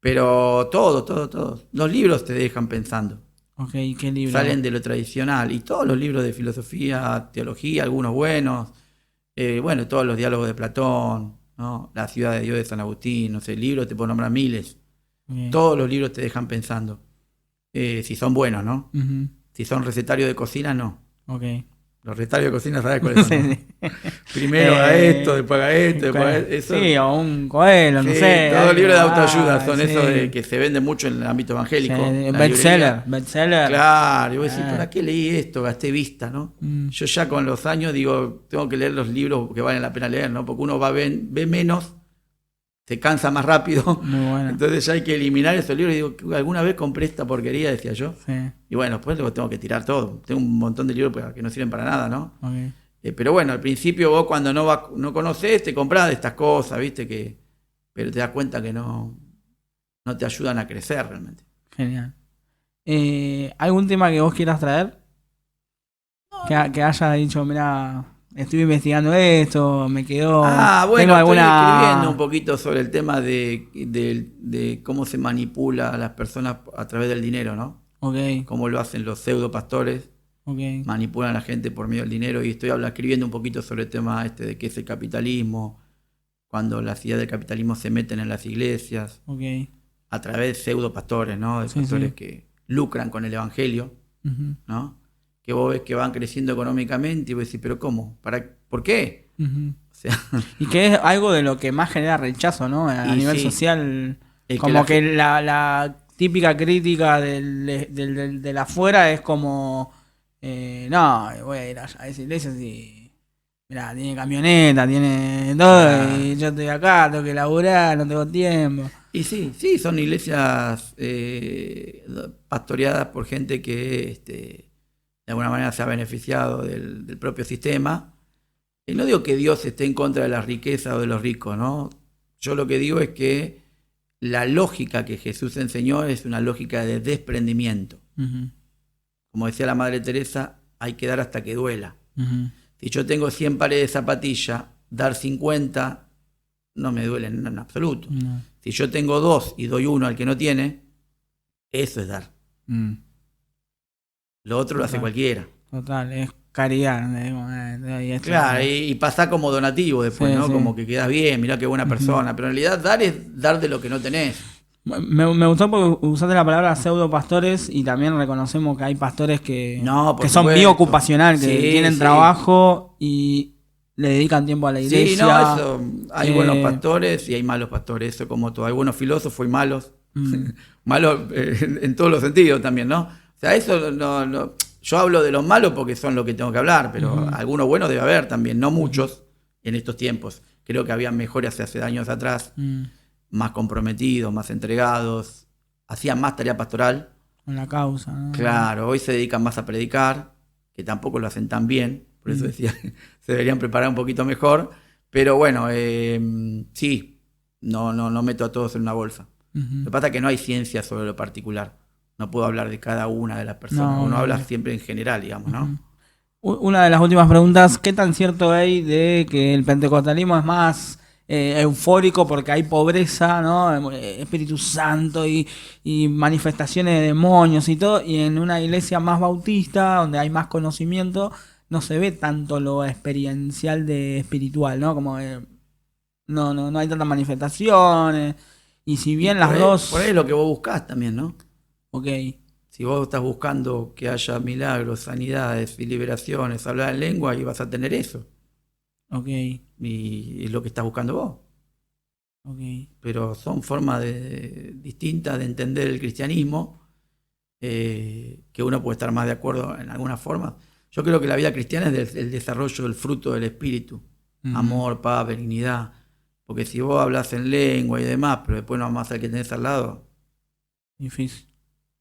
Pero todos. Los libros te dejan pensando. Ok, ¿qué libro? Salen de lo tradicional. Y todos los libros de filosofía, teología, algunos buenos. Bueno, todos los diálogos de Platón, ¿no? La ciudad de Dios de San Agustín, no sé, libros te puedo nombrar miles. Ok. Todos los libros te dejan pensando. Si son buenos, ¿no? Ujú. Si son recetarios de cocina, no. Ok. Los recetarios de cocina, ¿sabes cuáles son? Sí, no? sí. Primero haga esto, después haga esto, después haga eso. Sí, o un Coelho, no Sí, sé. todos los libros de algo autoayuda más, son sí. esos de que se venden mucho en el ámbito evangélico. Sí, La bestseller, librería. bestseller. Claro, y vos decís, Ah. ¿para qué leí esto? Gasté vista, ¿no? Mm. Yo ya con los años digo, tengo que leer los libros que valen la pena leer, ¿no? Porque uno ve menos, se cansa más rápido. Muy bueno. Entonces ya hay que eliminar esos libros. Y digo, alguna vez compré esta porquería, decía yo. Sí, Y bueno, después luego tengo que tirar todo. Tengo un montón de libros que no sirven para nada, ¿no? ok. Pero bueno, al principio vos cuando no conocés, te comprás de estas cosas, ¿viste? Pero te das cuenta que no te ayudan a crecer realmente. Genial. ¿Algún tema que vos quieras traer? Que hayas dicho, mira, estuve investigando esto, me quedó. Bueno, tengo alguna. estoy escribiendo un poquito sobre el tema de cómo se manipula a las personas a través del dinero, ¿no? Ok, Cómo lo hacen los pseudo pastores, ok. manipulan a la gente por medio del dinero. Y estoy escribiendo un poquito sobre el tema de qué es el capitalismo, cuando las ideas del capitalismo se meten en las iglesias, Ok. a través de pseudo pastores, ¿no? De Sí, pastores sí. que lucran con el evangelio, Ujú, ¿no? Que vos ves que van creciendo económicamente y vos decís, ¿pero cómo? ¿Por qué? ujú. O sea, Y que es algo de lo que más genera rechazo, ¿no? A Y nivel sí. social. Es que Como la que la típica crítica del afuera es como. No, voy a ir allá a esa iglesia si. Mirá, tiene camioneta, tiene todo, Claro. y yo estoy acá, tengo que laburar, no tengo tiempo. Y sí, son iglesias pastoreadas por gente que de alguna manera se ha beneficiado del propio sistema. Y no digo que Dios esté en contra de la riqueza o de los ricos, ¿no? Yo lo que digo es que la lógica que Jesús enseñó es una lógica de desprendimiento. Ujú, Como decía la Madre Teresa, hay que dar hasta que duela. ujú. Si yo tengo 100 pares de zapatilla, dar 50 no me duele en absoluto. No. Si yo tengo 2 y doy 1 al que no tiene, eso es dar. Mm, Lo otro lo hace Total. cualquiera. Total, es caridad. Y esto- Claro, y pasa como donativo después, Sí, ¿no? sí. Como que quedas bien, mirá qué buena persona. Pero en realidad dar es dar de lo que no tenés. Me gustó porque usaste la palabra pseudo pastores y también reconocemos que hay pastores No, por que son supuesto. biocupacional, que Sí, tienen sí. trabajo y le dedican tiempo a la iglesia. Sí, no, eso. Hay buenos Eh, pastores y hay malos pastores, eso como todo. Hay buenos filósofos y malos. mm, Malos en todos los sentidos también, ¿no? O sea, eso no. Yo hablo de los malos porque son los que tengo que hablar, pero algunos buenos debe haber también, no muchos en estos tiempos. Creo que había mejores hace años atrás, mm, más comprometidos, más entregados, hacían más tarea pastoral. con la causa, ¿no? Claro, hoy se dedican más a predicar, que tampoco lo hacen tan bien, por eso decía que se deberían preparar un poquito mejor. Pero bueno, sí, no meto a todos en una bolsa. Ujú. Lo que pasa es que no hay ciencia sobre lo particular. No puedo hablar de cada una de las personas. No, Uno habla no. siempre en general, digamos, ¿no? Una de las últimas preguntas, ¿qué tan cierto hay de que el pentecostalismo es más eufórico porque hay pobreza, ¿no? Espíritu Santo y manifestaciones de demonios y todo, y en una iglesia más bautista, donde hay más conocimiento, no se ve tanto lo experiencial de espiritual, ¿no? Como no hay tantas manifestaciones, y si Y bien las por ahí es dos, lo que vos buscás también, ¿no? ok, Si vos estás buscando que haya milagros, sanidades y liberaciones, hablar en lengua, y vas a tener eso. ok, Y es lo que estás buscando vos. ok, Pero son formas distintas de entender el cristianismo, que uno puede estar más de acuerdo en algunas formas. Yo creo que la vida cristiana es el desarrollo del fruto del Espíritu. Ujú. Amor, paz, benignidad. Porque si vos hablas en lengua y demás, pero después no amás al que tenés al lado. Difícil.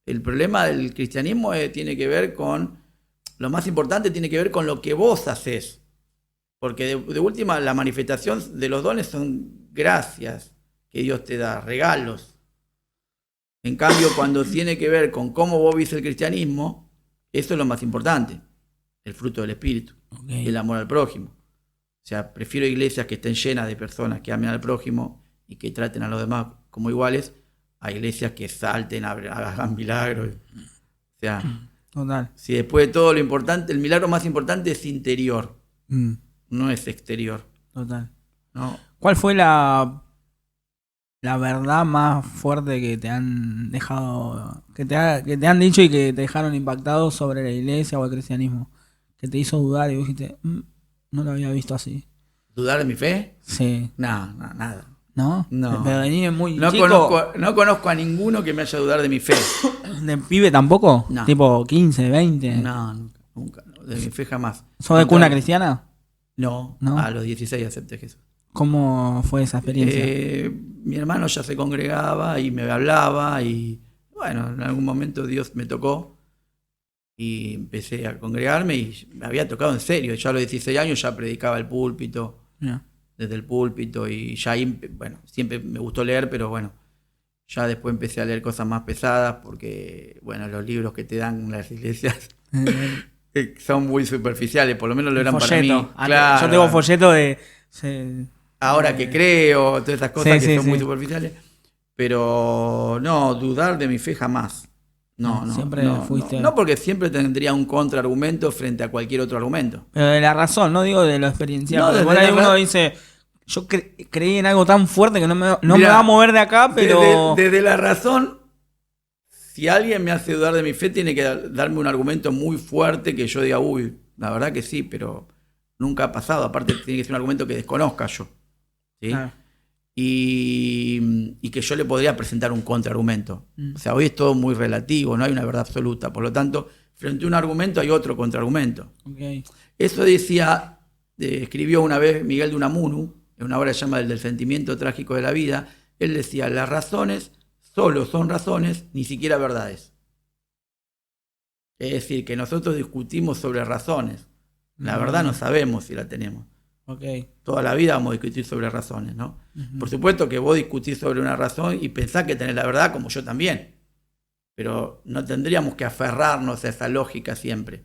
El problema del cristianismo tiene que ver con, lo más importante tiene que ver con lo que vos haces. Porque de última, la manifestación de los dones son gracias que Dios te da, regalos. En cambio, cuando tiene que ver con cómo vos vivís el cristianismo, eso es lo más importante, el fruto del Espíritu, Ok. el amor al prójimo. O sea, prefiero iglesias que estén llenas de personas que amen al prójimo y que traten a los demás como iguales, a iglesias que salten, hagan milagros. O sea, Total. si después de todo lo importante, el milagro más importante es interior, Mm, no es exterior, total. ¿no? ¿Cuál fue la verdad más fuerte que te han dejado, que te han dicho y que te dejaron impactado sobre la iglesia o el cristianismo? Que te hizo dudar y vos dijiste, no lo había visto así. ¿Dudar de mi fe? Sí. No, nada. ¿No? No. Pero venís muy No chico. conozco a ninguno que me haya dudar de mi fe. ¿De pibe tampoco? No. Tipo 15, 20. No, nunca. De mi fe jamás. ¿Sos de cuna Nunca- cristiana? No, ¿No? a los 16 acepté a Jesús. ¿Cómo fue esa experiencia? Mi hermano ya se congregaba y me hablaba y bueno, en algún momento Dios me tocó y empecé a congregarme y me había tocado en serio. Yo a los 16 años ya predicaba el púlpito, Mira. desde el púlpito y ya ahí, bueno, siempre me gustó leer, pero bueno, ya después empecé a leer cosas más pesadas porque, bueno, los libros que te dan las iglesias son muy superficiales, por lo menos lo eran para mí. Folleto. Claro. Yo tengo folleto de... Ahora que creo, todas esas cosas Sí, que sí, son muy sí. superficiales. Pero no, dudar de mi fe jamás. No, Siempre fuiste... No, porque siempre tendría un contraargumento frente a cualquier otro argumento. Pero de la razón, no digo de lo experiencial. No, porque desde por ahí la uno ra- dice, yo creí en algo tan fuerte que no me Mirá, va a mover de acá, pero... Desde la razón, si alguien me hace dudar de mi fe, tiene que darme un argumento muy fuerte que yo diga, uy, la verdad que sí, pero nunca ha pasado. Aparte, tiene que ser un argumento que desconozca yo. ¿Sí? Ah, Y que yo le podría presentar un contraargumento. O sea, hoy es todo muy relativo, no hay una verdad absoluta. Por lo tanto, frente a un argumento hay otro contraargumento. ok. Eso decía, escribió una vez Miguel de Unamuno, en una obra que se llama El del sentimiento trágico de la vida. Él decía, las razones solo son razones, ni siquiera verdades. Es decir, que nosotros discutimos sobre razones. La verdad no sabemos si la tenemos. Ok. Toda la vida vamos a discutir sobre razones, ¿no? Ujú. Por supuesto que vos discutís sobre una razón y pensás que tenés la verdad, como yo también. Pero no tendríamos que aferrarnos a esa lógica siempre.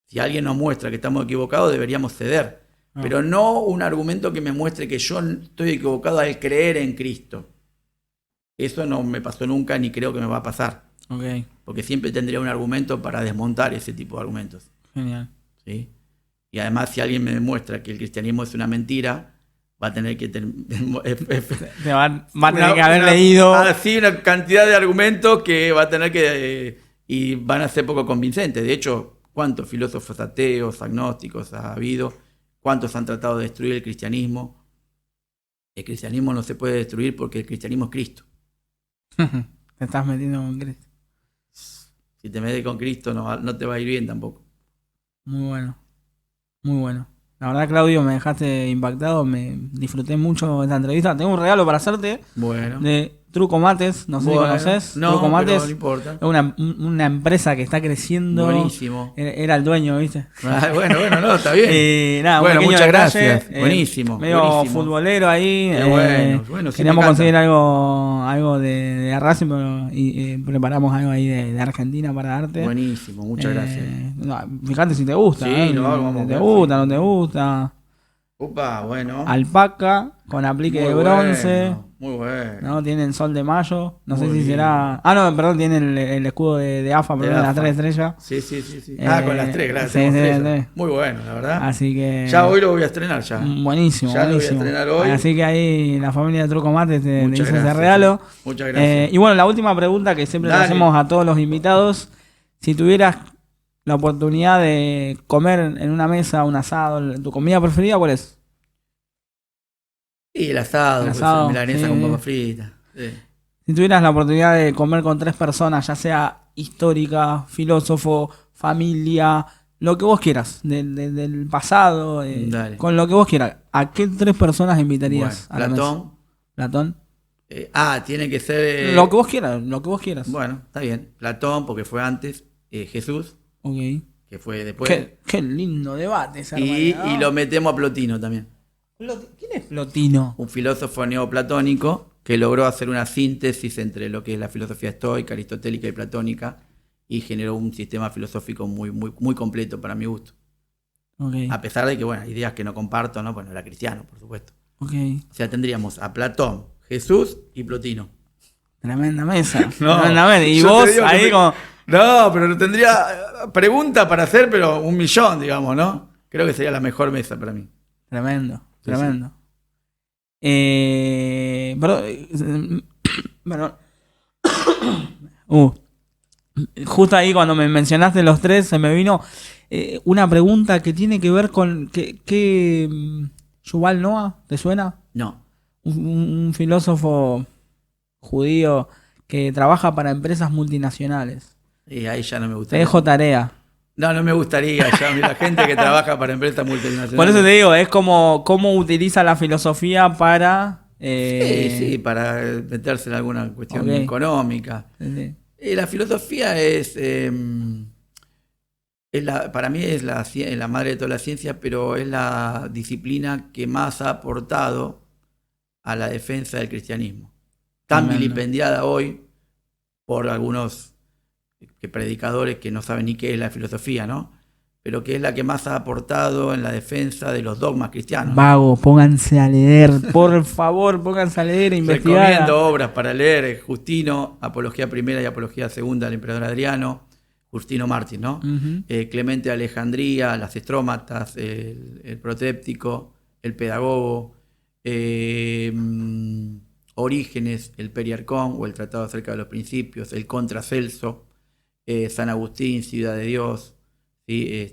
Si alguien nos muestra que estamos equivocados, deberíamos ceder. Ah. Pero no un argumento que me muestre que yo estoy equivocado al creer en Cristo. Eso no me pasó nunca ni creo que me va a pasar. Ok, Porque siempre tendría un argumento para desmontar ese tipo de argumentos. genial. ¿Sí? Y además, si alguien me demuestra que el cristianismo es una mentira, va a tener que va a tener que haber leído. Así una cantidad de argumentos que va a tener que y van a ser poco convincentes. De hecho, ¿cuántos filósofos ateos, agnósticos ha habido? ¿Cuántos han tratado de destruir el cristianismo? El cristianismo no se puede destruir porque el cristianismo es Cristo. Te estás metiendo con Cristo. Si te metes con Cristo no te va a ir bien tampoco. Muy bueno. Muy bueno. La verdad, Claudio, me dejaste impactado. Me disfruté mucho esta entrevista. Tengo un regalo para hacerte. Bueno. De Truco Mates. No sé si conoces. No, Truco Mates. pero no importa. Es una empresa que está creciendo. Buenísimo. Era el dueño, ¿viste? Bueno, no, está bien. Nada, bueno, muchas detalle, gracias. Buenísimo. Medio buenísimo. futbolero ahí. Bueno, sí queríamos conseguir algo de Racing, pero preparamos algo ahí de Argentina para darte. Buenísimo, muchas gracias. Fíjate si te gusta. Sí, vamos. ¿Te gusta, no te gusta? Opa, bueno. Alpaca con aplique de bronce. Muy bueno. ¿No? Tienen sol de mayo. No sé si será. Ah, no, perdón, tienen el escudo de AFA, pero de las 3 estrellas. Sí. Con las 3, gracias. Sí. Muy bueno, la verdad. Así que. Ya hoy lo voy a estrenar ya. Buenísimo. Ya lo voy a estrenar hoy. Así que ahí la familia de Truco Mate te hizo ese regalo. Muchas gracias. Y bueno, la última pregunta que siempre le hacemos a todos los invitados. Si tuvieras la oportunidad de comer en una mesa, un asado, ¿tu comida preferida cuál es? Y el asado, milanesa con papa frita. Sí. Si tuvieras la oportunidad de comer con 3 personas, ya sea histórica, filósofo, familia, lo que vos quieras, del pasado, con lo que vos quieras, ¿a qué 3 personas invitarías a la mesa? Platón. Tiene que ser... Lo que vos quieras. Bueno, está bien. Platón, porque fue antes. Jesús. Ok. Que fue después. Qué lindo debate ese, y lo metemos a Plotino también. ¿Quién es Plotino? Un filósofo neoplatónico que logró hacer una síntesis entre lo que es la filosofía estoica, aristotélica y platónica y generó un sistema filosófico muy, muy, muy completo para mi gusto. Okay. A pesar de que, bueno, ideas que no comparto, ¿no? Bueno, era cristiano, por supuesto. Okay. O sea, tendríamos a Platón, Jesús y Plotino. Tremenda mesa. Tremenda mesa. Y vos ahí como... No, pero no tendría pregunta para hacer, pero 1.000.000, digamos, ¿no? Creo que sería la mejor mesa para mí. Tremendo. Perdón. Justo ahí cuando me mencionaste los 3 se me vino una pregunta que tiene que ver con Yuval Noah, ¿te suena? No. Un filósofo judío que trabaja para empresas multinacionales. Y ahí ya no me gusta. Te dejo tarea. No me gustaría ya. La gente que trabaja para empresas multinacionales. Por eso te digo, es como cómo utiliza la filosofía para... Sí, para meterse en alguna cuestión económica. Sí. La filosofía para mí es la madre de toda la ciencia, pero es la disciplina que más ha aportado a la defensa del cristianismo. Tan vilipendiada hoy por algunos predicadores que no saben ni qué es la filosofía, ¿no? Pero que es la que más ha aportado en la defensa de los dogmas cristianos. Vago, pónganse a leer, por favor, pónganse a leer e investigar. Recomiendo obras para leer: Justino, Apología Primera y Apología Segunda del Emperador Adriano, Justino Mártir, ¿no? Uh-huh. Clemente de Alejandría, las Estrómatas, el Protéptico, el Pedagogo, Orígenes, el Periarcón o el Tratado acerca de los Principios, el Contra Celso, San Agustín, Ciudad de Dios, ¿sí?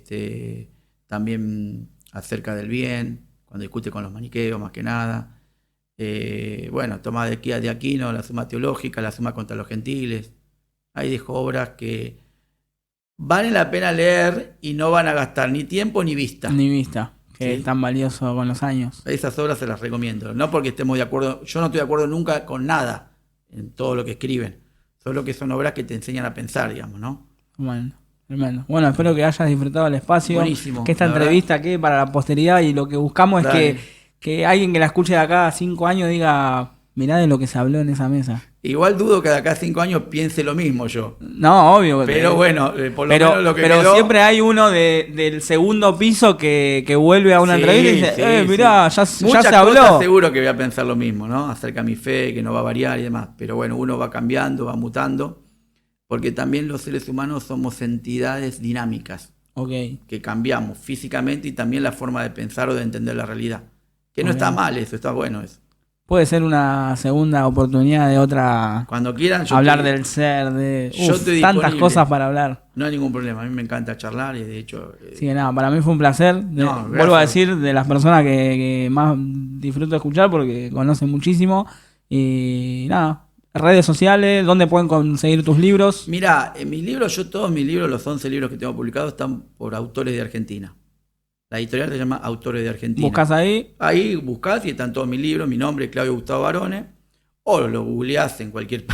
También acerca del bien, cuando discute con los maniqueos más que nada. Tomás de Aquino, la Suma Teológica, la Suma contra los Gentiles. Ahí dejó obras que valen la pena leer y no van a gastar ni tiempo ni vista. Que es tan valioso con los años. Esas obras se las recomiendo. No porque estemos de acuerdo, yo no estoy de acuerdo nunca con nada en todo lo que escriben. Solo que son obras que te enseñan a pensar, digamos, ¿no? Bueno, tremendo. Bueno, espero que hayas disfrutado el espacio. Buenísimo. Que esta entrevista quede para la posteridad y lo que buscamos es que alguien que la escuche de acá a 5 años diga, mirá de lo que se habló en esa mesa. Igual dudo que de acá a 5 años piense lo mismo yo. No, obvio. Pero bueno, por lo menos lo que quedó... Pero siempre hay uno del segundo piso que vuelve a una entrevista y dice, mirá, ya se habló. Muchas cosas seguro que voy a pensar lo mismo, ¿no? Acerca de mi fe, que no va a variar y demás. Pero bueno, uno va cambiando, va mutando, porque también los seres humanos somos entidades dinámicas. Okay. Que cambiamos físicamente y también la forma de pensar o de entender la realidad. Que no está mal eso, está bueno eso. Puede ser una segunda oportunidad de otra. Cuando quieran, hablar del ser, de yo estoy tantas disponible. cosas para hablar. No hay ningún problema, a mí me encanta charlar y de hecho... Sí, nada, para mí fue un placer. Vuelvo a decir, de las personas que más disfruto de escuchar porque conocen muchísimo. Y nada, redes sociales, ¿dónde pueden conseguir tus libros? Mira, en mis libros, todos mis libros, los 11 libros que tengo publicados, están por autores de Argentina. La editorial se llama Autores de Argentina. ¿Buscas ahí? Ahí buscás y están todos mis libros. Mi nombre es Claudio Gustavo Barone. O lo googleás en cualquier...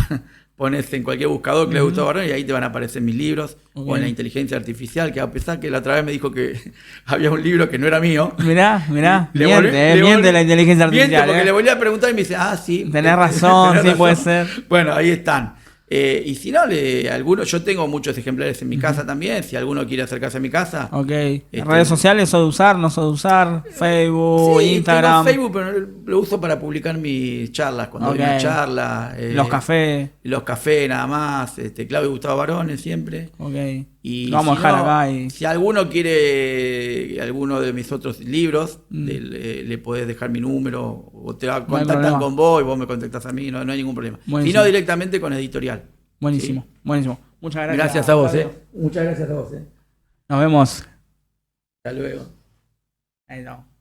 pones en cualquier buscador Claudio Gustavo Barone y ahí te van a aparecer mis libros. Okay. O en la inteligencia artificial, que a pesar que la otra vez me dijo que había un libro que no era mío. Mirá. Miente la inteligencia artificial. Miente porque le volví a preguntar y me dice, sí. Tenés razón, sí puede ser. Bueno, ahí están. Y si no, yo tengo muchos ejemplares en mi casa también. Si alguno quiere acercarse a mi casa. Ok. ¿Redes sociales sos de usar, no sos de usar? Facebook, sí, Instagram. Tengo Facebook, pero lo uso para publicar mis charlas. Cuando doy una charla. Los cafés. Los cafés nada más. Claudio Gustavo Barone siempre. Ok. Y lo vamos a dejar acá. Si alguno quiere alguno de mis otros libros, le podés dejar mi número o te contactan con vos y vos me contactás a mí, no hay ningún problema. Si no, directamente con editorial. Buenísimo, ¿sí? Buenísimo. Muchas gracias. Gracias a vos, Muchas gracias a vos, Nos vemos. Hasta luego. Ahí no.